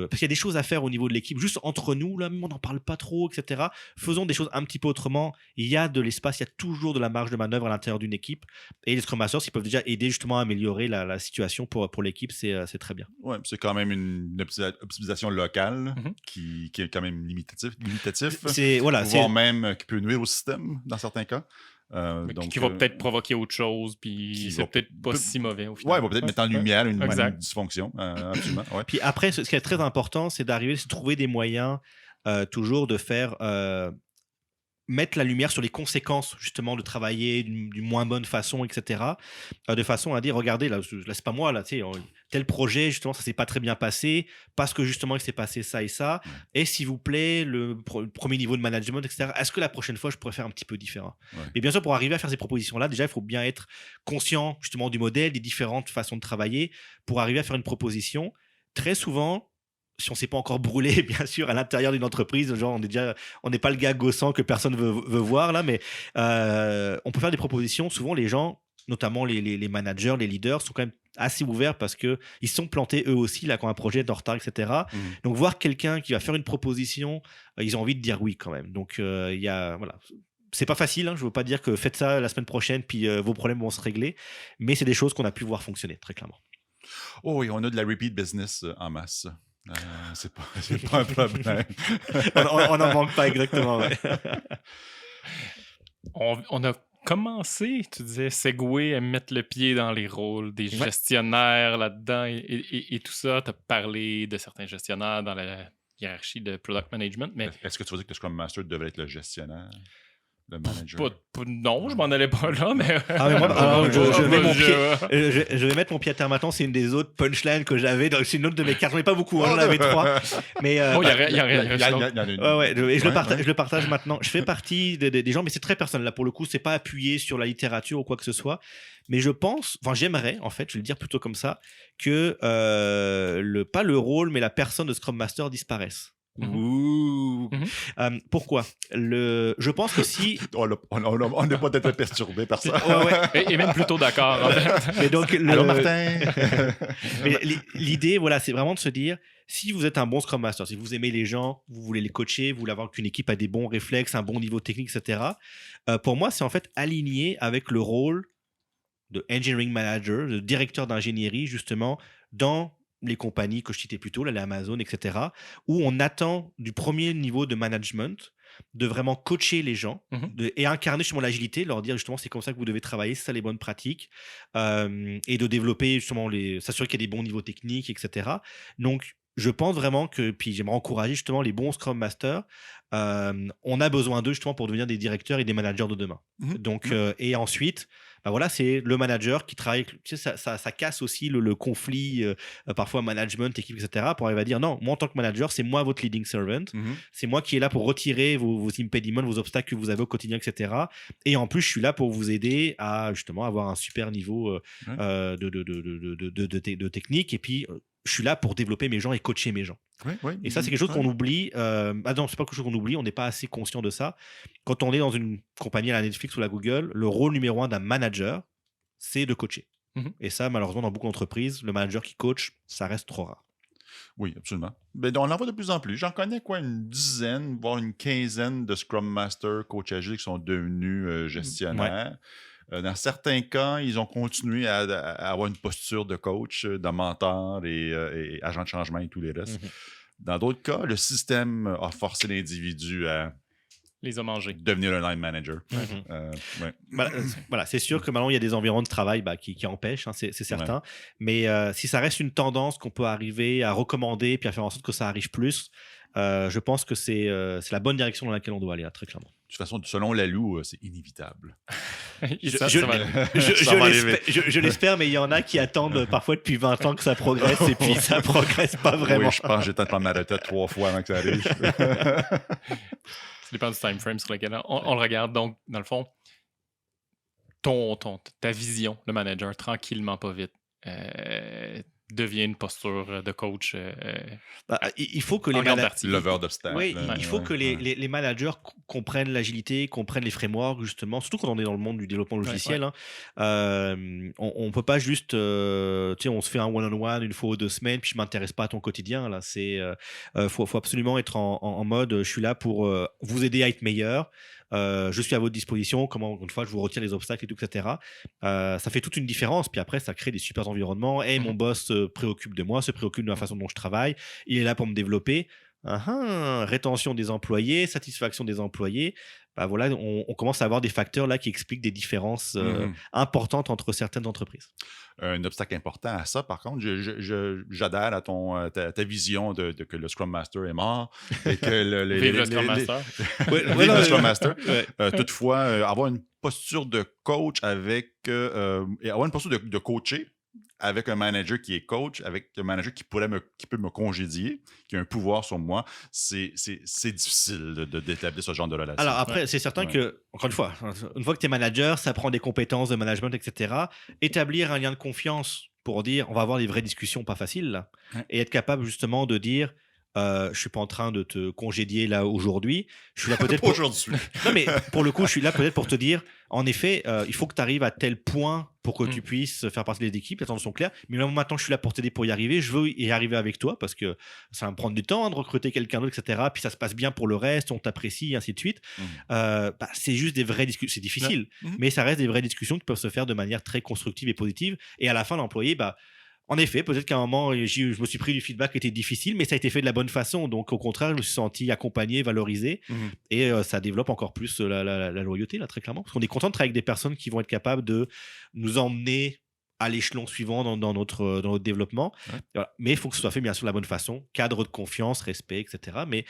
parce qu'il y a des choses à faire au niveau de l'équipe, juste entre nous là, on n'en parle pas trop, etc. Faisons des choses un petit peu autrement. Il y a de l'espace, il y a toujours de la marge de manœuvre à l'intérieur d'une équipe, et les Scrum Masters ils peuvent déjà aider justement à améliorer la situation pour l'équipe. C'est très bien. Ouais, c'est quand même une optimisation locale qui est quand même limitatif. Voire même qui peut nuire au système dans certains cas. Donc, qui va peut-être provoquer autre chose, puis c'est peut-être pas si mauvais au final. Ouais, va peut-être mettre en lumière une dysfonction. Absolument. Ouais. Puis après, ce qui est très important, c'est d'arriver à trouver des moyens toujours de faire mettre la lumière sur les conséquences justement de travailler d'une moins bonne façon, etc. De façon à dire, regardez, là c'est pas moi, là, tu sais, tel projet, justement, ça s'est pas très bien passé parce que justement il s'est passé ça et ça. Et s'il vous plaît, le premier niveau de management, etc. Est-ce que la prochaine fois je pourrais faire un petit peu différent? Et bien sûr, pour arriver à faire ces propositions-là, déjà il faut bien être conscient justement du modèle, des différentes façons de travailler pour arriver à faire une proposition. Très souvent, si on ne s'est pas encore brûlé, bien sûr, à l'intérieur d'une entreprise, genre on n'est pas le gars gossant que personne veut voir là, mais on peut faire des propositions. Souvent, les gens, notamment les managers, les leaders, sont quand même assez ouverts parce qu'ils se sont plantés eux aussi là quand un projet est en retard, etc. Donc voir quelqu'un qui va faire une proposition, ils ont envie de dire oui quand même. Donc voilà. C'est pas facile, hein, je veux pas dire que faites ça la semaine prochaine puis vos problèmes vont se régler, mais c'est des choses qu'on a pu voir fonctionner très clairement. Oh oui, on a de la repeat business en masse. C'est pas un problème. on n'en manque pas exactement. Ouais. On a commencé, tu disais, segway à mettre le pied dans les rôles des gestionnaires là-dedans et tout ça. Tu as parlé de certains gestionnaires dans la hiérarchie de product management. Mais est-ce que tu veux dire que le Scrum Master devrait être le gestionnaire? Le manager. Non, je m'en allais pas là, mais... je vais mettre mon pied à terre maintenant. C'est une des autres punchlines que j'avais. C'est une autre de mes cartes. J'en ai pas beaucoup, j'en avais 3. Mais il y a une. Et je le partage maintenant. Je fais partie des gens, mais c'est très personnel. Là, pour le coup, c'est pas appuyé sur la littérature ou quoi que ce soit. Mais je pense, j'aimerais, en fait, je vais le dire plutôt comme ça, que pas le rôle, mais la personne de Scrum Master disparaisse. Pourquoi? Je pense que si on n'est pas peut-être perturbé par ça. Et même plutôt d'accord. En fait. Mais donc, allô Martin. Mais l'idée, voilà, c'est vraiment de se dire, si vous êtes un bon Scrum Master, si vous aimez les gens, vous voulez les coacher, vous voulez avoir qu'une équipe a des bons réflexes, un bon niveau technique, etc. Pour moi, c'est en fait aligné avec le rôle de engineering manager, de directeur d'ingénierie, justement, dans les compagnies que je citais plus tôt, là, les Amazon, etc., où on attend du premier niveau de management de vraiment coacher les gens et incarner justement l'agilité, leur dire justement c'est comme ça que vous devez travailler, c'est ça les bonnes pratiques, et de développer justement s'assurer qu'il y a des bons niveaux techniques, etc. Donc je pense vraiment que, puis j'aimerais encourager justement les bons Scrum Masters, on a besoin d'eux justement pour devenir des directeurs et des managers de demain. Donc, et ensuite, voilà, c'est le manager qui travaille, tu sais, ça casse aussi le conflit, parfois management, équipe, etc., pour arriver à dire non, moi en tant que manager, c'est moi votre leading servant, c'est moi qui est là pour retirer vos impediments, vos obstacles que vous avez au quotidien, etc. Et en plus, je suis là pour vous aider à justement avoir un super niveau de technique, et puis je suis là pour développer mes gens et coacher mes gens. Et ça, c'est quelque chose qu'on oublie. Non, c'est pas quelque chose qu'on oublie, on n'est pas assez conscient de ça. Quand on est dans une compagnie à la Netflix ou la Google, le rôle numéro 1 d'un manager, c'est de coacher. Et ça, malheureusement, dans beaucoup d'entreprises, le manager qui coach, ça reste trop rare. Oui, absolument. Ben, on en voit de plus en plus. J'en connais une dizaine, voire une quinzaine de Scrum Master, coach agile qui sont devenus gestionnaires. Dans certains cas, ils ont continué à avoir une posture de coach, de mentor et agent de changement et tous les restes. Dans d'autres cas, le système a forcé l'individu à Les a mangés. devenir un line manager. Ouais. Voilà, c'est sûr que maintenant il y a des environnements de travail qui empêchent, hein, c'est certain. Mais si ça reste une tendance qu'on peut arriver à recommander puis à faire en sorte que ça arrive plus, je pense que c'est la bonne direction dans laquelle on doit aller, là, très clairement. De toute façon, selon la Lou, c'est inévitable. Je l'espère, mais il y en a qui attendent parfois depuis 20 ans que ça progresse et puis ça progresse pas vraiment. Oui, je pense que j'ai le temps de prendre ma retraite 3 fois avant que ça arrive. Ça dépend du time frame sur lequel on le regarde. Donc, dans le fond, ta vision, le manager, tranquillement, pas vite, devient une posture de coach. Il faut que les Lover d'obstacles. Oui, il faut que les managers comprennent l'agilité, comprennent les frameworks, justement, surtout quand on est dans le monde du développement logiciel. Hein. On peut pas juste, on se fait un one-on-one une fois ou 2 semaines, puis je m'intéresse pas à ton quotidien. Là, faut absolument être en mode, je suis là pour vous aider à être meilleur. Je suis à votre disposition, encore une fois, je vous retire les obstacles et tout, etc. Ça fait toute une différence, puis après, ça crée des super environnements. Et mon boss se préoccupe de moi, se préoccupe de la façon dont je travaille, il est là pour me développer. Rétention des employés, satisfaction des employés. Voilà, on commence à avoir des facteurs là qui expliquent des différences importantes entre certaines entreprises. Un obstacle important à ça, par contre, j'adhère à ta vision de que le Scrum Master est mort et que Vive le Scrum Master. Vive le Scrum Master. Toutefois, avoir une posture de coach et avoir une posture de coacher avec un manager qui est coach, avec un manager qui peut me congédier, qui a un pouvoir sur moi, c'est difficile d'établir ce genre de relation. Alors après, c'est certain que, encore une fois que tu es manager, ça prend des compétences de management, etc. Établir un lien de confiance pour dire, on va avoir des vraies discussions pas faciles, là, et être capable justement de dire, je suis pas en train de te congédier là aujourd'hui. Je suis là peut-être aujourd'hui. Non, mais pour le coup, je suis là peut-être pour te dire, en effet, il faut que tu arrives à tel point pour que tu puisses faire partie des équipes. Les attentes sont claires. Mais maintenant, je suis là pour t'aider pour y arriver. Je veux y arriver avec toi parce que ça va me prendre du temps de recruter quelqu'un d'autre, etc. Puis ça se passe bien pour le reste, on t'apprécie, et ainsi de suite. C'est juste des vraies discussions. C'est difficile, mais ça reste des vraies discussions qui peuvent se faire de manière très constructive et positive. Et à la fin, l'employé, en effet, peut-être qu'à un moment, je me suis pris du feedback qui était difficile, mais ça a été fait de la bonne façon. Donc, au contraire, je me suis senti accompagné, valorisé. Et ça développe encore plus la loyauté, là, très clairement. Parce qu'on est content de travailler avec des personnes qui vont être capables de nous emmener à l'échelon suivant dans notre développement. Voilà. Mais il faut que ce soit fait, bien sûr, de la bonne façon. Cadre de confiance, respect, etc. Mais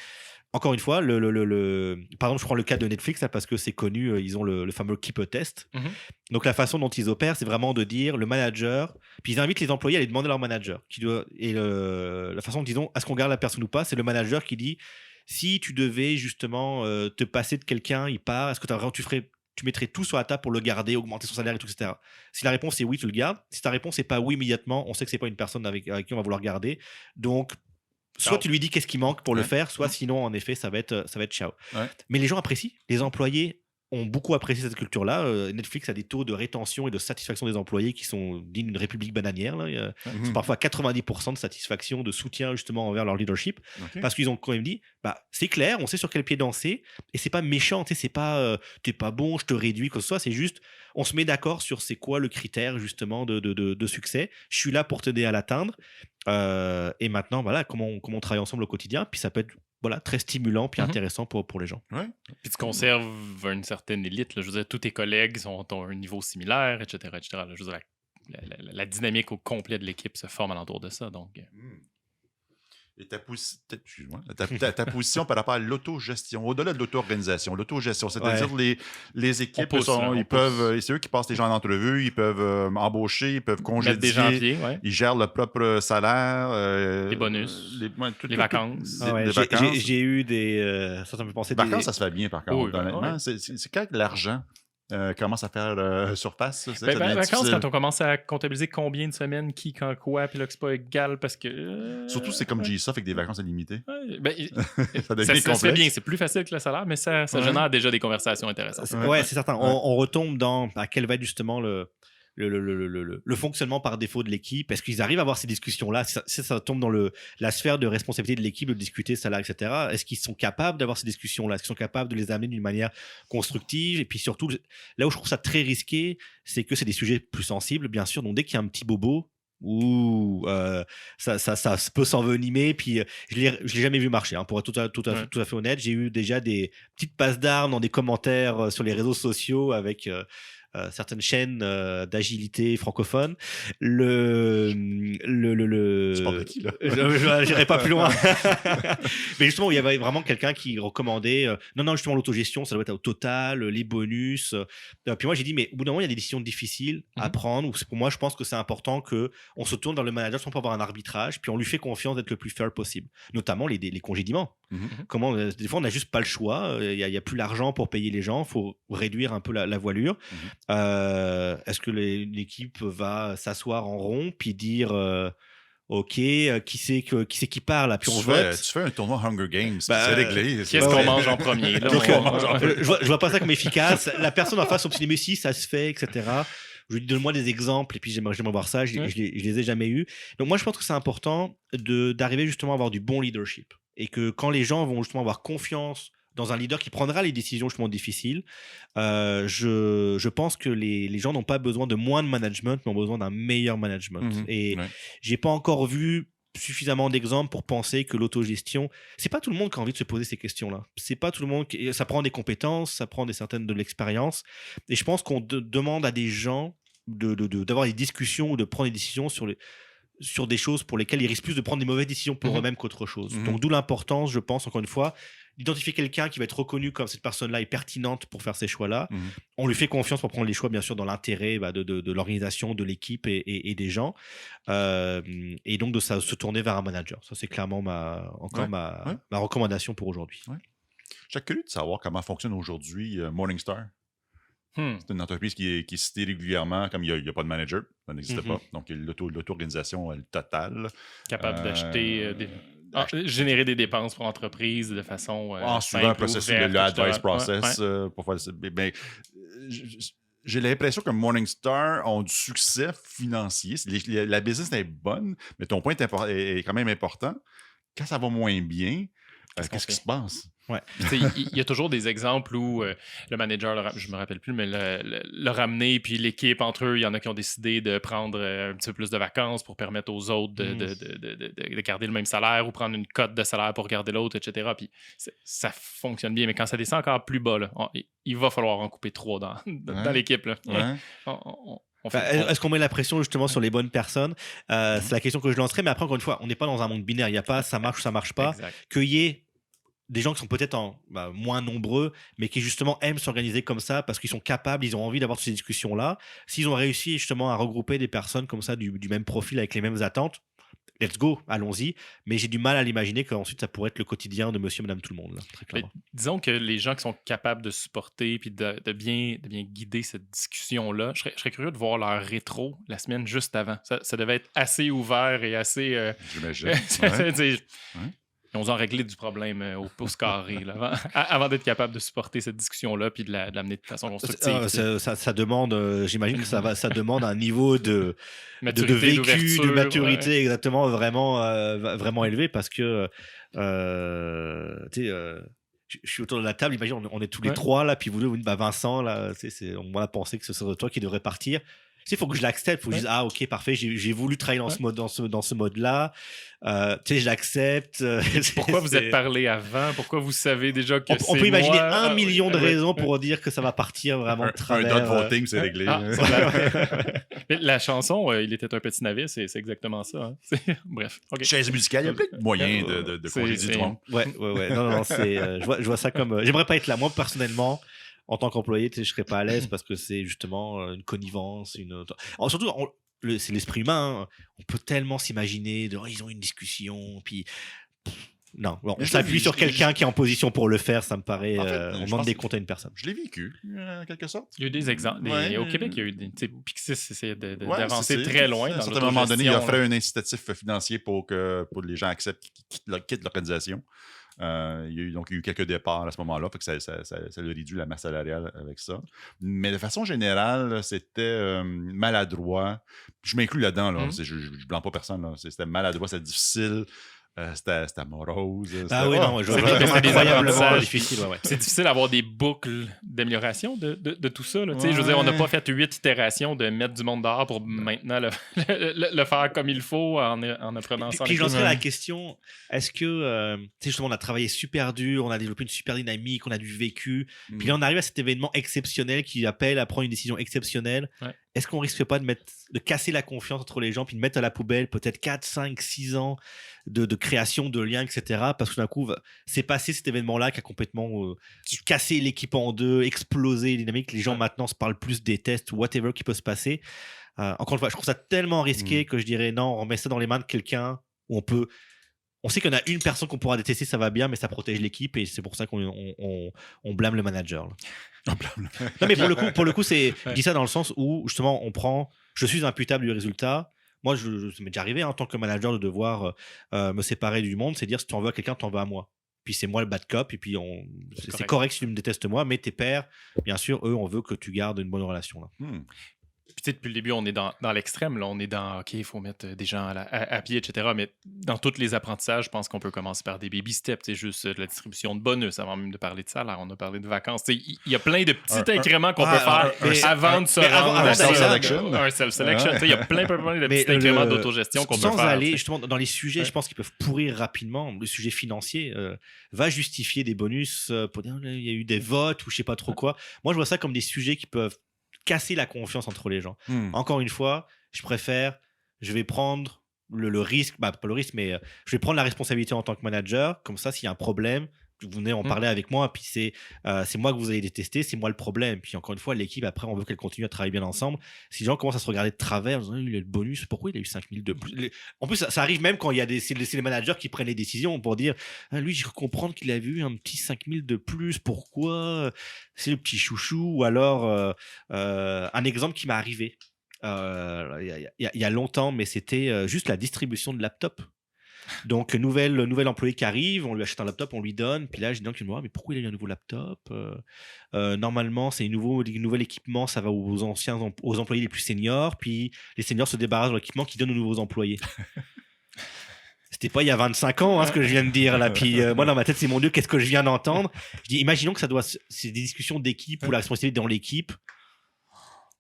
encore une fois, par exemple, je prends le cas de Netflix là, parce que c'est connu, ils ont le fameux Keep a Test. Donc la façon dont ils opèrent, c'est vraiment de dire le manager, puis ils invitent les employés à aller demander à leur manager. La façon dont ils ont, est-ce qu'on garde la personne ou pas, c'est le manager qui dit, si tu devais justement te passer de quelqu'un, il part, est-ce que tu mettrais tout sur la table pour le garder, augmenter son salaire et tout, etc. Si la réponse est oui, tu le gardes. Si ta réponse n'est pas oui immédiatement, on sait que c'est pas une personne avec qui on va vouloir garder. Donc soit tu lui dis qu'est-ce qui manque pour le faire, soit sinon, en effet, ça va être ciao. Mais les gens apprécient. Les employés ont beaucoup apprécié cette culture-là. Netflix a des taux de rétention et de satisfaction des employés qui sont dignes d'une république bananière. Là. Ils sont parfois à 90% de satisfaction, de soutien justement envers leur leadership. Parce qu'ils ont quand même dit, c'est clair, on sait sur quel pied danser. Et c'est pas méchant, c'est pas t'es pas bon, je te réduis, quoi que ce soit. C'est juste, on se met d'accord sur c'est quoi le critère justement de succès. Je suis là pour t'aider à l'atteindre. Et maintenant, voilà, comment on travaille ensemble au quotidien. Puis ça peut être très stimulant puis intéressant pour les gens. Puis tu conserves une certaine élite. Là. Je veux dire, tous tes collègues ont un niveau similaire, etc. etc. Là. Je veux dire, la dynamique au complet de l'équipe se forme alentour de ça. Donc. Et ta position par rapport à l'autogestion, au-delà de l'auto-organisation, l'autogestion, c'est-à-dire les équipes, c'est eux qui passent les gens en entrevue, ils peuvent embaucher, ils peuvent congédier, des gens en pied, ils gèrent leur propre salaire, les bonus, les vacances. J'ai eu ça me fait penser vacances, ça se fait bien par contre, honnêtement. C'est quand l'argent commence à faire surface. Vacances, quand on commence à comptabiliser combien de semaines, qui, quand, quoi, puis là que c'est pas égal parce que... Surtout, c'est comme GSA, avec des vacances illimitées. Ça se fait bien, c'est plus facile que le salaire, mais ça génère déjà des conversations intéressantes. C'est certain. On retombe dans à quel va être justement le fonctionnement par défaut de l'équipe. Est-ce qu'ils arrivent à avoir ces discussions-là? Si ça tombe dans la sphère de responsabilité de l'équipe de discuter salaire, etc., est-ce qu'ils sont capables d'avoir ces discussions-là? Est-ce qu'ils sont capables de les amener d'une manière constructive? Et puis surtout, là où je trouve ça très risqué, c'est que c'est des sujets plus sensibles, bien sûr. Donc dès qu'il y a un petit bobo, ça peut s'envenimer. Puis je l'ai jamais vu marcher, hein, pour être tout à fait honnête. J'ai eu déjà des petites passes d'armes dans des commentaires sur les réseaux sociaux avec certaines chaînes d'agilité francophones. Tu parles de qui, là? Je n'irai pas plus loin. Mais justement, il y avait vraiment quelqu'un qui recommandait non, justement, l'autogestion, ça doit être au total, les bonus. Puis moi, j'ai dit, mais au bout d'un moment, il y a des décisions difficiles à prendre. Pour moi, je pense que c'est important qu'on se tourne vers le manager pour avoir un arbitrage, puis on lui fait confiance d'être le plus fair possible, notamment les congédiements. Comment, des fois, on n'a juste pas le choix. Il n'y a plus l'argent pour payer les gens. Il faut réduire un peu la voilure. Est-ce que l'équipe va s'asseoir en rond puis dire OK, qui c'est qui parle là, puis on vote. Tu fais un tournoi Hunger Games, c'est réglé. Qu'est-ce qu'on mange en premier là? Je vois pas ça comme efficace. La personne en face au petit mais si ça se fait, etc. Je lui dis donne-moi des exemples et puis j'aimerais voir ça. Je les ai jamais eus. Donc moi je pense que c'est important d'arriver justement à avoir du bon leadership et que quand les gens vont justement avoir confiance dans un leader qui prendra les décisions justement difficiles, je pense que les gens n'ont pas besoin de moins de management, mais ont besoin d'un meilleur management. Et j'ai pas encore vu suffisamment d'exemples pour penser que l'autogestion, c'est pas tout le monde qui a envie de se poser ces questions-là. C'est pas tout le monde ça prend des compétences, ça prend certaines de l'expérience. Et je pense qu'on demande à des gens d'avoir des discussions ou de prendre des décisions sur des choses pour lesquelles ils risquent plus de prendre des mauvaises décisions pour eux-mêmes qu'autre chose. Donc d'où l'importance, je pense, encore une fois, d'identifier quelqu'un qui va être reconnu comme cette personne-là est pertinente pour faire ces choix-là. On lui fait confiance pour prendre les choix, bien sûr, dans l'intérêt de l'organisation, de l'équipe et des gens. Et donc de se tourner vers un manager. Ça, c'est clairement ma recommandation pour aujourd'hui. Je suis curieux de savoir comment fonctionne aujourd'hui Morningstar. C'est une entreprise qui est citée régulièrement, comme il n'y a pas de manager, ça n'existe pas. Donc, l'auto-organisation totale. Capable d'acheter, générer des dépenses pour l'entreprise de façon. En suivant un processus, le advice process, pour faire ça. J'ai l'impression que Morningstar ont du succès financier. La business est bonne, mais ton point est quand même important. Quand ça va moins bien, qu'est-ce qui se passe? Il y a toujours des exemples où le manager, je me rappelle plus, mais le ramener, puis l'équipe entre eux, il y en a qui ont décidé de prendre un petit peu plus de vacances pour permettre aux autres de garder le même salaire ou prendre une cote de salaire pour garder l'autre, etc. Puis ça fonctionne bien, mais quand ça descend encore plus bas, là, il va falloir en couper 3 dans l'équipe. Là. Est-ce qu'on met la pression justement sur les bonnes personnes? C'est la question que je lancerai, mais après, encore une fois, on n'est pas dans un monde binaire. Il n'y a pas ça marche ou ça marche pas. Qu'il y ait des gens qui sont peut-être moins nombreux, mais qui justement aiment s'organiser comme ça parce qu'ils sont capables, ils ont envie d'avoir ces discussions-là. S'ils ont réussi justement à regrouper des personnes comme ça du même profil avec les mêmes attentes, let's go, allons-y. Mais j'ai du mal à l'imaginer qu'ensuite ça pourrait être le quotidien de monsieur, madame, tout le monde. Là, très clairement. Disons que les gens qui sont capables de supporter puis de bien guider cette discussion-là, je serais curieux de voir leur rétro la semaine juste avant. Ça devait être assez ouvert et assez... J'imagine. Ils ont réglé du problème au pouce carré là, avant d'être capable de supporter cette discussion-là puis de l'amener de façon constructive. Ça demande, j'imagine que ça demande un niveau de vécu, d'ouverture, de maturité exactement vraiment élevé parce que je suis autour de la table, imagine on est tous les trois là, puis vous deux, Vincent là, on a pensé que ce serait toi qui devrais partir. Il faut que je l'accepte, il faut que je dise ok, parfait, j'ai voulu travailler dans ce mode-là. Je l'accepte. Pourquoi vous êtes parlé avant? Pourquoi vous savez déjà que on peut imaginer 1 million de raisons pour dire que ça va partir vraiment de travers. Un dot voting, c'est réglé. La chanson, il était un petit navire, c'est exactement ça. Hein. Bref. Okay. Chaise musicale, il y a plein de moyens de congédier du monde. Ouais. Non, je vois ça comme... j'aimerais pas être là. Moi, personnellement, en tant qu'employé, je serais pas à l'aise parce que c'est justement une connivence. Surtout, c'est l'esprit humain. Hein. On peut tellement s'imaginer ils ont une discussion, puis... Non, on s'appuie sur quelqu'un qui est en position pour le faire, ça me paraît... on demande des comptes à une personne. Je l'ai vécu, en quelque sorte. Il y a eu des exemples. Au Québec, il y a eu des... Pixis essaie d'avancer très loin. À un certain moment donné, il offrait un incitatif financier pour que les gens acceptent qu'ils quittent l'organisation. Il y a eu quelques départs à ce moment-là, fait que ça a réduit la masse salariale avec ça. Mais de façon générale, c'était maladroit. Je m'inclus là-dedans, là. Je ne blâme pas personne. Là. C'était maladroit, c'était difficile. c'était morose. Ah oui, non, je c'est vois des incroyablement apprentissages. difficile. Ouais. C'est difficile d'avoir des boucles d'amélioration de tout ça. Là. Tu sais, je veux Ouais. dire, on n'a pas fait 8 itérations de mettre du monde dehors pour maintenant le faire comme il faut en apprenant ça. Puis j'en serais à la question, est-ce que, tu sais, justement, on a travaillé super dur, on a développé une super dynamique, on a du vécu, puis là, on arrive à cet événement exceptionnel qui appelle à prendre une décision exceptionnelle. Ouais. Est-ce qu'on risque pas de casser la confiance entre les gens, puis de mettre à la poubelle peut-être 4, 5, 6 ans de création de liens, etc. Parce que d'un coup, c'est passé cet événement-là qui a complètement cassé l'équipe en deux, explosé les dynamiques. Les gens maintenant se parlent plus, détestent, whatever qui peut se passer. Encore une fois, je trouve ça tellement risqué que je dirais non, on remet ça dans les mains de quelqu'un où on sait qu'il y en a une personne qu'on pourra détester, ça va bien, mais ça protège l'équipe et c'est pour ça qu'on blâme le manager. Là. Non, mais pour le coup, je dis ça dans le sens où justement, je suis imputable du résultat. Moi, ça m'est déjà arrivé en tant que manager de devoir me séparer du monde, c'est dire si tu en veux à quelqu'un, tu en veux à moi. Puis c'est moi le bad cop, et puis c'est correct si tu me détestes moi, mais tes pairs, bien sûr, eux, on veut que tu gardes une bonne relation. Là. Puis tu sais, depuis le début, on est dans l'extrême. Là. On est dans, OK, il faut mettre des gens à pied, etc. Mais dans tous les apprentissages, je pense qu'on peut commencer par des baby steps. C'est juste de la distribution de bonus, avant même de parler de salaire. On a parlé de vacances. Il y a plein de petits incréments qu'on peut faire avant de se rendre avant à self-selection. un self-selection. Il y a plein de petits incréments d'autogestion qu'on peut faire. Sans aller justement dans les sujets, je pense qu'ils peuvent pourrir rapidement. Le sujet financier va justifier des bonus pour dire il y a eu des votes ou je sais pas trop quoi. Moi, je vois ça comme des sujets qui peuvent casser la confiance entre les gens. Encore une fois, je vais prendre le risque, pas le risque, mais je vais prendre la responsabilité en tant que manager. Comme ça, s'il y a un problème, vous venez en parler avec moi, puis c'est moi que vous allez détester, c'est moi le problème. Puis encore une fois, l'équipe, après, on veut qu'elle continue à travailler bien ensemble. Si les gens commencent à se regarder de travers, il a le bonus, pourquoi il a eu 5000 de plus? En plus, ça arrive même quand c'est les managers qui prennent les décisions pour dire lui, je comprends qu'il a vu un petit 5000 de plus, pourquoi? C'est le petit chouchou. Ou alors, un exemple qui m'est arrivé il y a longtemps, mais c'était juste la distribution de laptops. Donc, nouvel employé qui arrive, on lui achète un laptop, on lui donne. Puis là, j'ai des gens qui me disent mais pourquoi il a eu un nouveau laptop? Normalement, c'est nouvel équipement, ça va aux employés les plus seniors. Puis les seniors se débarrassent de l'équipement qu'ils donnent aux nouveaux employés. C'était pas il y a 25 ans ce que je viens de dire là. Puis moi, dans ma tête, c'est mon Dieu, qu'est-ce que je viens d'entendre? Je dis imaginons que c'est des discussions d'équipe ou la responsabilité dans l'équipe.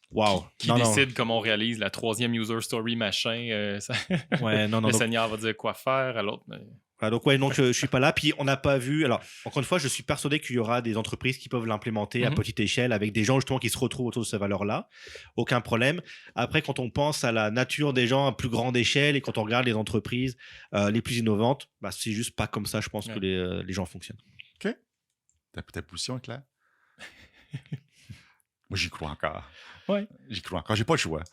Wow. Qui décide comment on réalise la 3e user story machin. Le senior va dire quoi faire à l'autre. Voilà, donc je suis pas là. Puis on n'a pas vu. Alors encore une fois, je suis persuadé qu'il y aura des entreprises qui peuvent l'implémenter à petite échelle avec des gens justement qui se retrouvent autour de ces valeurs-là. Aucun problème. Après, quand on pense à la nature des gens à plus grande échelle et quand on regarde les entreprises les plus innovantes, c'est juste pas comme ça. Je pense que les gens fonctionnent. Ok. Ta position, Claire? Moi, j'y crois encore. Ouais. J'y crois encore. J'ai pas le choix.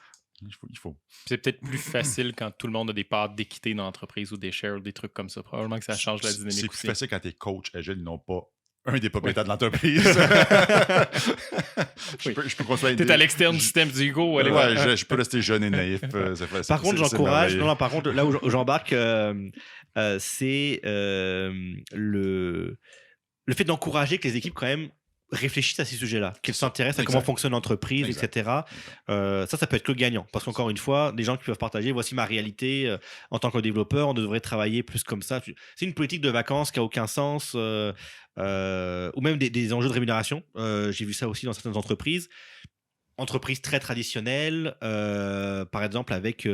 Il faut. C'est peut-être plus facile quand tout le monde a des parts d'équité dans l'entreprise ou des shares ou des trucs comme ça. Probablement que ça change la dynamique C'est aussi. plus facile quand tes coachs agile n'ont pas un des propriétaires de l'entreprise. Je peux construire. T'es à l'externe du système du go. Je peux rester jeune et naïf. Par contre, j'encourage. Par contre, là où j'embarque, c'est le fait d'encourager que les équipes quand même réfléchissent à ces sujets-là, qu'elles s'intéressent à comment fonctionne l'entreprise, etc. Ça peut être que gagnant. Parce qu'encore une fois, des gens qui peuvent partager, voici ma réalité en tant que développeur, on devrait travailler plus comme ça. C'est une politique de vacances qui n'a aucun sens, ou même des enjeux de rémunération. J'ai vu ça aussi dans certaines entreprises. Entreprises très traditionnelles, par exemple avec j'ai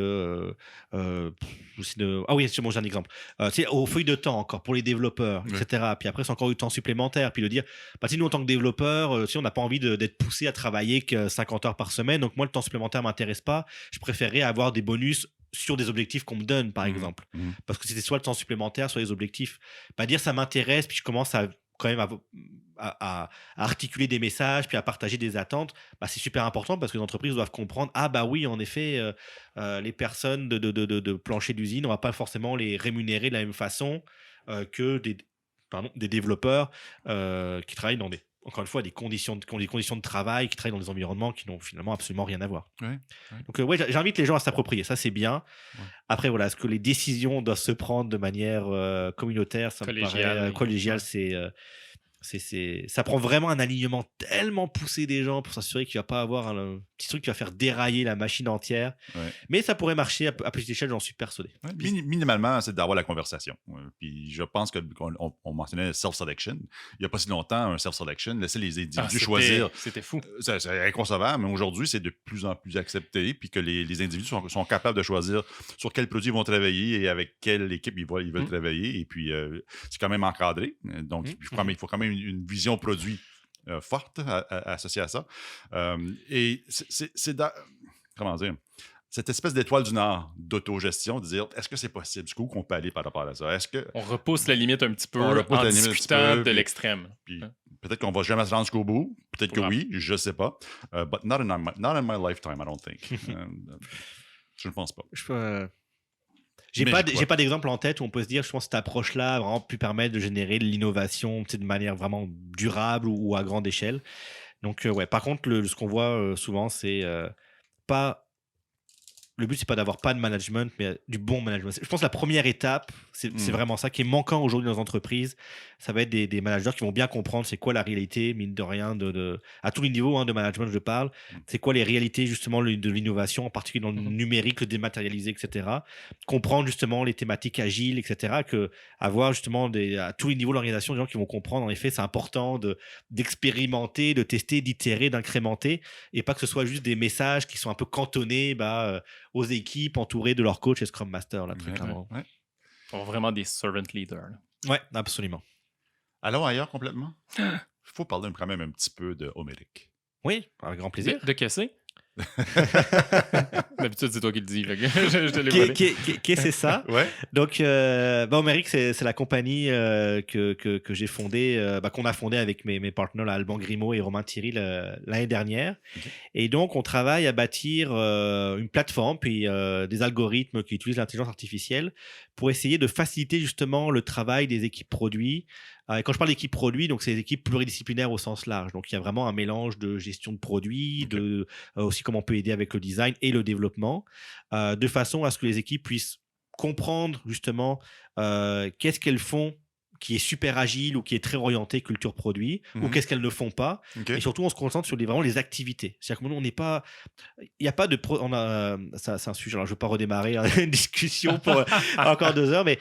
un exemple, c'est aux feuilles de temps encore pour les développeurs, etc. Puis après c'est encore du temps supplémentaire, puis de dire si nous en tant que développeurs, si on n'a pas envie d'être poussé à travailler que 50 heures par semaine, donc moi le temps supplémentaire m'intéresse pas, je préférerais avoir des bonus sur des objectifs qu'on me donne par exemple, parce que c'était soit le temps supplémentaire soit les objectifs, pas dire ça m'intéresse puis je commence à quand même à articuler des messages puis à partager des attentes, c'est super important parce que les entreprises doivent comprendre oui, en effet, les personnes de plancher d'usine, on va pas forcément les rémunérer de la même façon que des développeurs qui travaillent dans encore une fois, des conditions de travail, qui travaillent dans des environnements qui n'ont finalement absolument rien à voir. Donc, j'invite les gens à s'approprier. Ça, c'est bien. Après, voilà, est-ce que les décisions doivent se prendre de manière communautaire, ça me paraît collégiale, ça prend vraiment un alignement tellement poussé des gens pour s'assurer qu'il ne va pas avoir petit truc qui va faire dérailler la machine entière. Ouais. Mais ça pourrait marcher à petite échelle, j'en suis persuadé. Ouais, minimalement, c'est d'avoir la conversation. Puis je pense qu'on mentionnait le self-selection. Il n'y a pas si longtemps, un self-selection, laisser les individus choisir. C'était fou. C'est inconcevable, mais aujourd'hui, c'est de plus en plus accepté. Puis que les individus sont capables de choisir sur quel produit ils vont travailler et avec quelle équipe ils veulent travailler. Et puis, c'est quand même encadré. Donc, il faut quand même une vision produit forte associée à ça. Et comment dire? Cette espèce d'étoile du Nord d'autogestion, de dire est-ce que c'est possible? Jusqu'où qu'on peut aller par rapport à ça? On repousse la limite un petit peu repousse en la limite un discutant petit peu, de puis- l'extrême. Puis peut-être qu'on va jamais se rendre jusqu'au bout. Peut-être que oui, je sais pas. But not in my lifetime, I don't think. Je ne pense pas. J'ai Mais pas, j'y crois. j'ai pas d'exemple en tête où on peut se dire, je pense que cette approche-là a vraiment pu permettre de générer de l'innovation de manière vraiment durable ou à grande échelle. Donc, ouais. Par contre, ce qu'on voit souvent, c'est pas. Le but, c'est pas d'avoir pas de management, mais du bon management. Je pense que la première étape, c'est vraiment ça qui est manquant aujourd'hui dans les entreprises. Ça va être des managers qui vont bien comprendre c'est quoi la réalité, mine de rien, à tous les niveaux de management, je parle. C'est quoi les réalités, justement, de l'innovation, en particulier dans le numérique, le dématérialisé, etc. Comprendre, justement, les thématiques agiles, etc. Avoir, justement, à tous les niveaux de l'organisation, des gens qui vont comprendre, en effet, c'est important d'expérimenter, de tester, d'itérer, d'incrémenter, et pas que ce soit juste des messages qui sont un peu cantonnés, aux équipes entourées de leur coach et Scrum Master, là, très clairement. Ouais. Ils sont vraiment des servant leaders. Là. Ouais, absolument. Allons ailleurs complètement. Il faut parler quand même un petit peu de Homeric. Oui, avec grand plaisir. De casser? D'habitude, c'est toi qui le dis. Je te l'ai volé. Qu'est-ce que c'est ça? Ouais. Donc, Homeric, c'est la compagnie que j'ai fondée, qu'on a fondée avec mes partenaires, Alban Grimaud et Romain Thierry, l'année dernière. Okay. Et donc, on travaille à bâtir une plateforme puis des algorithmes qui utilisent l'intelligence artificielle pour essayer de faciliter justement le travail des équipes produits. Et quand je parle d'équipes produits, donc c'est des équipes pluridisciplinaires au sens large. Donc, il y a vraiment un mélange de gestion de produits, aussi comment on peut aider avec le design et le développement, de façon à ce que les équipes puissent comprendre justement qu'est-ce qu'elles font qui est super agile ou qui est très orienté culture produit, ou qu'est-ce qu'elles ne font pas. Okay. Et surtout, on se concentre sur vraiment les activités. C'est-à-dire que nous, on n'est pas... Il n'y a pas de... Ça, c'est un sujet, alors je ne veux pas redémarrer une discussion pour encore 2 heures, mais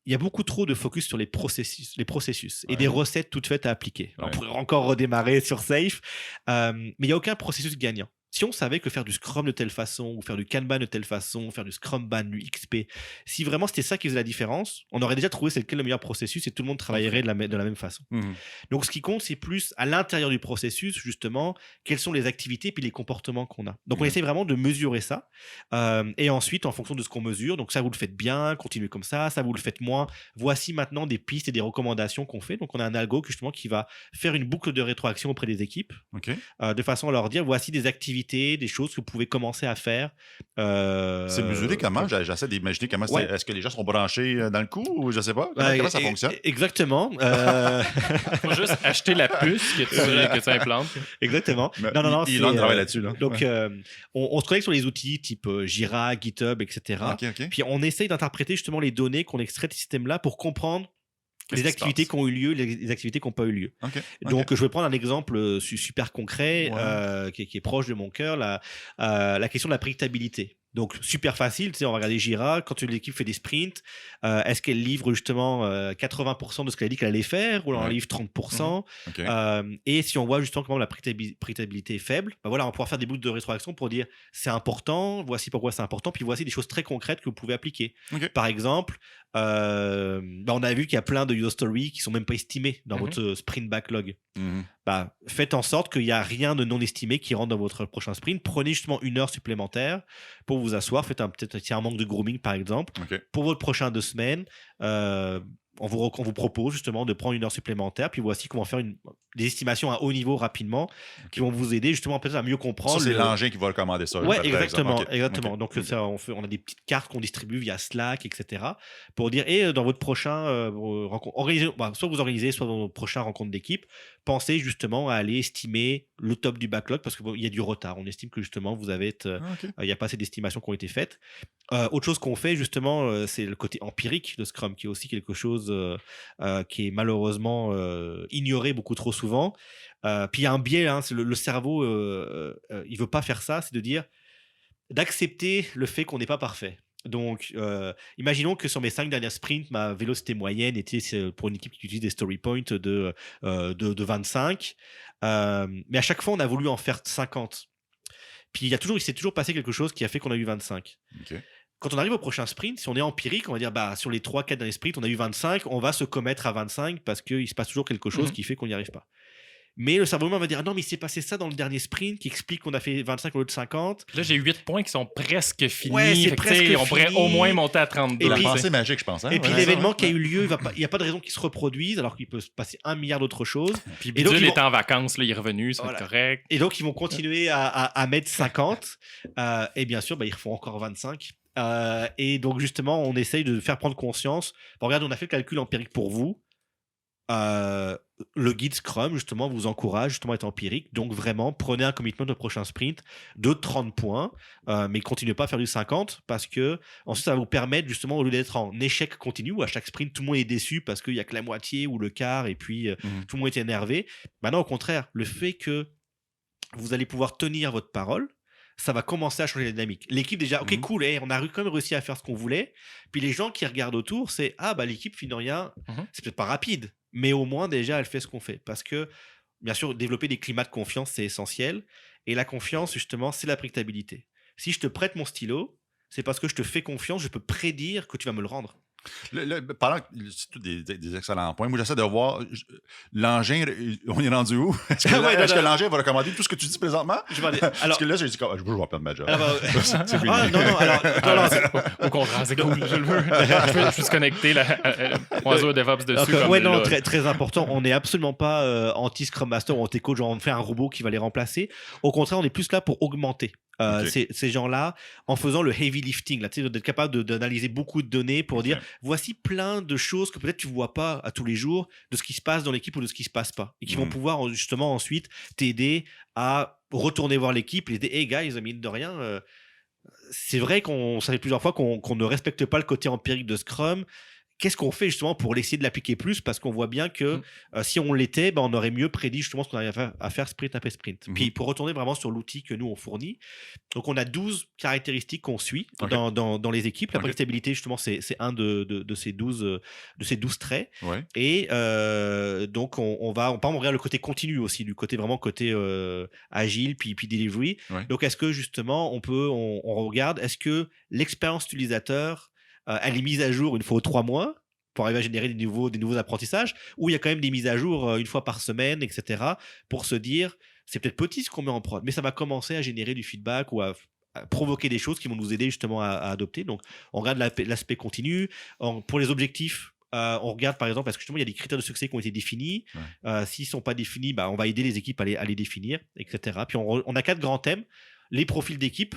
il y a beaucoup trop de focus sur les processus et des recettes toutes faites à appliquer. Alors, on pourrait encore redémarrer sur Safe, mais il n'y a aucun processus gagnant. Si on savait que faire du Scrum de telle façon, ou faire du Kanban de telle façon, faire du Scrumban, du XP, si vraiment c'était ça qui faisait la différence, on aurait déjà trouvé c'est lequel le meilleur processus et tout le monde travaillerait de la même façon. Donc, ce qui compte, c'est plus à l'intérieur du processus, justement, quelles sont les activités et les comportements qu'on a. Donc, on essaie vraiment de mesurer ça. Et ensuite, en fonction de ce qu'on mesure, donc ça, vous le faites bien, continuez comme ça vous le faites moins. Voici maintenant des pistes et des recommandations qu'on fait. Donc, on a un algo justement qui va faire une boucle de rétroaction auprès des équipes, de façon à leur dire, voici des activités, des choses que vous pouvez commencer à faire. C'est mesuré comment? J'essaie d'imaginer comment c'est. Est-ce que les gens sont branchés dans le coup ou je sais pas? Comment ça fonctionne? Exactement. Faut juste acheter la puce que tu implantes. Exactement. Mais non, Elon travaille là-dessus. Là. Donc, on se connecte sur les outils type Jira, GitHub, etc. Okay. Puis on essaye d'interpréter justement les données qu'on extrait de ce système-là pour comprendre les activités qui ont eu lieu, les activités qui n'ont pas eu lieu. Donc, je vais prendre un exemple super concret qui est proche de mon cœur, la question de la prédictabilité. Donc, super facile, tu sais, on va regarder Jira, quand une équipe fait des sprints, est-ce qu'elle livre justement 80% de ce qu'elle a dit qu'elle allait faire, ou elle en livre 30%? Et si on voit justement comment la prédictabilité est faible, on va pouvoir faire des boucles de rétroaction pour dire c'est important, voici pourquoi c'est important, puis voici des choses très concrètes que vous pouvez appliquer. Par exemple, on a vu qu'il y a plein de user stories qui sont même pas estimées dans votre sprint backlog. Faites en sorte qu'il n'y a rien de non estimé qui rentre dans votre prochain sprint. Prenez justement 1 heure supplémentaire pour vous asseoir. Faites peut-être un manque de grooming par exemple. Pour votre prochain 2 semaines, on vous propose justement de prendre 1 heure supplémentaire. Puis voici comment faire des estimations à haut niveau rapidement qui vont vous aider justement peut-être à mieux comprendre. Ça, c'est l'engin qui va recommander ça. Oui, exactement. Donc, on a des petites cartes qu'on distribue via Slack, etc. pour dire, dans votre prochain soit vous organisez, soit dans votre prochain rencontre d'équipe, pensez justement à aller estimer le top du backlog parce qu'il y a du retard. On estime que justement, il n'y a pas assez d'estimations qui ont été faites. Autre chose qu'on fait justement, c'est le côté empirique de Scrum, qui est aussi quelque chose qui est malheureusement ignoré beaucoup trop souvent. Puis il y a un biais, hein, c'est le cerveau, il veut pas faire ça, c'est de dire d'accepter le fait qu'on n'est pas parfait. Donc, imaginons que sur mes 5 dernières sprints, ma vélocité moyenne était, pour une équipe qui utilise des story points, de 25. Mais à chaque fois, on a voulu en faire 50. Puis il s'est toujours passé quelque chose qui a fait qu'on a eu 25. OK. Quand on arrive au prochain sprint, si on est empirique, on va dire sur les 3-4 derniers sprints, on a eu 25, on va se commettre à 25 parce qu'il se passe toujours quelque chose qui fait qu'on n'y arrive pas. Mais le cerveau humain va dire non, mais il s'est passé ça dans le dernier sprint qui explique qu'on a fait 25 au lieu de 50. Là, j'ai 8 points qui sont presque finis. Ouais, c'est presque fini. On pourrait au moins monter à 32. Et la pensée magique, je pense. Hein? Et puis l'événement qui a eu lieu, il n'y a pas de raison qu'il se reproduise alors qu'il peut se passer 1 milliard d'autres choses. Puis Bidule est en vacances, là, il est revenu, c'est correct. Et donc ils vont continuer à mettre 50. Et bien sûr, ils refont encore 25. Et donc justement, on essaye de faire prendre conscience. Regarde, on a fait le calcul empirique pour vous. Le guide Scrum justement vous encourage justement à être empirique, donc vraiment prenez un commitment de prochain sprint de 30 points, mais continuez pas à faire du 50 parce que ensuite ça va vous permettre justement, au lieu d'être en échec continu où à chaque sprint tout le monde est déçu parce qu'il y a que la moitié ou le quart et puis tout le monde est énervé, maintenant au contraire le fait que vous allez pouvoir tenir votre parole, ça va commencer à changer la dynamique. L'équipe déjà, ok cool, on a quand même réussi à faire ce qu'on voulait, puis les gens qui regardent autour, c'est l'équipe fine de rien, c'est peut-être pas rapide, mais au moins déjà elle fait ce qu'on fait, parce que bien sûr développer des climats de confiance c'est essentiel, et la confiance justement c'est la prédictabilité. Si je te prête mon stylo, c'est parce que je te fais confiance, je peux prédire que tu vas me le rendre. C'est tous des excellents points. Moi, j'essaie de voir l'engin, on est rendu où? Est-ce que l'engin va recommander tout ce que tu dis présentement? Parce que là, j'ai dit, je vais perdre ma job. C'est fini. Non, au contraire, c'est cool, je le veux. Je peux se connecter Oiseau DevOps dessus. Très, très important. On n'est absolument pas anti-Scrum Master ou anti-coach, genre on fait un robot qui va les remplacer. Au contraire, on est plus là pour augmenter. Ces gens-là, en faisant le heavy lifting, d'être capable d'analyser beaucoup de données pour dire voici plein de choses que peut-être tu ne vois pas à tous les jours de ce qui se passe dans l'équipe ou de ce qui ne se passe pas et qui vont pouvoir justement ensuite t'aider à retourner voir l'équipe et dire hey guys, mine de rien, c'est vrai ça fait plusieurs fois qu'on ne respecte pas le côté empirique de Scrum. Qu'est-ce qu'on fait justement pour essayer de l'appliquer plus, parce qu'on voit bien que si on l'était, on aurait mieux prédit justement ce qu'on arrive à faire sprint après sprint. Puis pour retourner vraiment sur l'outil que nous on fournit, donc on a 12 caractéristiques qu'on suit dans les équipes. La prédictabilité justement c'est un de ces 12 traits. Et donc on regarde le côté continu aussi, du côté vraiment agile puis delivery. Donc est-ce que justement on regarde, est-ce que l'expérience utilisateur elle est mise à jour une fois aux 3 mois pour arriver à générer des nouveaux apprentissages, ou il y a quand même des mises à jour une fois par semaine, etc., pour se dire, c'est peut-être petit ce qu'on met en prod, mais ça va commencer à générer du feedback ou à provoquer des choses qui vont nous aider justement à adopter. Donc, on regarde l'aspect continu. Pour les objectifs, on regarde par exemple, parce que justement, il y a des critères de succès qui ont été définis. S'ils ne sont pas définis, on va aider les équipes à les définir, etc. Puis, on a 4 grands thèmes. Les profils d'équipe.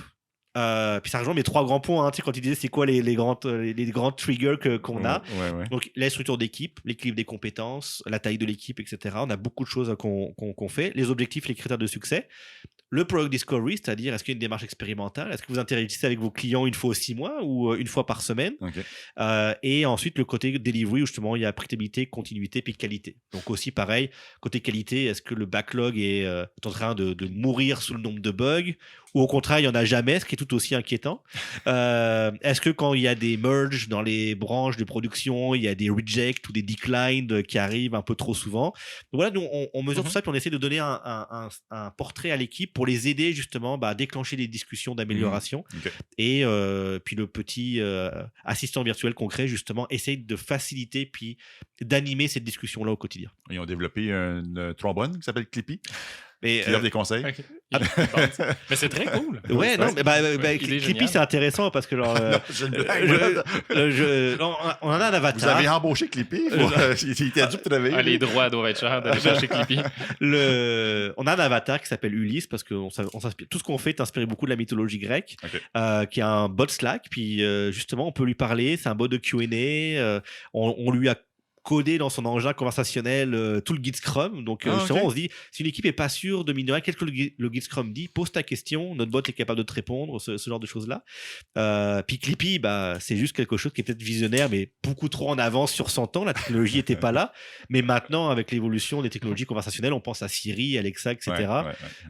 Puis ça rejoint mes 3 grands points, tu sais, quand tu disais c'est quoi les grands triggers qu'on a. Donc la structure d'équipe, l'équilibre des compétences, la taille de l'équipe, etc. On a beaucoup de choses qu'on fait. Les objectifs, les critères de succès. Le Product Discovery, c'est-à-dire est-ce qu'il y a une démarche expérimentale, est-ce que vous interagissez avec vos clients une fois aux 6 mois ou une fois par semaine. Et ensuite le côté Delivery où justement il y a prédictabilité, continuité puis qualité. Donc aussi pareil, côté qualité, est-ce que le backlog est en train de mourir sous le nombre de bugs, ou au contraire il n'y en a jamais, ce qui est tout aussi inquiétant. Est-ce que quand il y a des merges dans les branches de production, il y a des rejects ou des declines qui arrivent un peu trop souvent. Donc voilà, nous on mesure tout ça, puis on essaie de donner un portrait à l'équipe pour les aider justement à déclencher des discussions d'amélioration. Et puis le petit assistant virtuel qu'on crée justement essaye de faciliter puis d'animer cette discussion-là au quotidien. Ils ont développé une trombone qui s'appelle Clippy. Qui offre des conseils. Mais c'est très cool. Clippy c'est intéressant parce que genre, on en a un avatar. Vous avez embauché Clippy. Il était dû travailler. Les droits doivent être chers d'aller chercher Clippy. On a un avatar qui s'appelle Ulysse parce que tout ce qu'on fait est inspiré beaucoup de la mythologie grecque, qui a un bot Slack. Puis justement on peut lui parler, c'est un bot de Q&A. On lui a coder dans son engin conversationnel tout le guide Scrum. Donc, justement, on se dit, si une équipe est pas sûre de mine de rien, qu'est-ce que le guide Scrum dit, pose ta question, notre bot est capable de te répondre, ce genre de choses-là. Puis Clippy, c'est juste quelque chose qui est peut-être visionnaire, mais beaucoup trop en avance sur son temps. La technologie n'était pas là. Mais maintenant, avec l'évolution des technologies conversationnelles, on pense à Siri, Alexa, etc.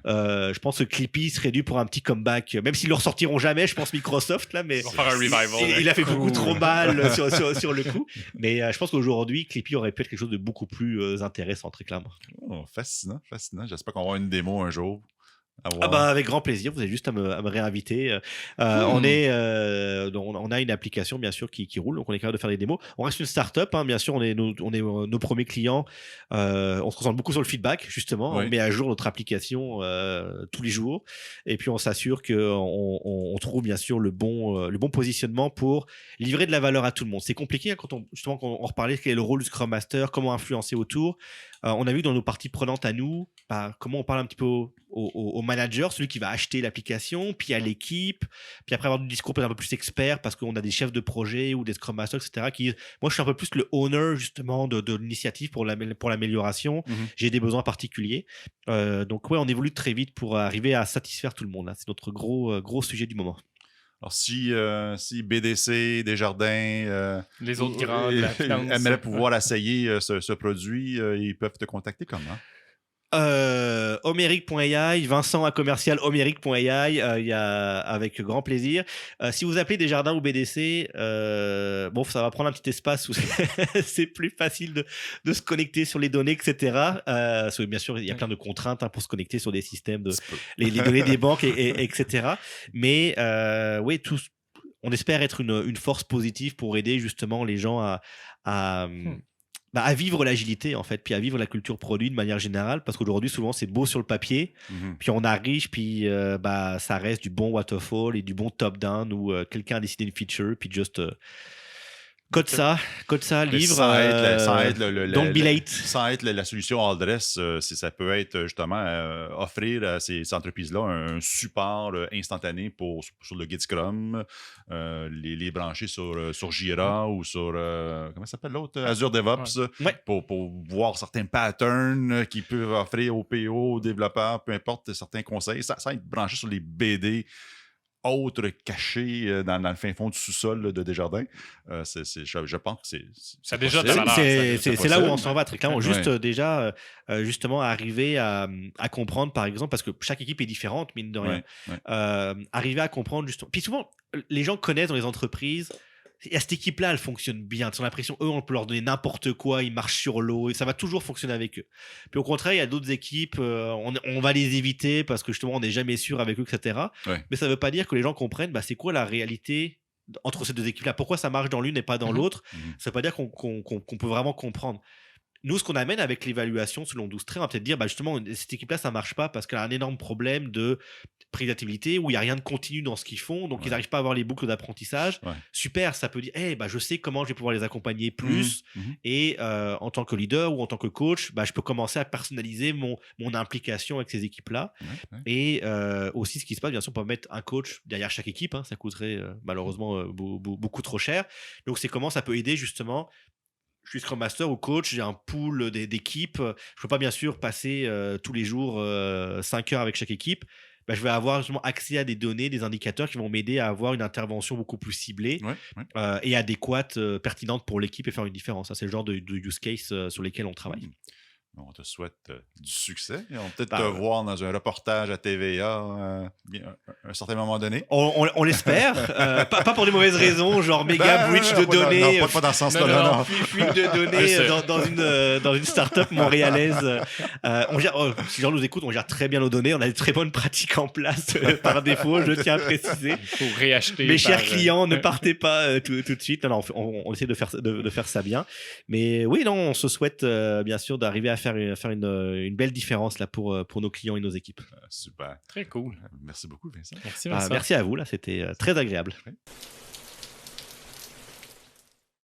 Je pense que Clippy serait dû pour un petit comeback, même s'ils ne le ressortiront jamais, je pense Microsoft, là, mais ils vont faire un revival. Il a fait beaucoup trop mal sur le coup. Mais je pense qu'aujourd'hui, Clippy aurait pu être quelque chose de beaucoup plus intéressant, très clairement. Oh, fascinant. J'espère qu'on va avoir une démo un jour. Avec grand plaisir, vous avez juste à me réinviter. On a une application bien sûr qui roule, donc on est capable de faire des démos. On reste une startup, hein, bien sûr, on est nos premiers clients. On se concentre beaucoup sur le feedback justement. On met à jour notre application tous les jours, et puis on s'assure qu'on trouve bien sûr le bon positionnement pour livrer de la valeur à tout le monde. C'est compliqué hein, quand on reparlait quel est le rôle du Scrum Master, comment influencer autour. On a vu dans nos parties prenantes à nous, comment on parle un petit peu au manager, celui qui va acheter l'application, puis à l'équipe, puis après avoir du discours peut-être un peu plus expert parce qu'on a des chefs de projet ou des Scrum Masters, etc. Moi, je suis un peu plus le owner justement de l'initiative pour l'amélioration. J'ai des besoins particuliers. Donc on évolue très vite pour arriver à satisfaire tout le monde. Là. C'est notre gros sujet du moment. Alors, si BDC, Desjardins, les autres grands aimeraient pouvoir essayer ce produit, ils peuvent te contacter comment? Homeric.ai, Vincent à commercial homeric.ai, avec grand plaisir. Si vous appelez Desjardins ou BDC, ça va prendre un petit espace où c'est plus facile de se connecter sur les données, etc. Bien sûr, il y a plein de contraintes pour se connecter sur des systèmes, les données des banques, etc. Mais on espère être une force positive pour aider justement les gens à vivre l'agilité en fait, puis à vivre la culture produit de manière générale, parce qu'aujourd'hui souvent c'est beau sur le papier, puis on arrive, puis ça reste du bon waterfall et du bon top down où quelqu'un a décidé une feature, puis juste code ça, livre, sans être don't be late. Sans être la solution all dress, ça peut être justement offrir à ces entreprises-là un support instantané sur le guide Scrum, les brancher sur Jira ou sur, comment ça s'appelle l'autre? Azure DevOps, pour voir certains patterns qu'ils peuvent offrir aux PO, aux développeurs, peu importe, certains conseils, ça être branché sur les BD autres cachés dans le fin fond du sous-sol là, de Desjardins. Je pense que c'est déjà c'est là où on s'en va très clairement. Juste déjà, justement, arriver à comprendre, par exemple, parce que chaque équipe est différente, mine de rien. Arriver à comprendre justement. Puis souvent, les gens connaissent dans les entreprises. Et cette équipe-là, elle fonctionne bien. Tu as l'impression, on peut leur donner n'importe quoi, ils marchent sur l'eau, et ça va toujours fonctionner avec eux. Puis au contraire, il y a d'autres équipes, on va les éviter parce que justement, on n'est jamais sûr avec eux, etc. Mais ça ne veut pas dire que les gens comprennent c'est quoi la réalité entre ces deux équipes-là. Pourquoi ça marche dans l'une et pas dans l'autre. Ça ne veut pas dire qu'on peut vraiment comprendre. Nous, ce qu'on amène avec l'évaluation selon 12 traits, on va peut-être dire, justement, cette équipe-là, ça ne marche pas parce qu'elle a un énorme problème de prédatabilité où il n'y a rien de continu dans ce qu'ils font, donc ils n'arrivent pas à avoir les boucles d'apprentissage. Super, ça peut dire, je sais comment je vais pouvoir les accompagner plus, et en tant que leader ou en tant que coach, je peux commencer à personnaliser mon implication avec ces équipes-là. Et aussi, ce qui se passe, bien sûr, on peut mettre un coach derrière chaque équipe, ça coûterait malheureusement beaucoup trop cher. Donc, c'est comment ça peut aider justement. Je suis Scrum Master ou coach, j'ai un pool d'équipes. Je ne peux pas bien sûr passer tous les jours 5 heures avec chaque équipe. Je vais avoir justement accès à des données, des indicateurs qui vont m'aider à avoir une intervention beaucoup plus ciblée et adéquate, pertinente pour l'équipe et faire une différence. C'est le genre de use case sur lesquels on travaille. On te souhaite du succès. On va peut-être te voir dans un reportage à TVA à un certain moment donné. On l'espère. Pas pour des mauvaises raisons, genre méga breach de données. Pas dans ce sens-là. Fuite de données dans une start-up montréalaise. Si les gens nous écoutent, on gère très bien nos données. On a des très bonnes pratiques en place par défaut, je tiens à préciser. Pour réacheter. Mes chers clients, ne partez pas tout de suite. Non, on essaie de faire ça bien. Mais oui, on se souhaite bien sûr d'arriver à faire une belle différence là pour nos clients et nos équipes. Super. Très cool. Merci beaucoup, Vincent. Merci, Vincent. Merci à vous, là, c'était très agréable.